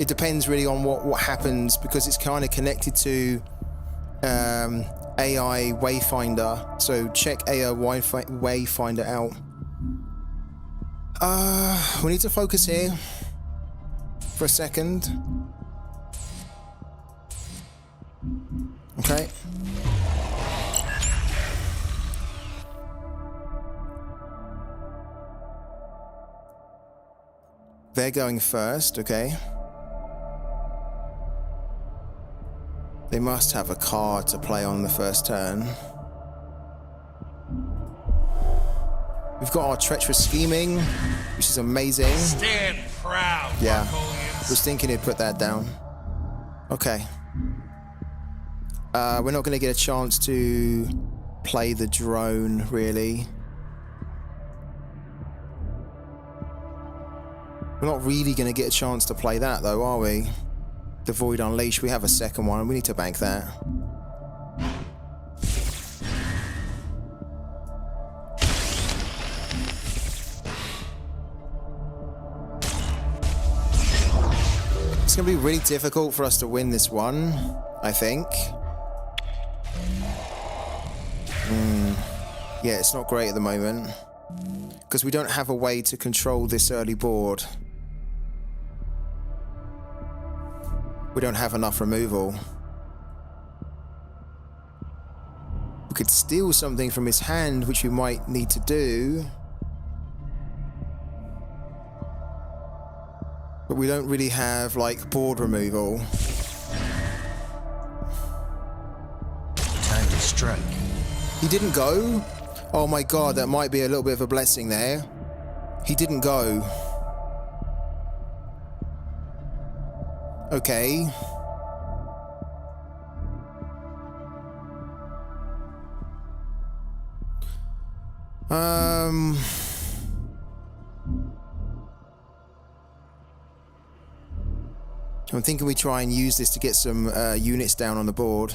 [SPEAKER 1] It depends really on what happens, because it's kind of connected to AI Wayfinder. So check AI Wayfinder out. We need to focus here for a second. Okay. They're going first, okay. They must have a card to play on the first turn. We've got our treacherous scheming, which is amazing.
[SPEAKER 2] Stand proud,
[SPEAKER 1] yeah,
[SPEAKER 2] Mongolians.
[SPEAKER 1] was thinking he'd put that down. Okay. We're not going to get a chance to play the drone, really. We're not really going to get a chance to play that, though, are we? The Void Unleashed. We have a second one. We need to bank that. It's going to be really difficult for us to win this one, I think. Yeah, it's not great at the moment, because we don't have a way to control this early board. We don't have enough removal. We could steal something from his hand, which we might need to do. But we don't really have, like, board removal.
[SPEAKER 5] Time to strike.
[SPEAKER 1] He didn't go? Oh my god, that might be a little bit of a blessing there. He didn't go. Okay. I'm thinking we try and use this to get some units down on the board.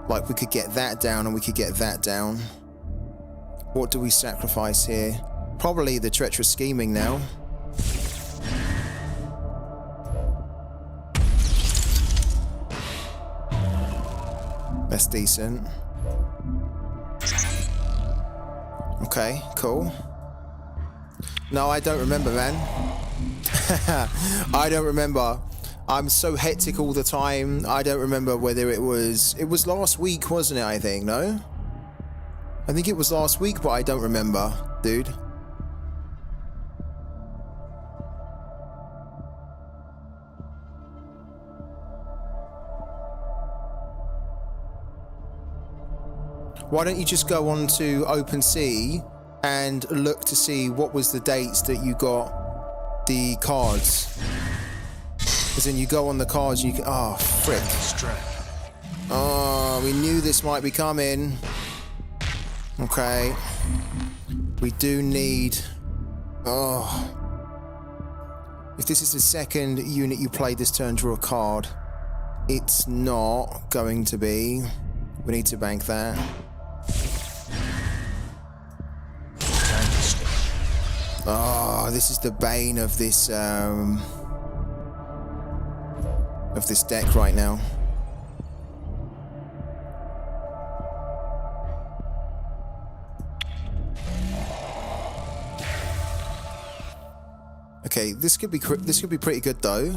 [SPEAKER 1] Like, we could get that down and we could get that down. What do we sacrifice here? Probably the treacherous scheming now. That's decent. Okay, cool. No, I don't remember, man. I don't remember. I'm so hectic all the time. I don't remember whether it was last week, wasn't it? I think, no? I think it was last week, but I don't remember, dude. Why don't you just go on to OpenSea and look to see what was the dates that you got the cards? As in, you go on the cards, you can... Oh, frick. Oh, we knew this might be coming. Okay. We do need... Oh. If this is the second unit you play this turn, draw a card. It's not going to be. We need to bank that. Oh, this is the bane of this of this deck right now. Okay, this could be pretty good though,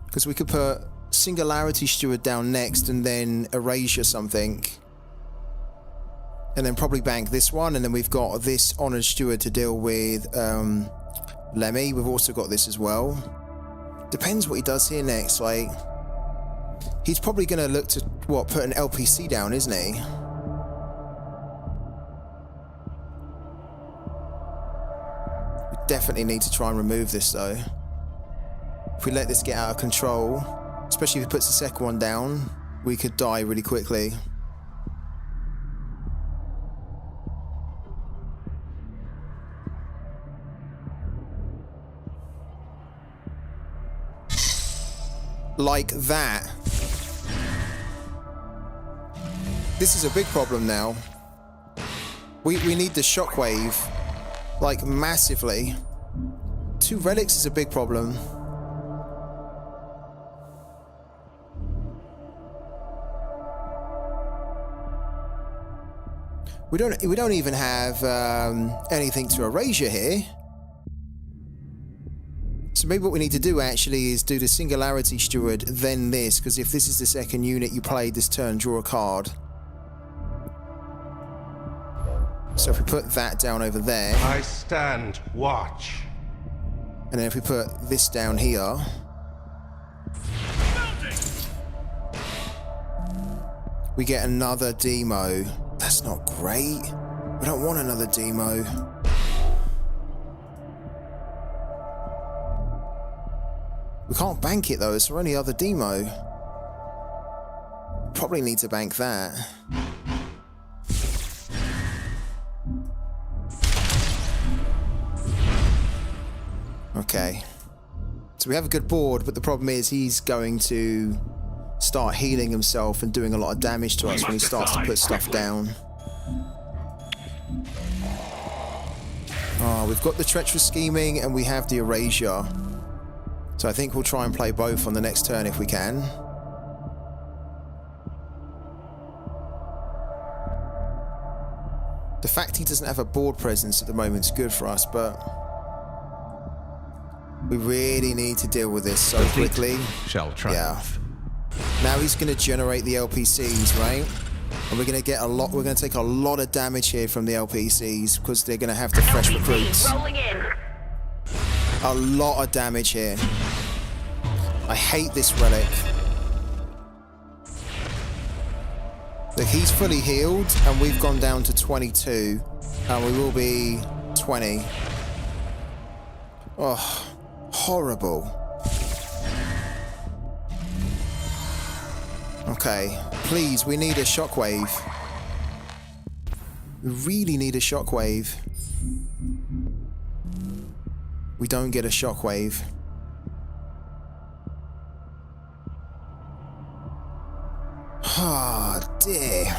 [SPEAKER 1] because we could put Singularity Steward down next and then Erasure something, and then probably bank this one, and then we've got this Honored Steward to deal with Lemmy. We've also got this as well. Depends what he does here next. Like, he's probably going to look to put an LPC down, isn't he? Definitely need to try and remove this though. If we let this get out of control, especially if he puts the second one down, we could die really quickly. Like that. This is a big problem now. We need the shockwave. Like, massively. 2 relics is a big problem. We don't even have anything to Erasure here. So maybe what we need to do actually is do the Singularity Steward, then this, because if this is the second unit you played this turn, draw a card. So if we put that down over there,
[SPEAKER 2] I stand watch.
[SPEAKER 1] and then if we put this down here, we get another demo. That's not great. We don't want another demo. We can't bank it though, it's our only other demo. Probably need to bank that. Okay, so we have a good board, but the problem is he's going to start healing himself and doing a lot of damage to us when he starts to put stuff down. Oh, we've got the Treacherous Scheming and we have the Erasure. So I think we'll try and play both on the next turn if we can. The fact he doesn't have a board presence at the moment is good for us, but we really need to deal with this so quickly.
[SPEAKER 3] Shall triumph.
[SPEAKER 1] Yeah. Now he's going to generate the LPCs, right? And we're going to get a lot. We're going to take a lot of damage here from the LPCs because they're going to have the fresh recruits.
[SPEAKER 7] Rolling in.
[SPEAKER 1] A lot of damage here. I hate this relic. Look, he's fully healed, and we've gone down to 22, and we will be 20. Oh, horrible. Okay, please, we need a shockwave. We really need a shockwave. We don't get a shockwave. Ah, oh, dear.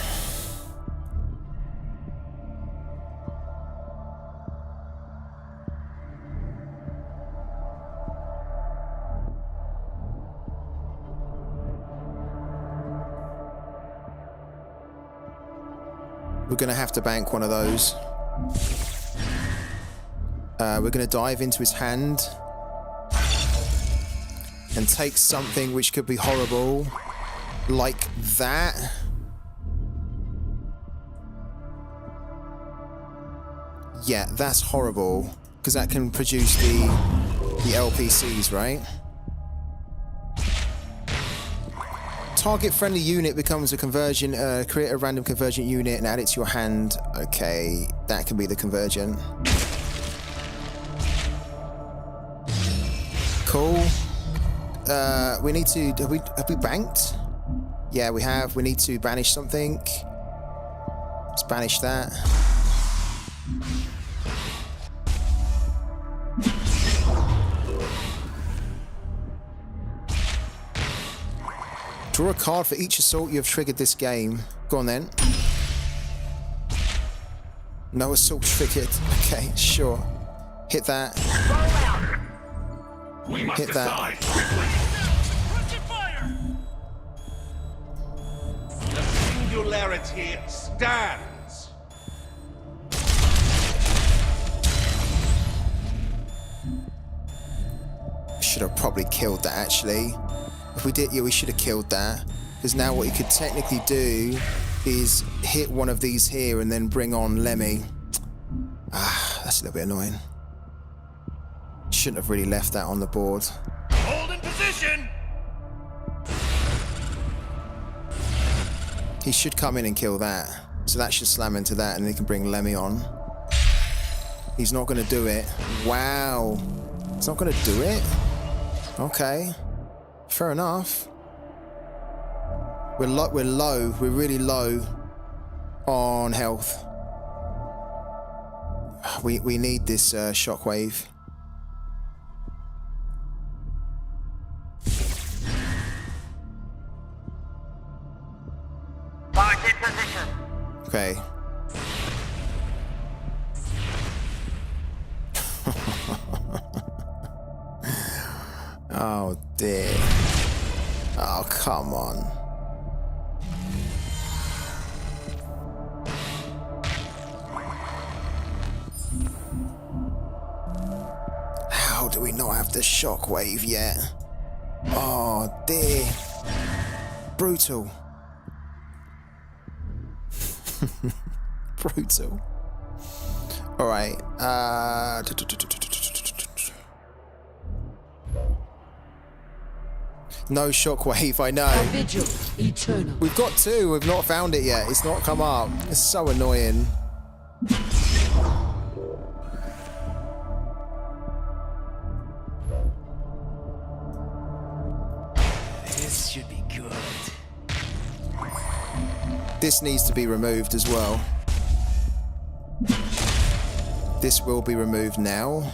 [SPEAKER 1] We're going to have to bank one of those. We're going to dive into his hand and take something which could be horrible, like that. Yeah, that's horrible, because that can produce the LPCs, right? Target friendly unit becomes a conversion, create a random convergent unit and add it to your hand. Okay, that can be the convergent. Cool. We need to, have we banked? Yeah, we have. We need to banish something. Let's banish that. Draw a card for each assault you have triggered this game. Go on then. No assault triggered. Okay, sure. Hit that.
[SPEAKER 7] We must
[SPEAKER 1] Hit that.
[SPEAKER 2] The singularity stands.
[SPEAKER 1] Should have probably killed that actually. If we did, yeah, we should have killed that. Because now what you could technically do is hit one of these here and then bring on Lemmy. Ah, that's a little bit annoying. Shouldn't have really left that on the board.
[SPEAKER 2] Hold in position.
[SPEAKER 1] He should come in and kill that. So that should slam into that and he can bring Lemmy on. He's not going to do it. Wow. He's not going to do it? Okay. Fair enough. We're low. We're really low on health. We need this shockwave. Okay. Oh dear. Oh, come on. How do we not have the shockwave yet? Oh dear. Brutal. Brutal. Alright. No shockwave, I know.
[SPEAKER 8] Vigil, eternal.
[SPEAKER 1] We've got two, we've not found it yet. It's not come up. It's so annoying.
[SPEAKER 4] This should be good.
[SPEAKER 1] This needs to be removed as well. This will be removed now.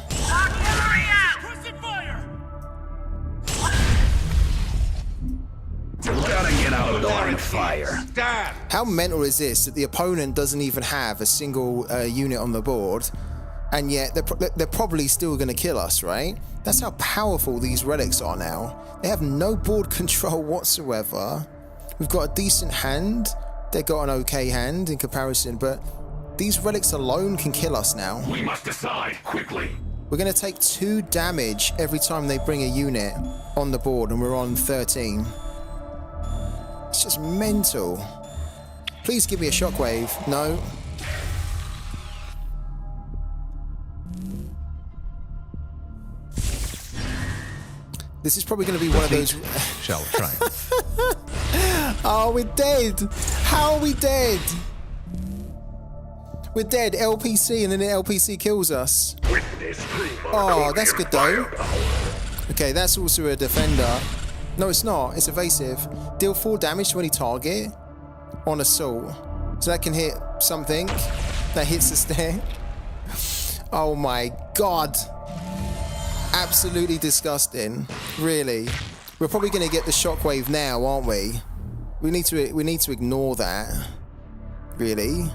[SPEAKER 7] Gotta get out of the line of fire.
[SPEAKER 2] Stand.
[SPEAKER 1] How mental is this that the opponent doesn't even have a single unit on the board, and yet they're probably still going to kill us, right? That's how powerful these relics are now. They have no board control whatsoever. We've got a decent hand. They've got an okay hand in comparison, but these relics alone can kill us now.
[SPEAKER 7] We must decide quickly.
[SPEAKER 1] We're going to take 2 damage every time they bring a unit on the board, and we're on 13. It's just mental. Please give me a shockwave. No. This is probably going to be one of those...
[SPEAKER 3] Shall triumph.
[SPEAKER 1] Oh, we're dead. How are we dead? We're dead. LPC, and then the LPC kills us. Oh, that's good though. Okay, that's also a defender. No, it's not. It's evasive. Deal 4 damage to any target on assault. So that can hit something. That hits the stair. Oh my god. Absolutely disgusting. Really. We're probably going to get the shockwave now, aren't we? We need to ignore that. Really.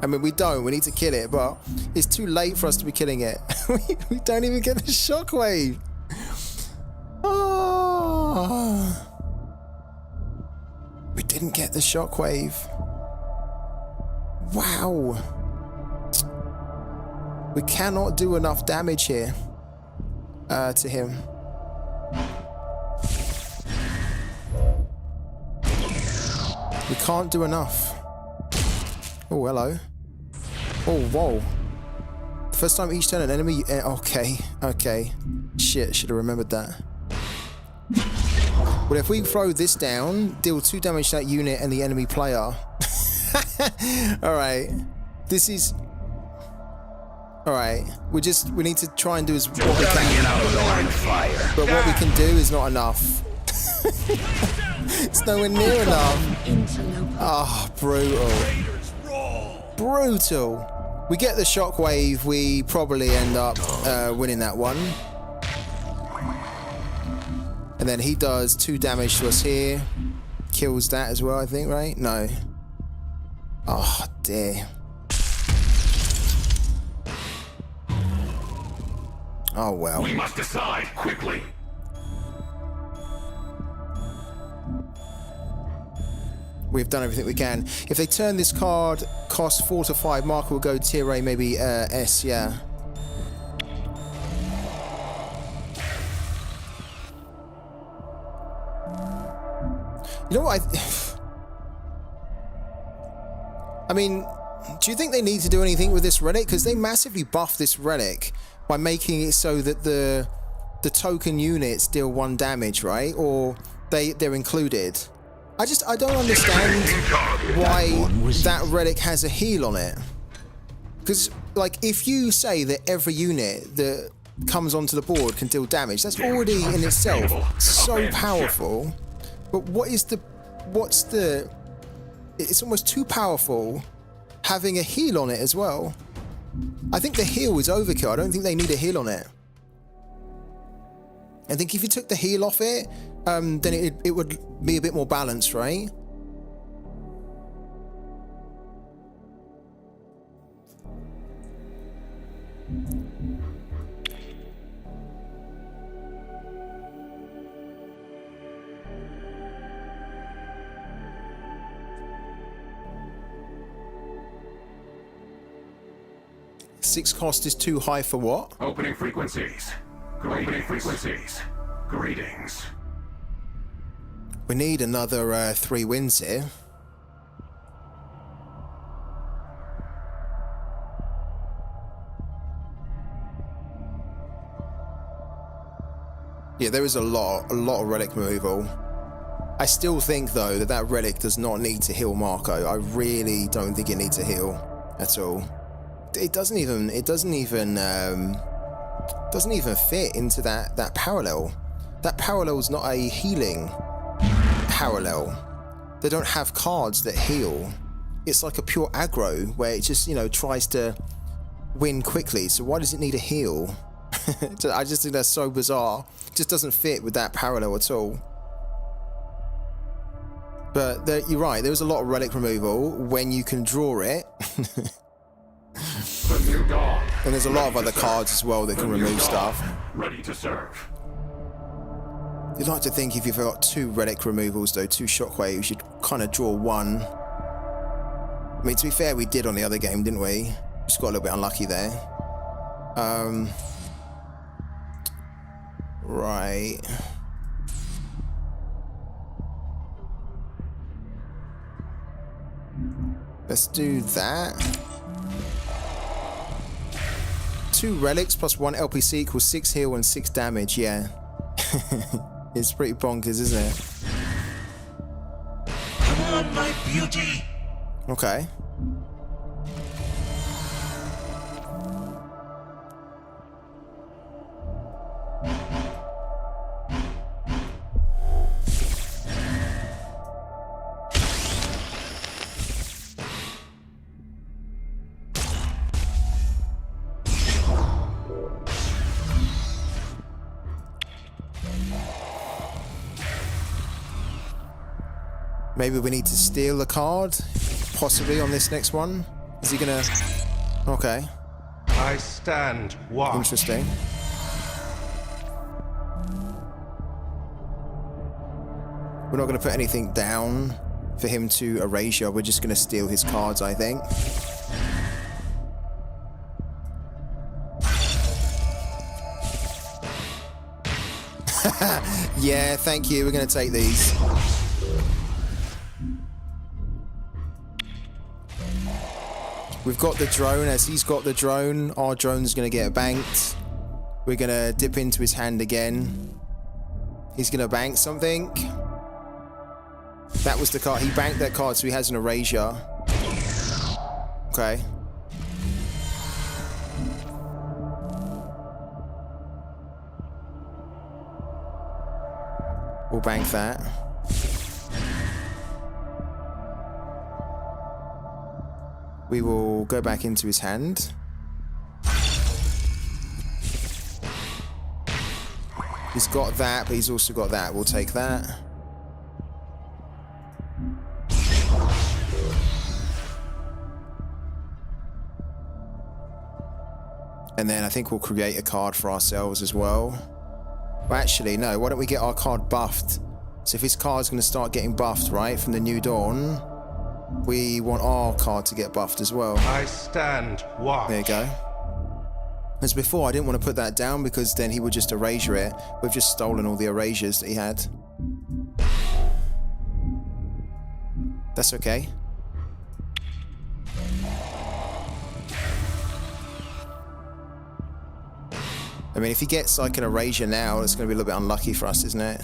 [SPEAKER 1] I mean, we don't. We need to kill it, but it's too late for us to be killing it. we don't even get the shockwave. Oh. We didn't get the shockwave. Wow. We cannot do enough damage here to him. We can't do enough. Oh, hello. Oh, whoa. First time each turn an enemy... Okay, okay. Shit, should have remembered that. Well, if we throw this down, deal 2 damage to that unit and the enemy player. Alright. This is... Alright. We need to try and do what we can.
[SPEAKER 7] Get out of the line of fire.
[SPEAKER 1] But what we can do is not enough. It's nowhere near enough. Ah, oh, brutal. Brutal. We get the shockwave, we probably end up winning that one. And then he does 2 damage to us here. Kills that as well, I think, right? No. Oh, dear. Oh well.
[SPEAKER 7] We must decide quickly.
[SPEAKER 1] We've done everything we can. If they turn this card, cost 4 to 5, marker will go tier A, maybe S, yeah. You know what I mean, do you think they need to do anything with this relic? Because they massively buffed this relic by making it so that the token units deal 1 damage, right? Or they're included. I don't understand why that relic has a heal on it. Because, like, if you say that every unit that comes onto the board can deal damage, that's already in itself so powerful. But it's almost too powerful having a heal on it as well. I think the heal is overkill. I don't think they need a heal on it. I think if you took the heal off it, then it would be a bit more balanced, right? Six cost is too high for what?
[SPEAKER 7] Opening frequencies. Opening frequencies. Greetings.
[SPEAKER 1] We need another 3 wins here. Yeah, there is a lot of relic removal. I still think though that relic does not need to heal Marco. I really don't think it needs to heal at all. It doesn't even fit into that parallel. That parallel is not a healing parallel. They don't have cards that heal. It's like a pure aggro where it just, you know, tries to win quickly. So why does it need a heal? I just think that's so bizarre. It just doesn't fit with that parallel at all. But you're right, there's a lot of relic removal when you can draw it. And there's a lot of other cards as well that can remove stuff.
[SPEAKER 7] Ready to serve.
[SPEAKER 1] You'd like to think if you've got 2 relic removals though, 2 shockwaves, you'd kind of draw 1. I mean, to be fair, we did on the other game, didn't we? Just got a little bit unlucky there. Right. Let's do that. 2 relics plus 1 LPC equals 6 heal and 6 damage, yeah. It's pretty bonkers, isn't it?
[SPEAKER 2] Come on, my beauty.
[SPEAKER 1] Okay. Maybe we need to steal a card, possibly on this next one. Is he gonna? Okay.
[SPEAKER 2] I stand watch.
[SPEAKER 1] Interesting. We're not gonna put anything down for him to erasure. We're just gonna steal his cards, I think. Yeah, thank you. We're gonna take these. We've got the drone. As he's got the drone, our drone's going to get banked. We're going to dip into his hand again. He's going to bank something. That was the card. He banked that card, so he has an erasure. Okay. We'll bank that. We will go back into his hand. He's got that, but he's also got that. We'll take that. And then I think we'll create a card for ourselves as well. Well, actually, no. Why don't we get our card buffed? So if his card's going to start getting buffed, right, from the New Dawn, we want our card to get buffed as well.
[SPEAKER 2] I stand watch.
[SPEAKER 1] There you go. As before, I didn't want to put that down because then he would just erasure it. We've just stolen all the erasures that he had. That's okay. I mean, if he gets like an erasure now, it's going to be a little bit unlucky for us, isn't it?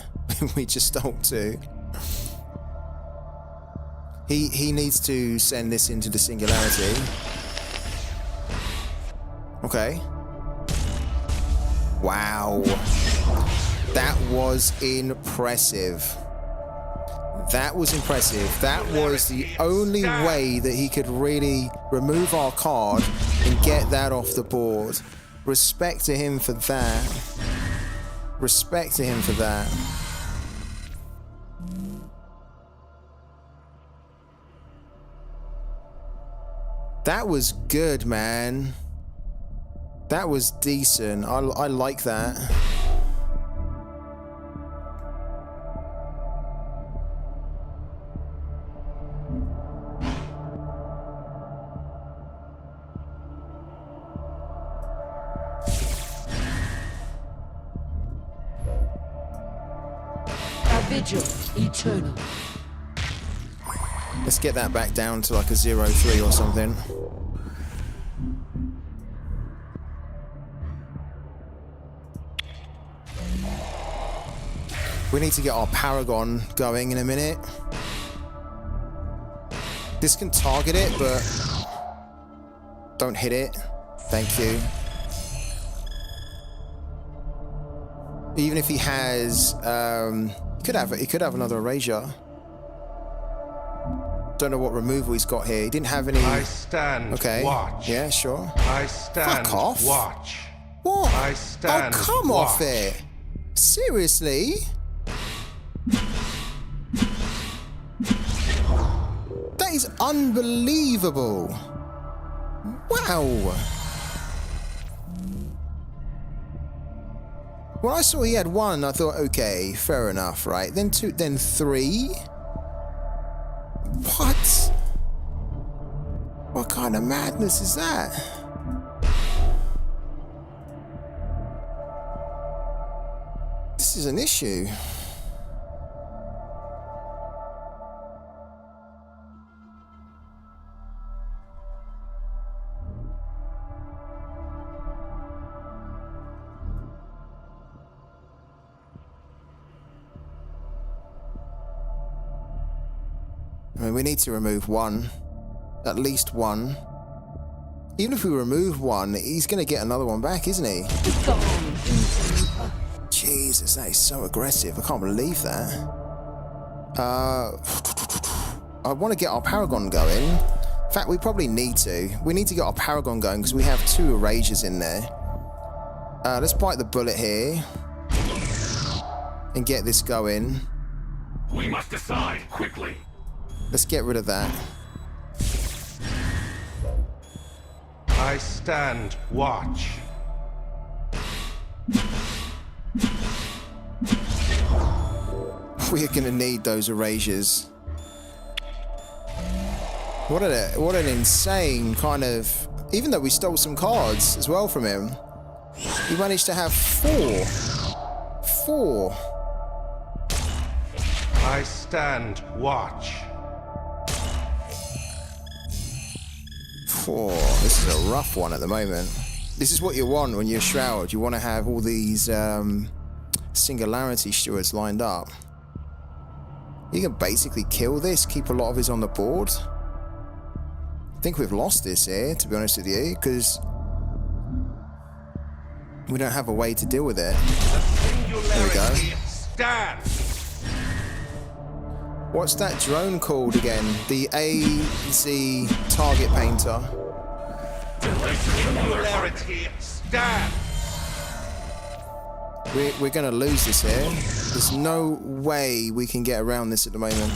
[SPEAKER 1] We just stole two. He needs to send this into the singularity. Okay. Wow. That was impressive. That was impressive. That was the only way that he could really remove our card and get that off the board. Respect to him for that. Respect to him for that. That was good, man. That was decent. I like that.
[SPEAKER 8] Our vigil eternal.
[SPEAKER 1] Let's get that back down to like a 0-3 or something. We need to get our Paragon going in a minute. This can target it, but don't hit it. Thank you. Even if he has, he could have another erasure. Don't know what removal he's got here. He didn't have any.
[SPEAKER 2] I stand watch.
[SPEAKER 1] Yeah, sure.
[SPEAKER 2] I stand
[SPEAKER 1] Fuck off.
[SPEAKER 2] watch.
[SPEAKER 1] What?
[SPEAKER 2] I stand
[SPEAKER 1] Oh, come
[SPEAKER 2] watch.
[SPEAKER 1] off it. Seriously? That is unbelievable. Wow. When I saw he had one, I thought, okay, fair enough, right? Then two, then three? What? What kind of madness is that? This is an issue. I mean, we need to remove one. At least one. Even if we remove one, he's going to get another one back, isn't he? Jesus, that is so aggressive. I can't believe that. I want to get our Paragon going. In fact, we probably need to. We need to get our Paragon going because we have two erasures in there. Let's bite the bullet here. And get this going.
[SPEAKER 7] We must decide quickly.
[SPEAKER 1] Let's get rid of that.
[SPEAKER 2] I stand watch.
[SPEAKER 1] We're gonna need those erasures. What an insane kind of... Even though we stole some cards as well from him, he managed to have four.
[SPEAKER 2] I stand watch.
[SPEAKER 1] This is a rough one at the moment. This is what you want when you're Shroud. You want to have all these singularity stewards lined up. You can basically kill this, keep a lot of his on the board. I think we've lost this here, to be honest with you, because we don't have a way to deal with it. There we go.
[SPEAKER 2] Stand.
[SPEAKER 1] What's that drone called again? The AZ target painter.
[SPEAKER 2] Singularity. Stand.
[SPEAKER 1] We're going to lose this here. There's no way we can get around this at the moment.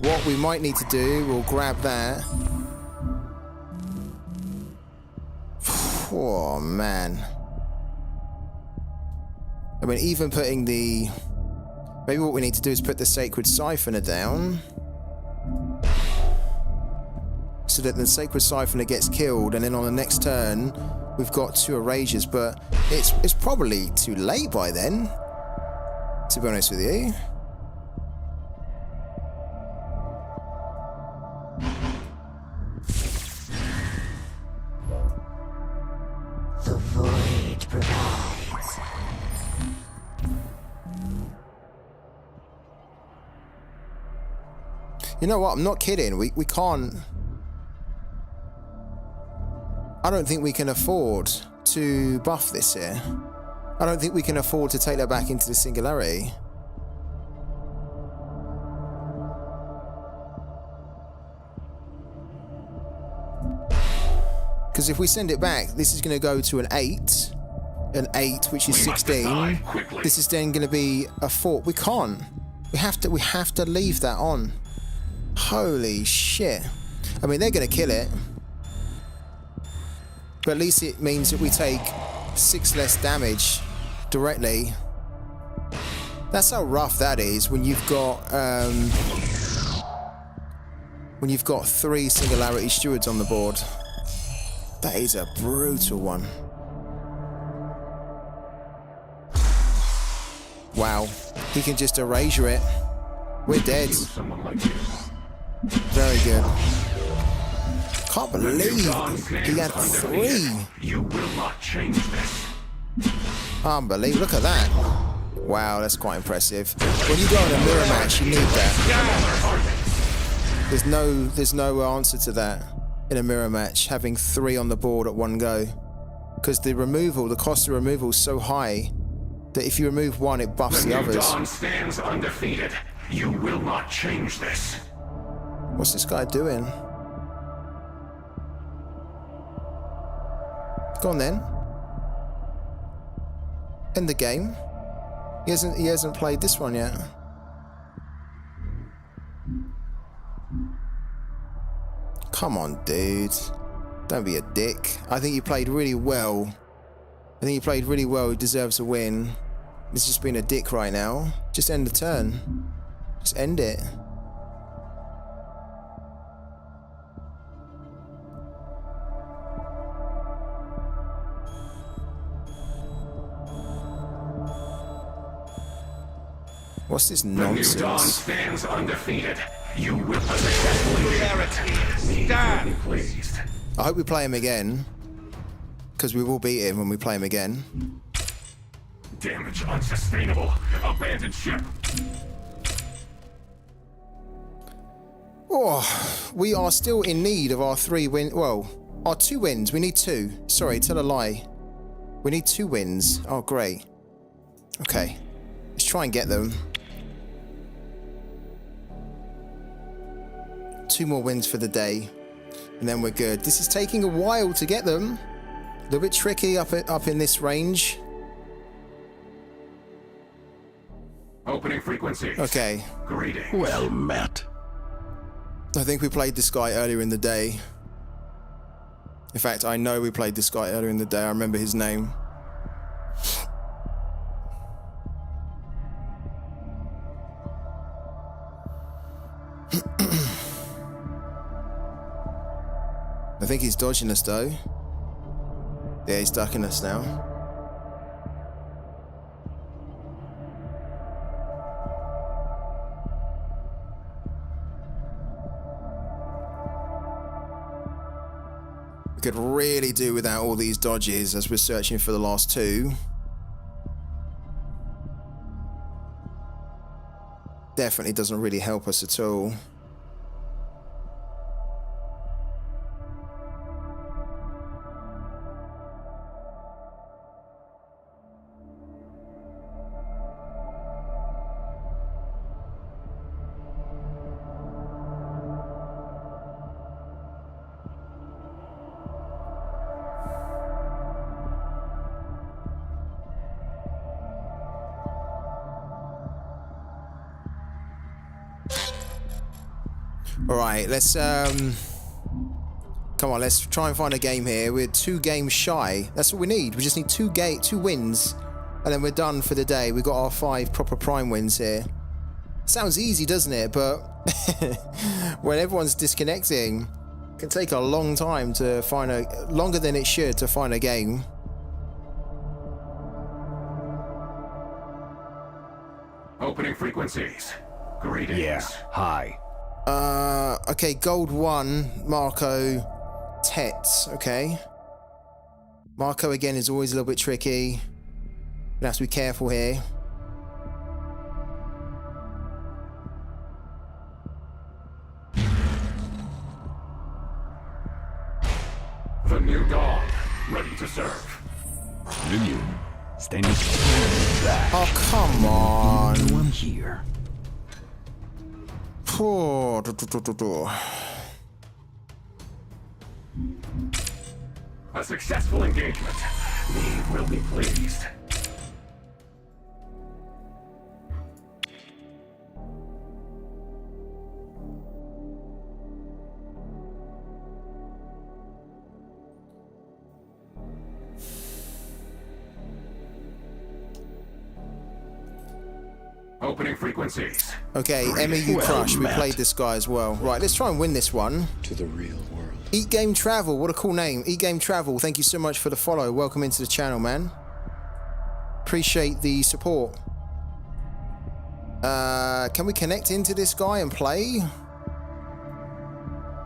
[SPEAKER 1] What we might need to do, we'll grab that. Oh, man. I mean, even putting the... Maybe what we need to do is put the Sacred Siphoner down, so that the Sacred Siphoner gets killed, and then on the next turn, we've got 2 Erasures, but it's probably too late by then, to be honest with you.
[SPEAKER 8] The void provides.
[SPEAKER 1] You know what? I'm not kidding. We can't... I don't think we can afford to buff this here. I don't think we can afford to take that back into the Singularity. Because if we send it back, this is going to go to an 8. An 8, which is 16. This is then going to be a 4. We can't. We have to leave that on. Holy shit. I mean, they're going to kill it. But at least it means that we take 6 less damage directly. That's how rough that is when you've got 3 Singularity Stewards on the board. That is a brutal one. Wow. He can just erasure it. We're dead. Very good. Can't believe he had 3.
[SPEAKER 7] You will not change this.
[SPEAKER 1] Unbelievable. Look at that. Wow, that's quite impressive. When you go in a mirror match, you need that. There's no answer to that in a mirror match, having 3 on the board at one go. Because the cost of removal is so high that if you remove one, it buffs the others.
[SPEAKER 7] Dawn stands undefeated. You will not change this.
[SPEAKER 1] What's this guy doing? Go on then. End the game. He hasn't played this one yet. Come on, dude. Don't be a dick. I think you played really well. He deserves a win. He's just being a dick right now. Just end the turn. Just end it. What's this nonsense?
[SPEAKER 7] The new dawn stands undefeated. You will successfully stand. Pleased.
[SPEAKER 1] I hope we play him again, because we will beat him when we play him again.
[SPEAKER 7] Damage unsustainable. Abandoned ship.
[SPEAKER 1] Oh, we are still in need of our 3 wins. Well, our 2 wins. We need 2. Sorry, tell a lie. We need 2 wins. Oh, great. Okay, let's try and get them. 2 more wins for the day, and then we're good. This is taking a while to get them. A little bit tricky up in this range.
[SPEAKER 7] Opening frequency.
[SPEAKER 1] Okay.
[SPEAKER 7] Greetings.
[SPEAKER 3] Well met.
[SPEAKER 1] I think we played this guy earlier in the day. In fact, I know we played this guy earlier in the day. I remember his name. I think he's dodging us though. Yeah, he's ducking us now. We could really do without all these dodges as we're searching for the last 2. Definitely doesn't really help us at all. All right, let's Come on, let's try and find a game here. We're 2 games shy. That's what we need. We just need 2 wins, and then we're done for the day. We've got our 5 proper Prime wins here. Sounds easy, doesn't it? But when everyone's disconnecting, it can take a long time to find longer than it should to find a game.
[SPEAKER 7] Opening frequencies. Greetings.
[SPEAKER 11] Yeah, hi.
[SPEAKER 1] Okay, gold 1, Marco, Tets, okay. Marco again is always a little bit tricky. We have to be careful here.
[SPEAKER 7] The new dawn, ready to serve.
[SPEAKER 11] Standing back.
[SPEAKER 1] Oh, come on.
[SPEAKER 11] One here.
[SPEAKER 1] Oh,
[SPEAKER 7] A successful engagement. Neve will be pleased. Opening frequencies.
[SPEAKER 1] Okay, MEU Crush. We played this guy as well. Right, let's try and win this one.
[SPEAKER 12] To the real world.
[SPEAKER 1] Eat Game Travel. What a cool name. Eat Game Travel. Thank you so much for the follow. Welcome into the channel, man. Appreciate the support. Can we connect into this guy and play?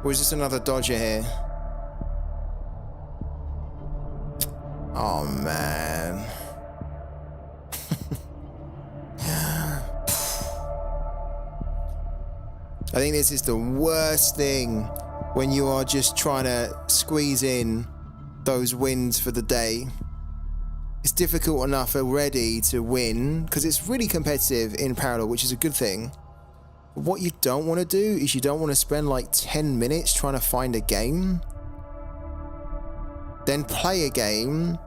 [SPEAKER 1] Or is this another dodger here? Oh, man. I think this is the worst thing when you are just trying to squeeze in those wins for the day. It's difficult enough already to win because it's really competitive in parallel, which is a good thing. But what you don't want to do is you don't want to spend like 10 minutes trying to find a game, then play a game,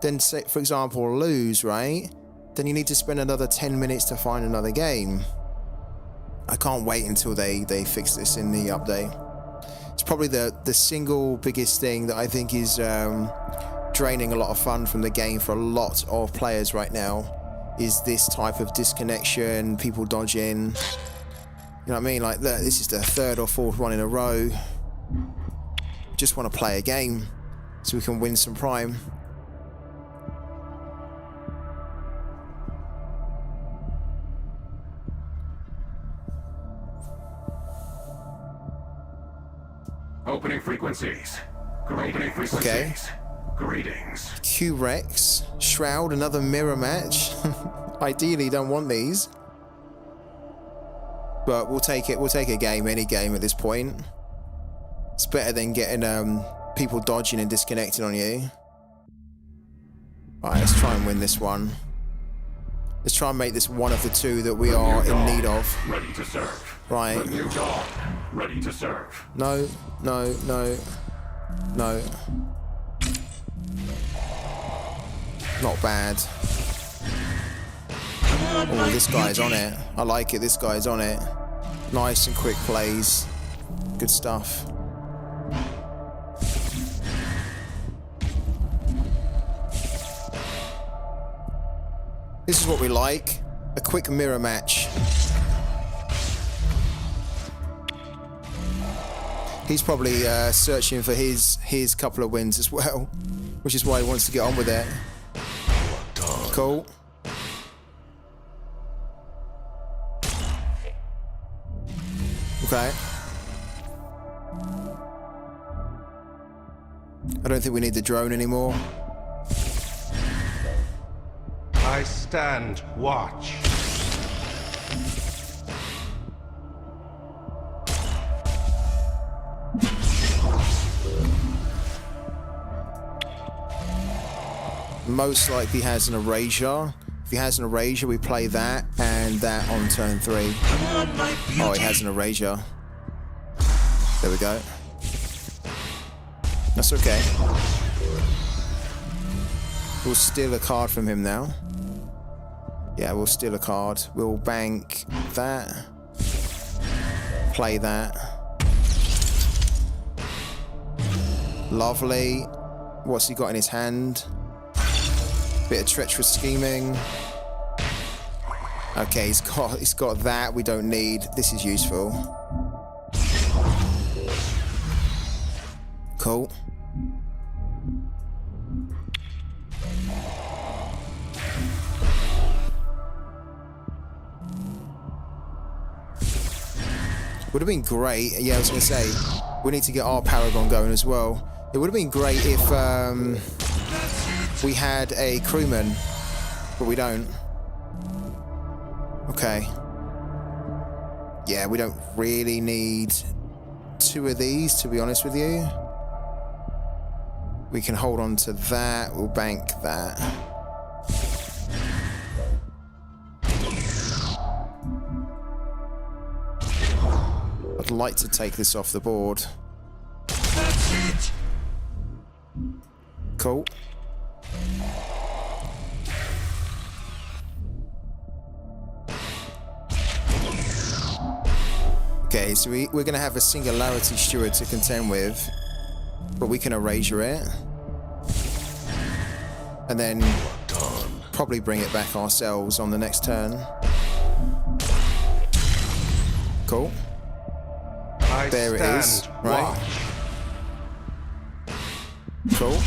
[SPEAKER 1] then say, for example, lose, right? Then you need to spend another 10 minutes to find another game. I can't wait until they fix this in the update. It's probably the single biggest thing that I think is draining a lot of fun from the game for a lot of players right now is this type of disconnection, people dodging. You know what I mean? Like, look, this is the 3rd or 4th one in a row. Just want to play a game so we can win some Prime.
[SPEAKER 7] Opening frequencies. Opening frequencies.
[SPEAKER 1] Okay.
[SPEAKER 7] Greetings.
[SPEAKER 1] Q-Rex, Shroud, another mirror match. Ideally, don't want these. But we'll take it. We'll take a game, any game at this point. It's better than getting people dodging and disconnecting on you. Alright, let's try and win this one. Let's try and make this one of the 2 that we are in need of.
[SPEAKER 7] Ready to serve.
[SPEAKER 1] Right.
[SPEAKER 7] The new dawn, ready to serve.
[SPEAKER 1] No, no, no, no. Not bad. Oh, this guy's on it. I like it. This guy's on it. Nice and quick plays. Good stuff. This is what we like. A quick mirror match. He's probably searching for his couple of wins as well, which is why he wants to get on with it. Cool. Okay. I don't think we need the drone anymore.
[SPEAKER 2] I stand watch.
[SPEAKER 1] Most likely has an erasure. If he has an erasure, we play that and that on turn 3. Oh, he has an erasure. There we go. That's okay. We'll steal a card from him now. Yeah, we'll steal a card. We'll bank that. Play that. Lovely. What's he got in his hand? Bit of treacherous scheming. Okay, he's got that we don't need. This is useful. Cool. Would have been great. Yeah, I was going to say, we need to get our Paragon going as well. It would have been great if we had a crewman, but we don't. Okay. Yeah, we don't really need 2 of these, to be honest with you. We can hold on to that. We'll bank that. I'd like to take this off the board. Cool. Okay, so we're going to have a Singularity Steward to contend with, but we can erasure it. And then probably bring it back ourselves on the next turn. Cool. There it is. Right. Cool.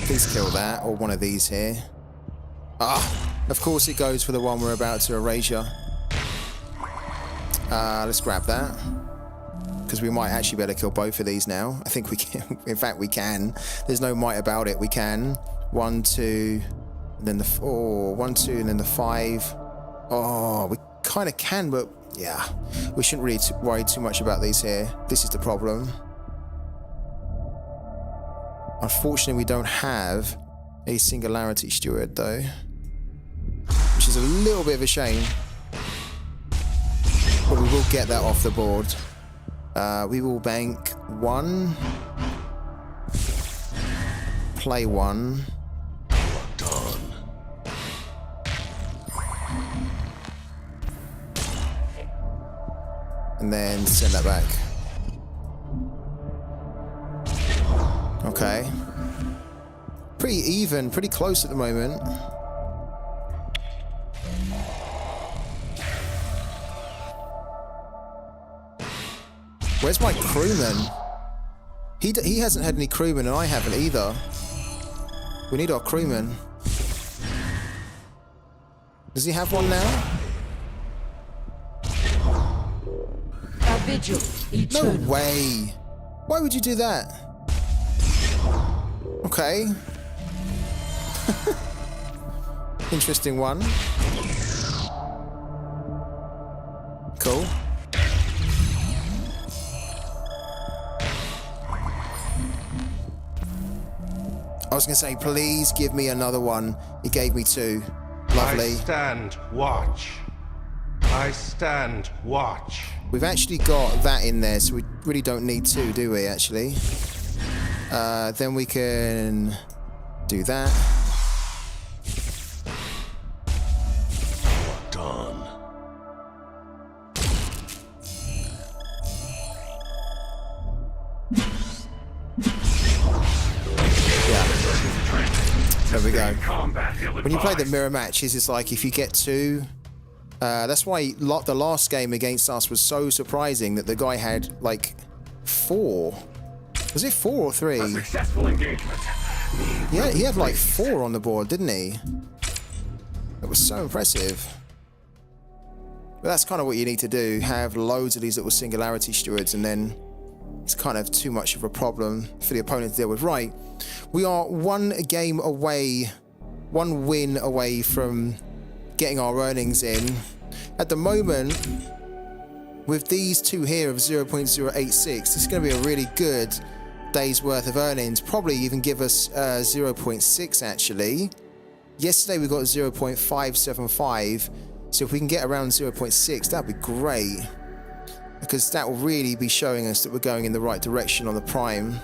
[SPEAKER 1] Please kill that, or one of these here. Ah! Of course it goes for the one we're about to erasure. Let's grab that. Because we might actually be able to kill both of these now. I think we can. In fact, we can. There's no might about it. We can. 1, 2, and then the 4. 1, 2, and then the 5. Oh, we kind of can, but yeah. We shouldn't really worry too much about these here. This is the problem. Unfortunately, we don't have a Singularity Steward, though. Which is a little bit of a shame. But we will get that off the board. We will bank 1. Play 1.
[SPEAKER 3] Done.
[SPEAKER 1] And then send that back. Okay. Pretty even, pretty close at the moment. Where's my crewman? He hasn't had any crewmen, and I haven't either. We need our crewman. Does he have one now?
[SPEAKER 8] A vigil eternal.
[SPEAKER 1] No way. Why would you do that? Okay. Interesting one. Cool. I was going to say, please give me another one. He gave me 2. Lovely.
[SPEAKER 7] I stand watch. I stand watch.
[SPEAKER 1] We've actually got that in there, so we really don't need 2, do we, actually? Then we can do that.
[SPEAKER 3] Done.
[SPEAKER 1] There we go. When you play the mirror matches, it's like if you get 2, that's why the last game against us was so surprising that the guy had like 4. Was it 4 or 3?
[SPEAKER 7] A successful engagement.
[SPEAKER 1] Yeah, he had like 4 on the board, didn't he? It was so impressive. But that's kind of what you need to do. Have loads of these little Singularity Stewards, and then it's kind of too much of a problem for the opponent to deal with. Right, we are 1 game away, 1 win away from getting our earnings in. At the moment, with these 2 here of 0.086, this is going to be a really good day's worth of earnings. Probably even give us 0.6 actually. Yesterday we got 0.575, so if we can get around 0.6, that'd be great, because that will really be showing us that we're going in the right direction on the prime.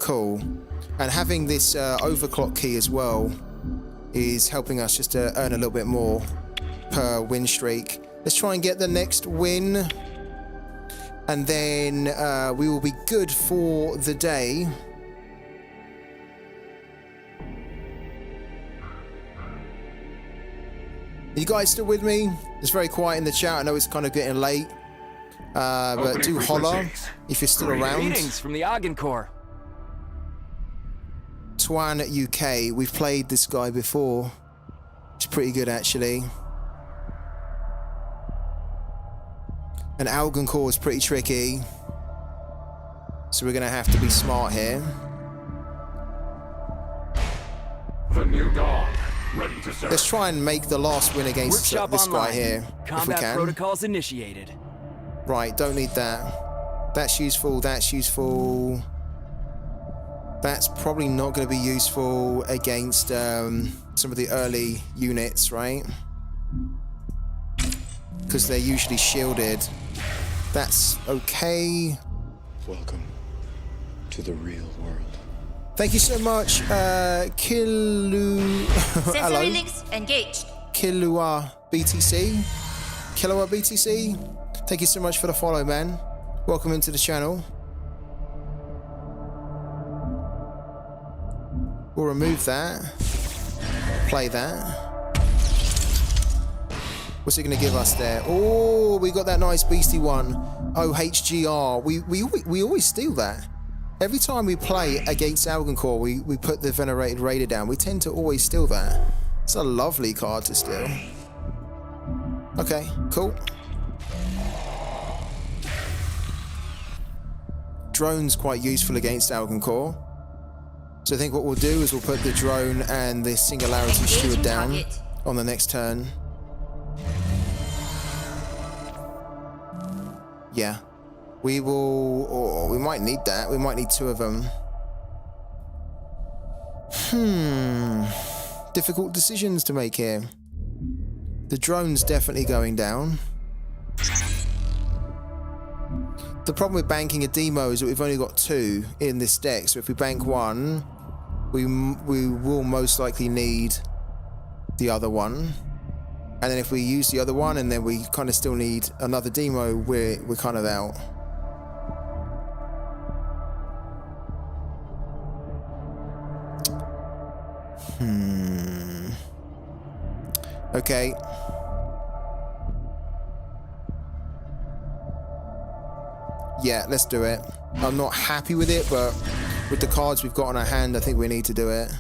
[SPEAKER 1] Cool. And having this overclock key as well is helping us just to earn a little bit more per win streak. Let's try and get the next win, and then we will be good for the day. You guys still with me? It's very quiet in the chat. I know it's kind of getting late, but do holler if you're still around.
[SPEAKER 4] Greetings from the Argon Corps.
[SPEAKER 1] Twan UK, we've played this guy before. It's pretty good actually. And Algon Core is pretty tricky, so we're gonna have to be smart here.
[SPEAKER 7] The new dawn, ready to serve.
[SPEAKER 1] Let's try and make the last win against this guy here, if we
[SPEAKER 4] Combat
[SPEAKER 1] can.
[SPEAKER 4] protocols initiated.
[SPEAKER 1] Right, don't need that. That's useful, that's useful. That's probably not going to be useful against some of the early units, right? Because they're usually shielded. That's okay.
[SPEAKER 12] Welcome to the real world.
[SPEAKER 1] Thank you so much, Kilu. Hello.
[SPEAKER 13] links engaged.
[SPEAKER 1] Kilua BTC. Kilua BTC. Thank you so much for the follow, man. Welcome into the channel. We'll remove that. Play that. What's it going to give us there? Oh, we got that nice beastie one. OHGR. We always steal that. Every time we play against Algon Core, we put the Venerated Raider down. We tend to always steal that. It's a lovely card to steal. Okay, cool. Drone's quite useful against Algon Core. So I think what we'll do is we'll put the drone and the Singularity Steward down on the next turn. Yeah. We will... Oh, we might need that. We might need two of them. Difficult decisions to make here. The drone's definitely going down. The problem with banking a demo is that we've only got two in this deck, so if we bank one, we will most likely need the other one. And then if we use the other one and then we kind of still need another demo, we're kind of out. Okay. Yeah, let's do it. I'm not happy with it, but with the cards we've got on our hand, I think we need to do it.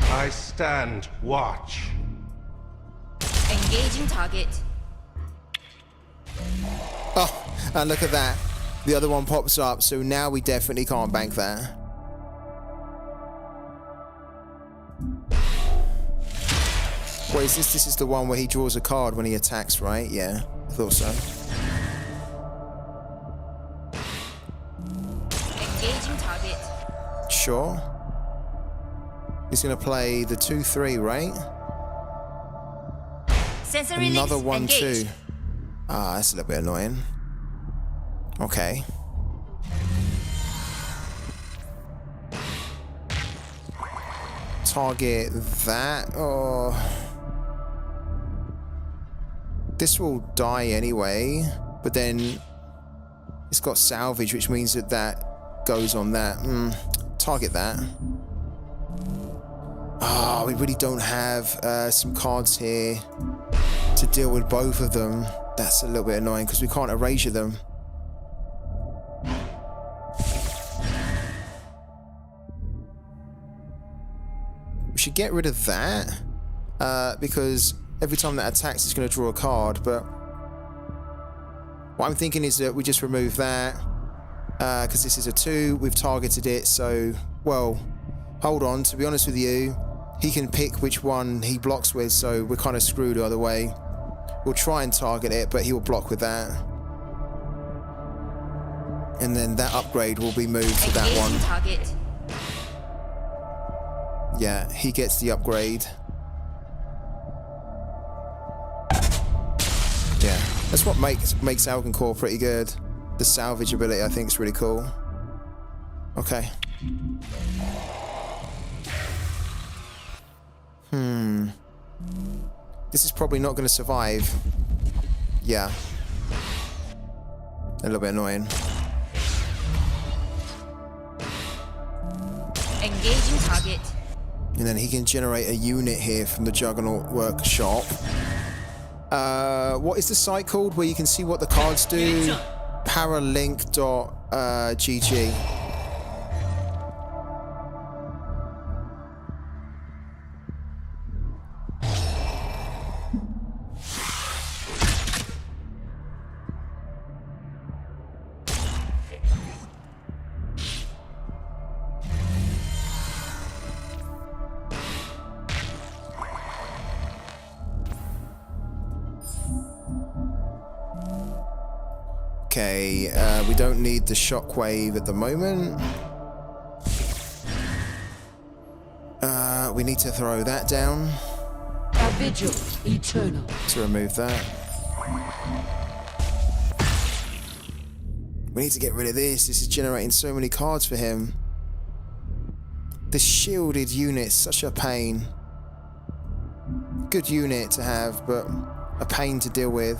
[SPEAKER 2] I stand watch.
[SPEAKER 13] Engaging target.
[SPEAKER 1] Oh, and look at that. The other one pops up, so now we definitely can't bank that. Wait, is this is the one where he draws a card when he attacks, right? Yeah, I thought so.
[SPEAKER 13] Engaging target.
[SPEAKER 1] Sure. He's gonna play the 2/3, right?
[SPEAKER 13] Sensory
[SPEAKER 1] Another
[SPEAKER 13] links
[SPEAKER 1] 1/2.
[SPEAKER 13] engaged.
[SPEAKER 1] Ah, that's a little bit annoying. Okay. Target that. Oh. This will die anyway, but then it's got salvage, which means that that goes on that. Target that. Ah, we really don't have some cards here to deal with both of them. That's a little bit annoying because we can't erasure them. We should get rid of that because every time that attacks it's going to draw a card, but what I'm thinking is that we just remove that because this is a 2, we've targeted it, so, well, hold on, to be honest with you, he can pick which one he blocks with, so we're kind of screwed either way. We'll try and target it, but he will block with that. And then that upgrade will be moved to that one.
[SPEAKER 13] Target.
[SPEAKER 1] Yeah, he gets the upgrade. Yeah, that's what makes Algon Core pretty good. The salvage ability, I think, is really cool. Okay. This is probably not going to survive. Yeah. A little bit annoying.
[SPEAKER 13] Engaging target.
[SPEAKER 1] And then he can generate a unit here from the Juggernaut workshop. What is the site called where you can see what the cards do? Paralink.gg. Okay, we don't need the shockwave at the moment. We need to throw that down.
[SPEAKER 8] A vigil eternal.
[SPEAKER 1] To remove that. We need to get rid of this. This is generating so many cards for him. This shielded unit is such a pain. Good unit to have, but a pain to deal with.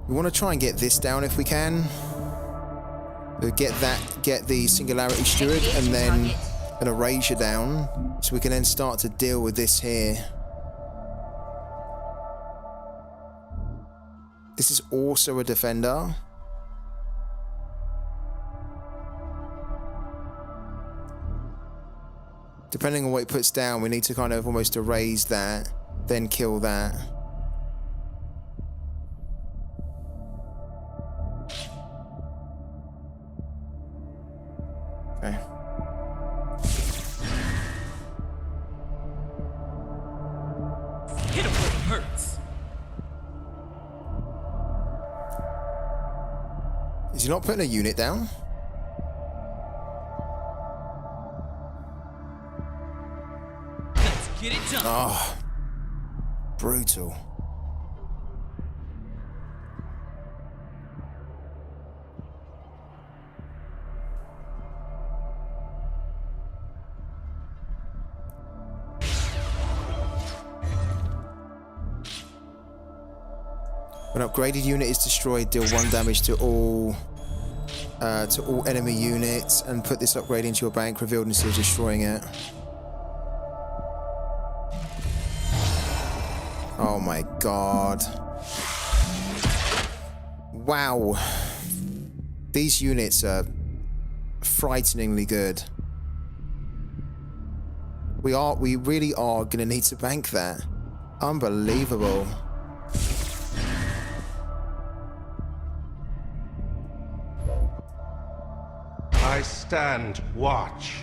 [SPEAKER 1] We want to try and get this down if we can. Get the Singularity Steward and then an Erasure down, so we can then start to deal with this here. This is also a defender. Depending on what it puts down, we need to kind of almost erase that, then kill that. Okay.
[SPEAKER 4] Hit him where it hurts.
[SPEAKER 1] Is he not putting a unit down?
[SPEAKER 4] Let's get it done.
[SPEAKER 1] Oh, brutal. When upgraded unit is destroyed, deal 1 damage to all enemy units, and put this upgrade into your bank, revealed instead of destroying it. Oh my god. Wow. These units are frighteningly good. We really are gonna need to bank that. Unbelievable.
[SPEAKER 7] I stand watch.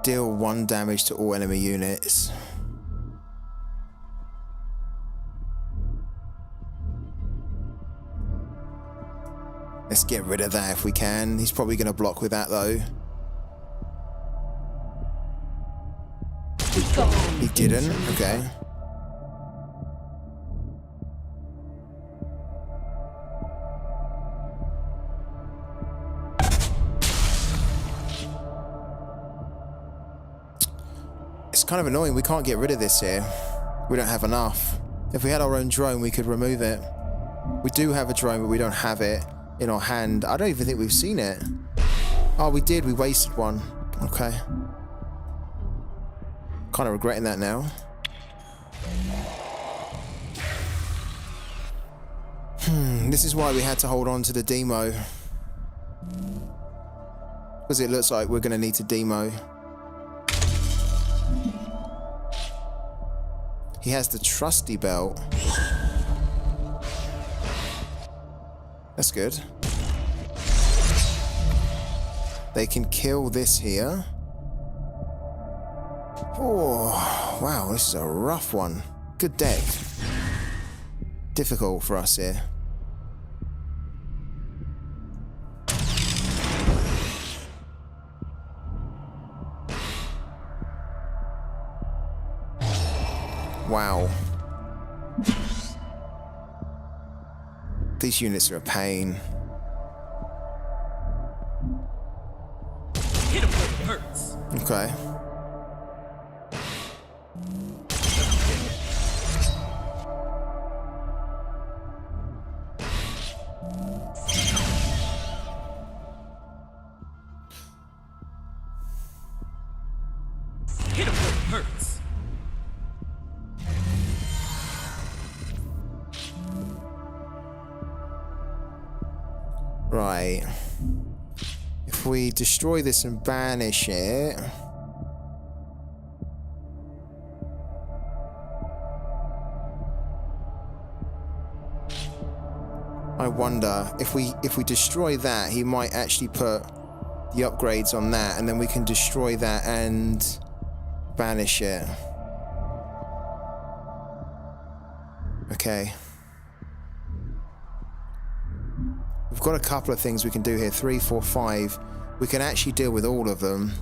[SPEAKER 1] Deal 1 damage to all enemy units. Let's get rid of that if we can. He's probably going to block with that though. He didn't? Okay. It's kind of annoying. We can't get rid of this here. We don't have enough. If we had our own drone, we could remove it. We do have a drone, but we don't have it in our hand. I don't even think we've seen it. Oh, we did. We wasted one. Okay. Kind of regretting that now. This is why we had to hold on to the demo. Because it looks like we're going to need to demo. He has the trusty belt. That's good. They can kill this here. Oh, wow, this is a rough one. Good deck. difficult for us here. Wow. These units are a pain.
[SPEAKER 4] Hit him where it hurts.
[SPEAKER 1] Okay.
[SPEAKER 4] Hit him where it hurts.
[SPEAKER 1] Right. If we destroy this and banish it... I wonder if we destroy that, he might actually put the upgrades on that, and then we can destroy that and banish it. Okay. We've got a couple of things we can do here. 3, 4, 5. We can actually deal with all of them.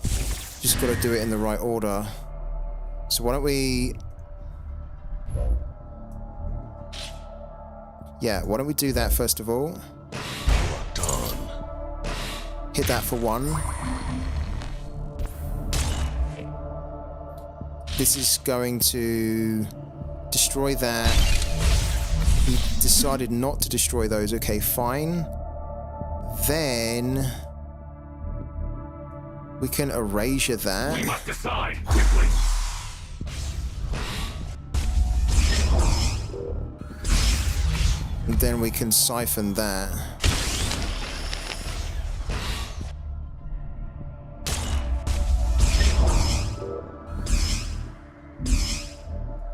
[SPEAKER 1] Just got to do it in the right order. So why don't we... Yeah, why don't we do that first of all? Hit that for 1. This is going to destroy that. He decided not to destroy those. Okay, fine. Then we can erasure that.
[SPEAKER 7] We must decide quickly.
[SPEAKER 1] And then we can siphon that.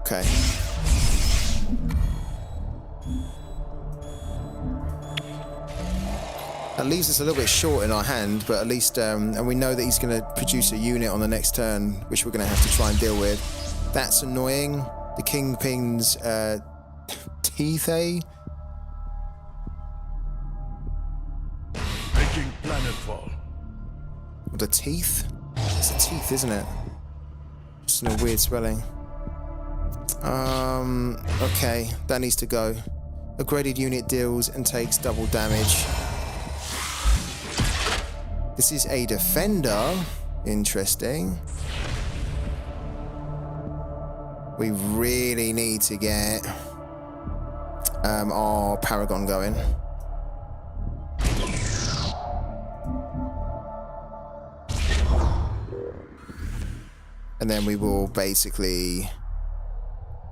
[SPEAKER 1] Okay. That leaves us a little bit short in our hand, but at least, and we know that he's going to produce a unit on the next turn, which we're going to have to try and deal with. That's annoying. The Kingpin's teeth, eh?
[SPEAKER 9] Making planetfall.
[SPEAKER 1] The teeth? It's the teeth, isn't it? Just in a weird spelling. Okay, that needs to go. A graded unit deals and takes double damage. This is a defender. Interesting. We really need to get our Paragon going. And then we will basically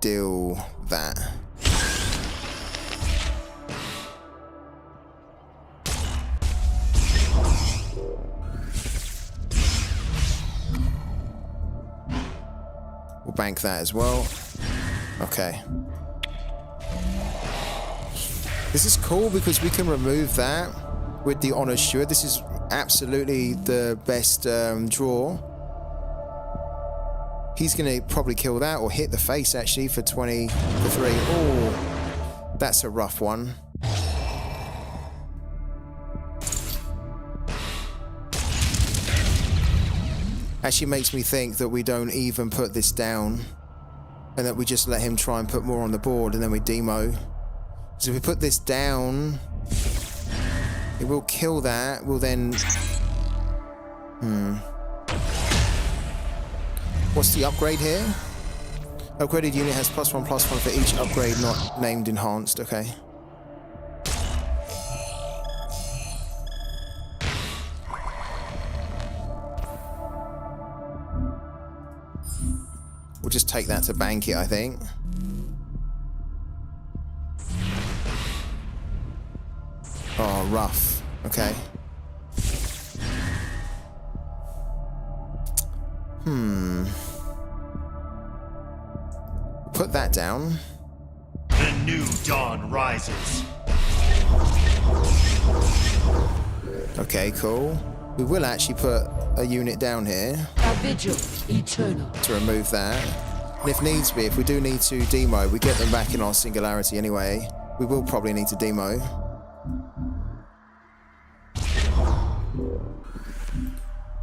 [SPEAKER 1] deal that. We'll bank that as well. Okay. This is cool because we can remove that with the Honor Steward. This is absolutely the best draw. He's going to probably kill that or hit the face actually for 20 for 3. Oh, that's a rough one. Actually makes me think that we don't even put this down and that we just let him try and put more on the board and then we demo. So if we put this down, it will kill that. We'll then... What's the upgrade here? Upgraded unit has +1/+1 for each upgrade not named enhanced. Okay. We'll just take that to bank it, I think. Oh, rough. Okay. Put that down.
[SPEAKER 2] The new dawn rises.
[SPEAKER 1] Okay, cool. We will actually put a unit down here
[SPEAKER 8] A vigil eternal.
[SPEAKER 1] to remove that. And if needs be, if we do need to demo, we get them back in our singularity anyway. We will probably need to demo.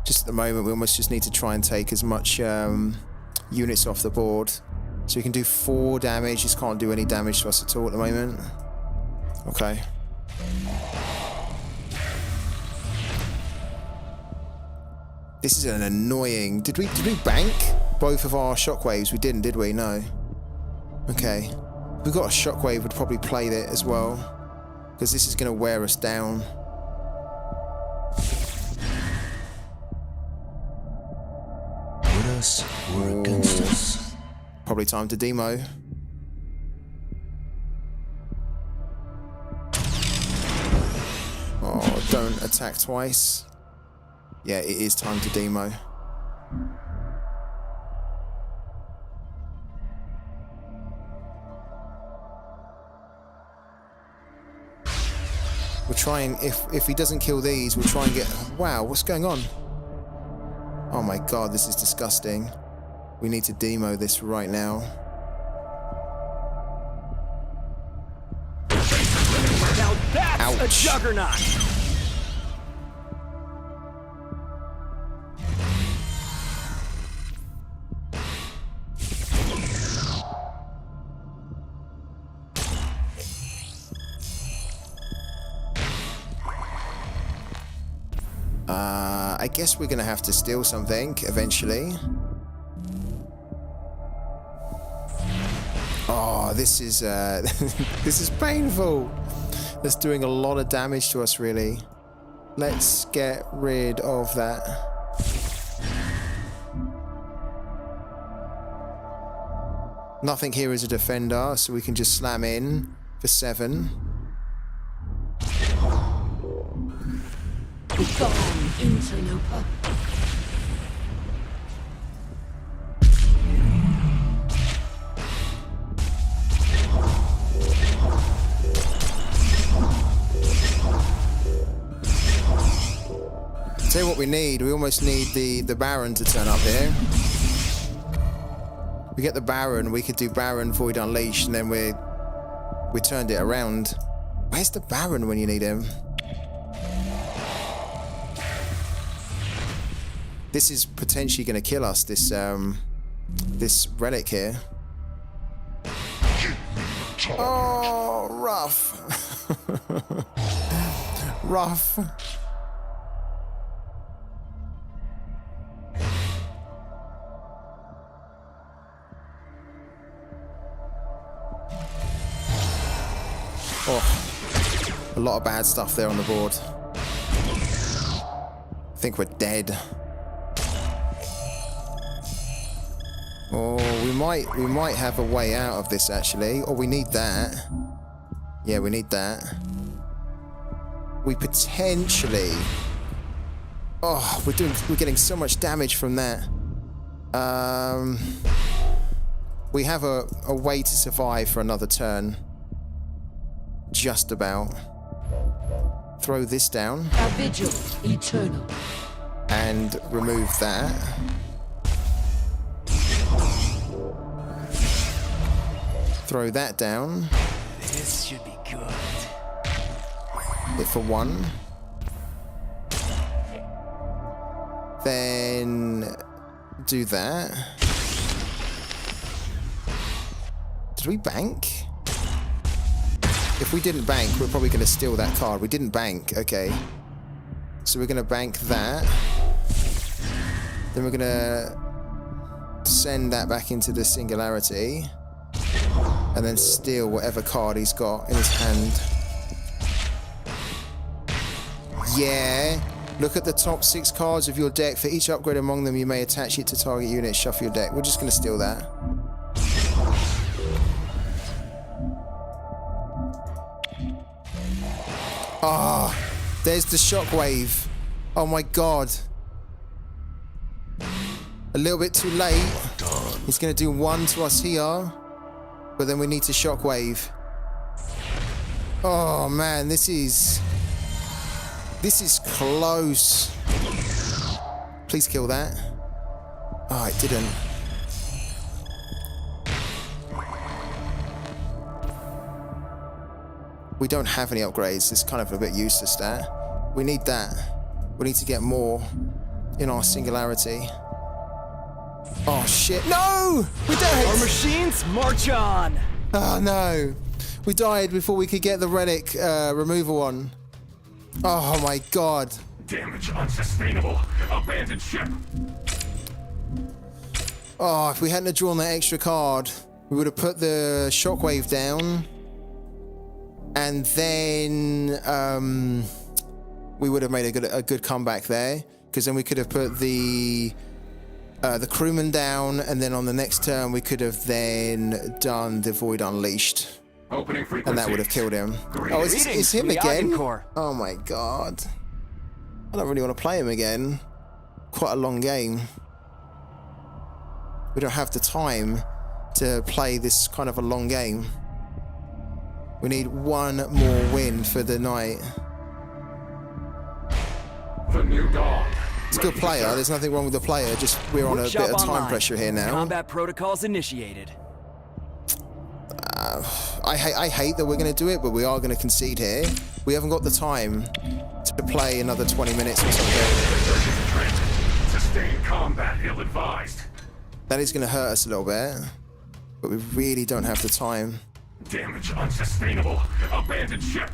[SPEAKER 1] Just at the moment, we almost just need to try and take as much units off the board. So we can do 4 damage. This can't do any damage to us at all at the moment. Okay. This is an annoying... Did we bank both of our shockwaves? We didn't, did we? No. Okay. If we got a shockwave, we'd probably play it as well. Because this is going to wear us down.
[SPEAKER 3] With us or against us?
[SPEAKER 1] Probably time to demo. Oh, don't attack twice. Yeah, it is time to demo. We'll try and, if he doesn't kill these, we'll try and get... Wow, what's going on? Oh my god, this is disgusting. We need to demo this right now.
[SPEAKER 11] Now that's
[SPEAKER 1] Ouch.
[SPEAKER 11] a juggernaut!
[SPEAKER 1] I guess we're gonna have to steal something eventually. Oh, this is this is painful. That's doing a lot of damage to us, really. Let's get rid of that. Nothing here is a defender, so we can just slam in for 7.
[SPEAKER 8] Begone, interloper.
[SPEAKER 1] Tell you what we need. We almost need the Baron to turn up here. We get the Baron. We could do Baron, Void Unleashed, and then we turned it around. Where's the Baron when you need him? This is potentially going to kill us. This this relic here. Oh, rough. Rough. Oh, a lot of bad stuff there on the board. I think we're dead. Oh, we might have a way out of this actually. Oh, we need that. Yeah, we need that. We potentially. Oh, we're getting so much damage from that. We have a way to survive for another turn. Just about. Throw this down.
[SPEAKER 8] A vigil eternal.
[SPEAKER 1] And remove that. Throw that down.
[SPEAKER 11] This should be good.
[SPEAKER 1] Hit for 1. Then do that. Did we bank? If we didn't bank, we're probably going to steal that card. We didn't bank. Okay. So we're going to bank that. Then we're going to send that back into the singularity. And then steal whatever card he's got in his hand. Yeah. Look at the top 6 cards of your deck. For each upgrade among them, you may attach it to target unit. Shuffle your deck. We're just going to steal that. Ah, oh, there's the shockwave. Oh my god. A little bit too late. He's going to do 1 to us here. But then we need to shockwave. Oh man, this is close. Please kill that. Oh, it didn't. we don't have any upgrades. It's kind of a bit useless there. We need that. We need to get more in our singularity. Oh shit, no! We died!
[SPEAKER 11] Our machines, march on!
[SPEAKER 1] Oh no. We died before we could get the relic removal on. Oh my god.
[SPEAKER 7] Damage unsustainable. Abandoned ship.
[SPEAKER 1] Oh, if we hadn't have drawn that extra card, we would have put the shockwave down. And then we would have made a good comeback there. Because then we could have put the crewman down, and then on the next turn we could have then done the Void Unleashed.
[SPEAKER 7] Opening frequency.
[SPEAKER 1] And that would have killed him. Oh, it's him again? Oh my god. I don't really want to play him again. Quite a long game. We don't have the time to play this kind of a long game. We need one more win for the night.
[SPEAKER 7] The new dawn.
[SPEAKER 1] It's a good player. There's nothing wrong with the player. Just we're on a bit of time pressure here now.
[SPEAKER 11] Combat protocols initiated.
[SPEAKER 1] I hate that we're going to do it, but we are going to concede here. We haven't got the time to play another 20 minutes or something.
[SPEAKER 7] Sustained combat ill-advised.
[SPEAKER 1] That is going to hurt us a little bit, but we really don't have the time.
[SPEAKER 7] Damage unsustainable. Abandoned ship.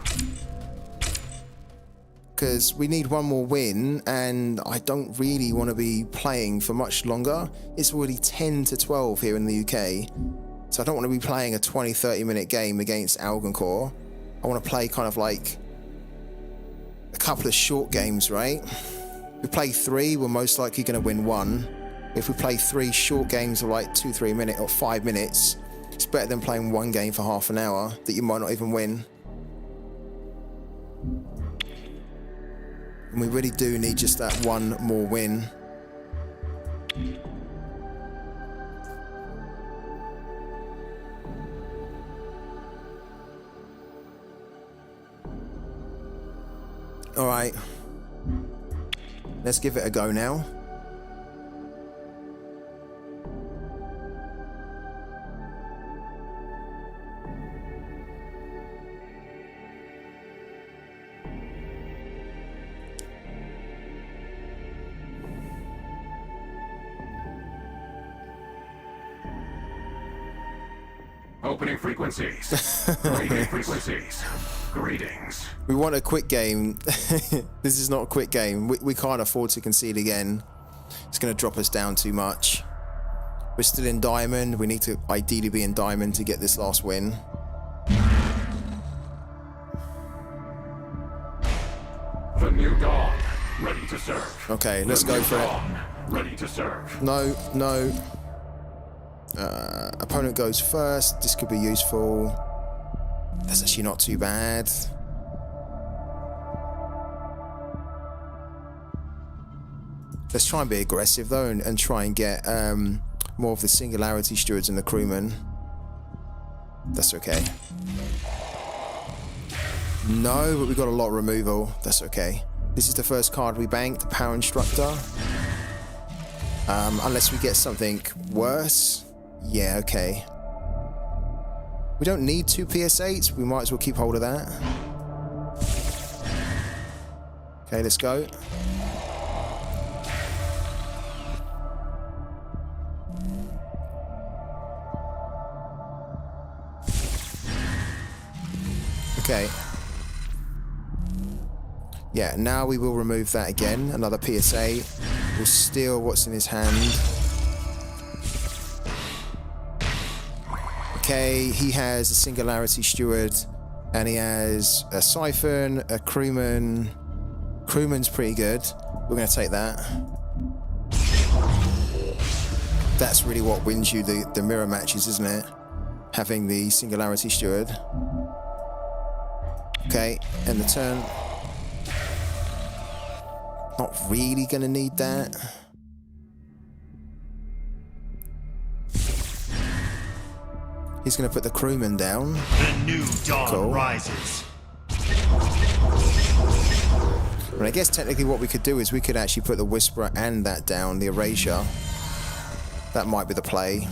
[SPEAKER 1] Because we need one more win, and I don't really want to be playing for much longer. It's already 10 to 12 here in the UK, so I don't want to be playing a 20-30 minute game against Algonquin. I want to play kind of like a couple of short games, right? If we play 3, we're most likely going to win 1. If we play 3 short games of like 2-3 minutes or 5 minutes, it's better than playing 1 game for half an hour that you might not even win. And we really do need just that one more win. All right. Let's give it a go now.
[SPEAKER 7] Opening frequencies. Opening frequencies. Greetings.
[SPEAKER 1] We want a quick game. This is not a quick game. We can't afford to concede again. It's going to drop us down too much. We're still in diamond. We need to ideally be in diamond to get this last win.
[SPEAKER 7] The new dawn. Ready to serve.
[SPEAKER 1] Okay, let's go for it.
[SPEAKER 7] Ready to serve.
[SPEAKER 1] No, no. Opponent goes first. This could be useful. That's actually not too bad. Let's try and be aggressive though, and try and get more of the singularity stewards and the crewmen. That's okay. No, but we got a lot of removal. That's okay. This is the first card we banked, the Power Instructor. Unless we get something worse. Yeah, okay. We don't need 2 PS8s. We might as well keep hold of that. Okay, let's go. Okay. Yeah, now we will remove that again. Another PSA. We'll steal what's in his hand. Okay, he has a Singularity Steward, and he has a Siphon, a Crewman. Crewman's pretty good. We're going to take that. That's really what wins you the mirror matches, isn't it? Having the Singularity Steward. Okay, end the turn. Not really going to need that. He's going to put the crewman down.
[SPEAKER 14] The new dawn rises.
[SPEAKER 1] And I guess technically what we could do is we could actually put the Whisperer and that down, the Erasure. That might be the play.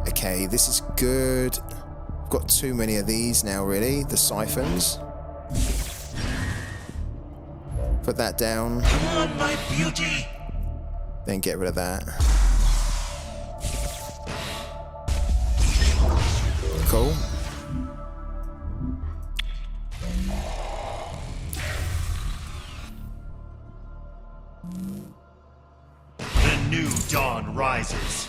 [SPEAKER 1] Okay, this is good. I've got too many of these now, really. The siphons. Put that down.
[SPEAKER 14] Come on, my beauty.
[SPEAKER 1] Then get rid of that. Cool.
[SPEAKER 14] The new dawn rises.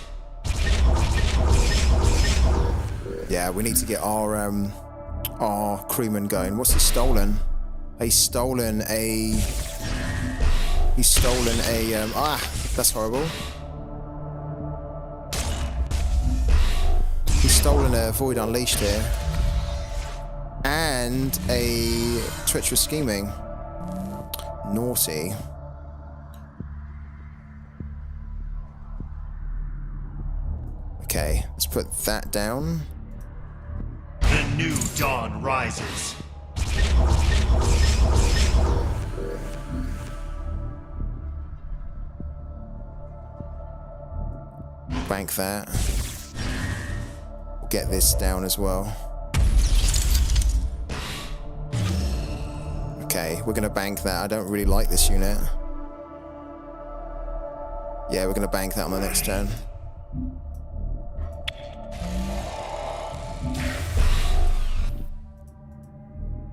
[SPEAKER 1] Yeah, we need to get our crewman going. What's he stolen? He's stolen a... that's horrible. He's stolen a Void Unleashed here. And a Treacherous Scheming. Naughty. Okay, let's put that down.
[SPEAKER 14] The new dawn rises.
[SPEAKER 1] Bank that. We'll get this down as well. Okay, we're gonna bank that. I don't really like this unit. Yeah, we're gonna bank that on the next turn.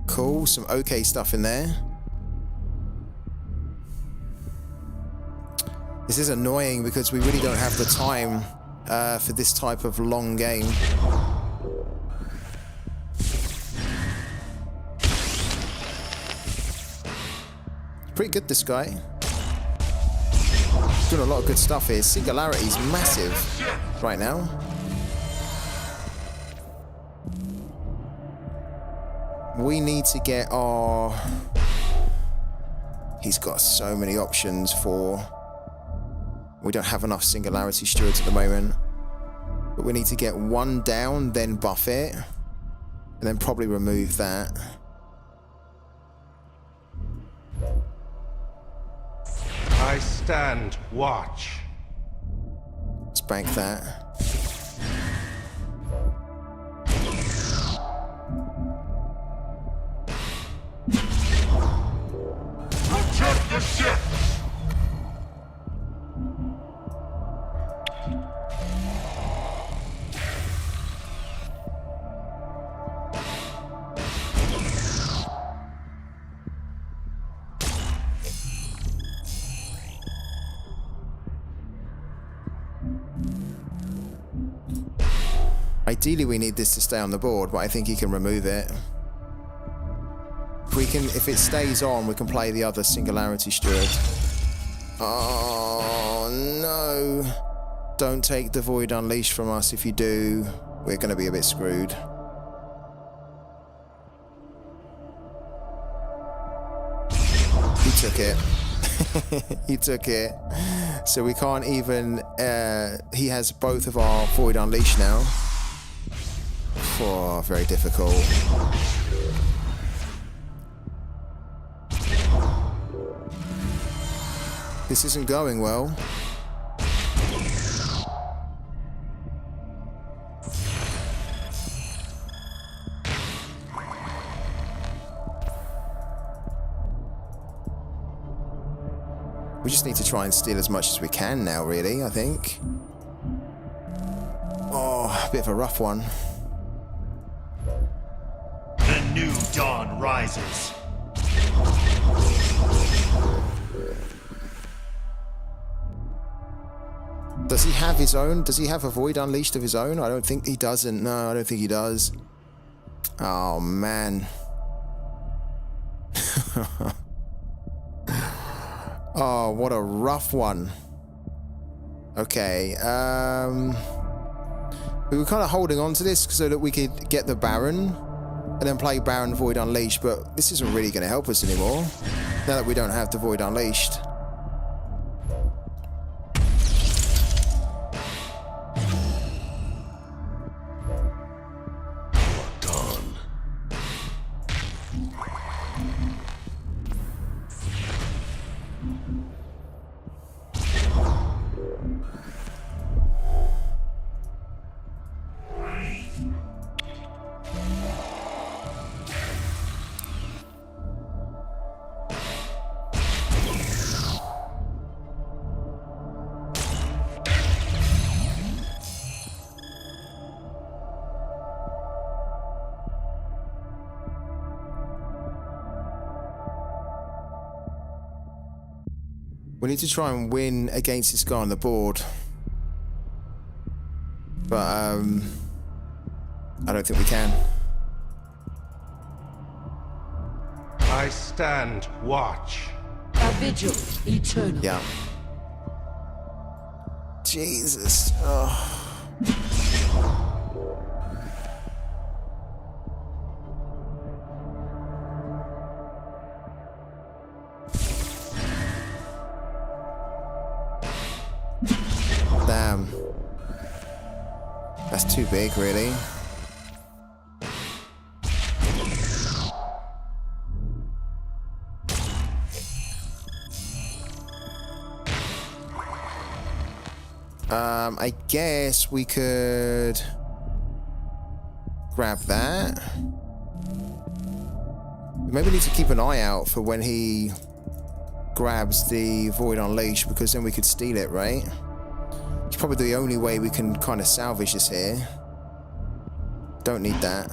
[SPEAKER 1] Cool, some okay stuff in there. This is annoying because we really don't have the time for this type of long game. Pretty good, this guy. Doing a lot of good stuff here. Singularity is massive right now. We need to get our... He's got so many options for... We don't have enough Singularity Stewards at the moment. But we need to get one down, then buff it. And then probably remove that.
[SPEAKER 7] I stand watch.
[SPEAKER 1] Let's bank that.
[SPEAKER 7] Protect the ship!
[SPEAKER 1] Ideally, we need this to stay on the board, but I think he can remove it. If it stays on, we can play the other Singularity Steward. Oh, no. Don't take the Void Unleashed from us. If you do, we're going to be a bit screwed. He took it. He took it. So we can't even... he has both of our Void Unleashed now. Oh, very difficult. This isn't going well. We just need to try and steal as much as we can now, really, I think. Oh, a bit of a rough one.
[SPEAKER 14] The new dawn rises.
[SPEAKER 1] Does he have his own? Does he have a Void Unleashed of his own? I don't think he doesn't. No, I don't think he does. Oh, man. Oh, what a rough one. Okay. We were kind of holding on to this so that we could get the Baron and then play Baron Void Unleashed, but this isn't really going to help us anymore now that we don't have the Void Unleashed. We need to try and win against this guy on the board. But, I don't think we can.
[SPEAKER 7] I stand watch.
[SPEAKER 8] A vigil eternal.
[SPEAKER 1] Yeah. Jesus. Oh. Damn. That's too big, really. I guess we could grab that. Maybe need to keep an eye out for when he grabs the Void Unleashed, because then we could steal it, right? It's probably the only way we can kind of salvage this here. Don't need that.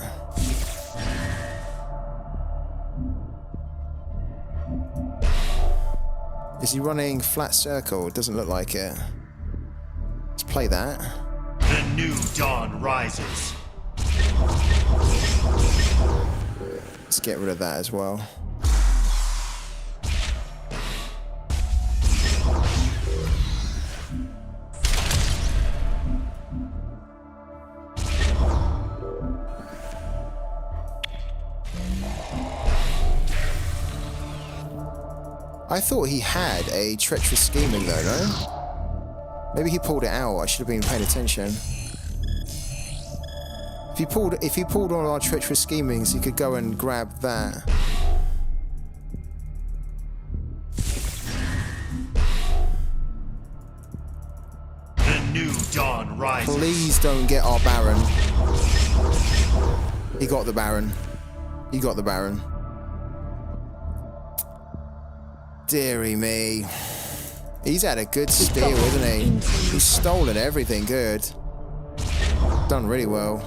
[SPEAKER 1] Is he running flat circle? It doesn't look like it. Let's play that.
[SPEAKER 14] The new dawn rises.
[SPEAKER 1] Let's get rid of that as well. I thought he had a treacherous scheming though, no? Maybe he pulled it out. I should have been paying attention. If he pulled on our treacherous schemings, he could go and grab that.
[SPEAKER 14] The new dawn rises.
[SPEAKER 1] Please don't get our Baron. He got the Baron. He got the Baron. Deary me. He's had a good steal, isn't he? He's stolen everything good. Done really well.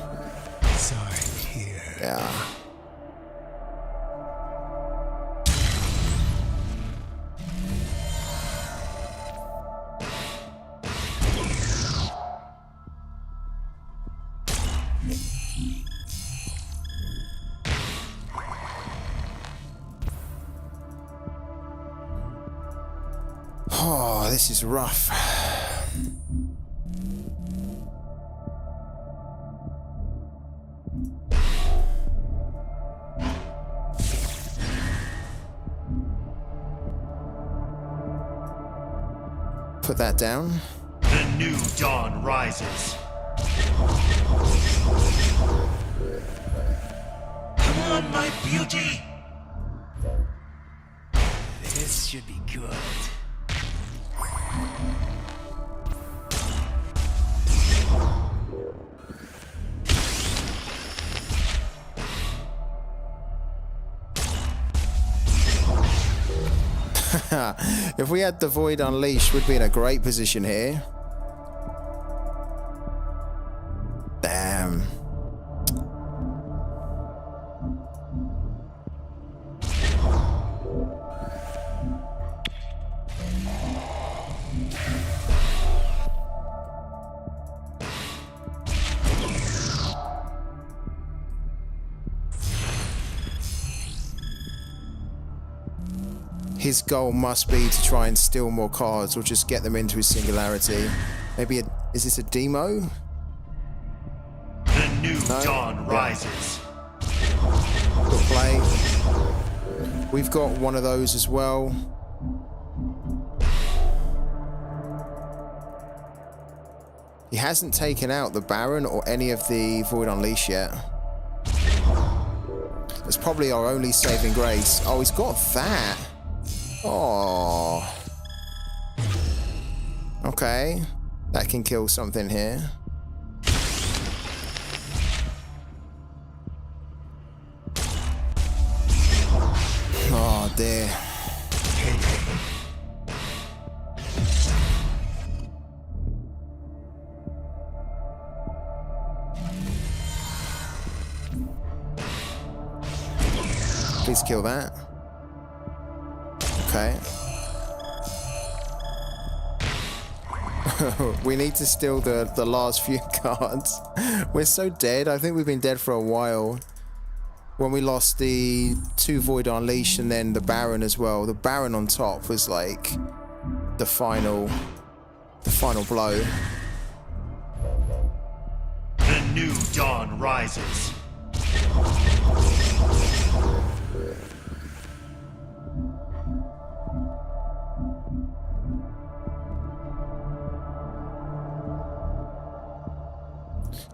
[SPEAKER 9] So I'm here.
[SPEAKER 1] Yeah. Oh, this is rough. Put that down.
[SPEAKER 14] The new dawn rises. Come on, my beauty.
[SPEAKER 11] This should be good.
[SPEAKER 1] If we had the Void Unleashed, we'd be in a great position here. Damn. His goal must be to try and steal more cards or just get them into his singularity. Maybe is this a demo?
[SPEAKER 14] The new dawn rises.
[SPEAKER 1] Good play. We've got one of those as well. He hasn't taken out the Baron or any of the Void Unleashed yet. That's probably our only saving grace. Oh, he's got that. Oh. Okay. That can kill something here. Oh dear. Please kill that. Okay. We need to steal the last few cards. We're so dead. I think we've been dead for a while. When we lost the 2 Void Unleash and then the Baron as well. The Baron on top was like the final blow.
[SPEAKER 14] The new dawn rises.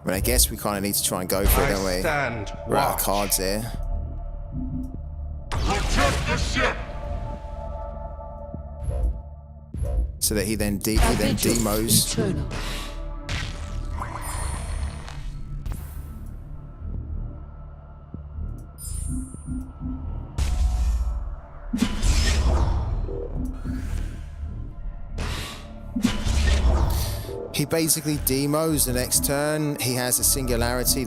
[SPEAKER 1] I mean, I guess we kind of need to try and go for it, don't we?
[SPEAKER 7] Stand
[SPEAKER 1] We're out of
[SPEAKER 7] watch.
[SPEAKER 1] cards here.
[SPEAKER 7] Protect the ship.
[SPEAKER 1] So that he then
[SPEAKER 8] Our vigil
[SPEAKER 1] demos.
[SPEAKER 8] eternal.
[SPEAKER 1] He basically demos the next turn. He has a singularity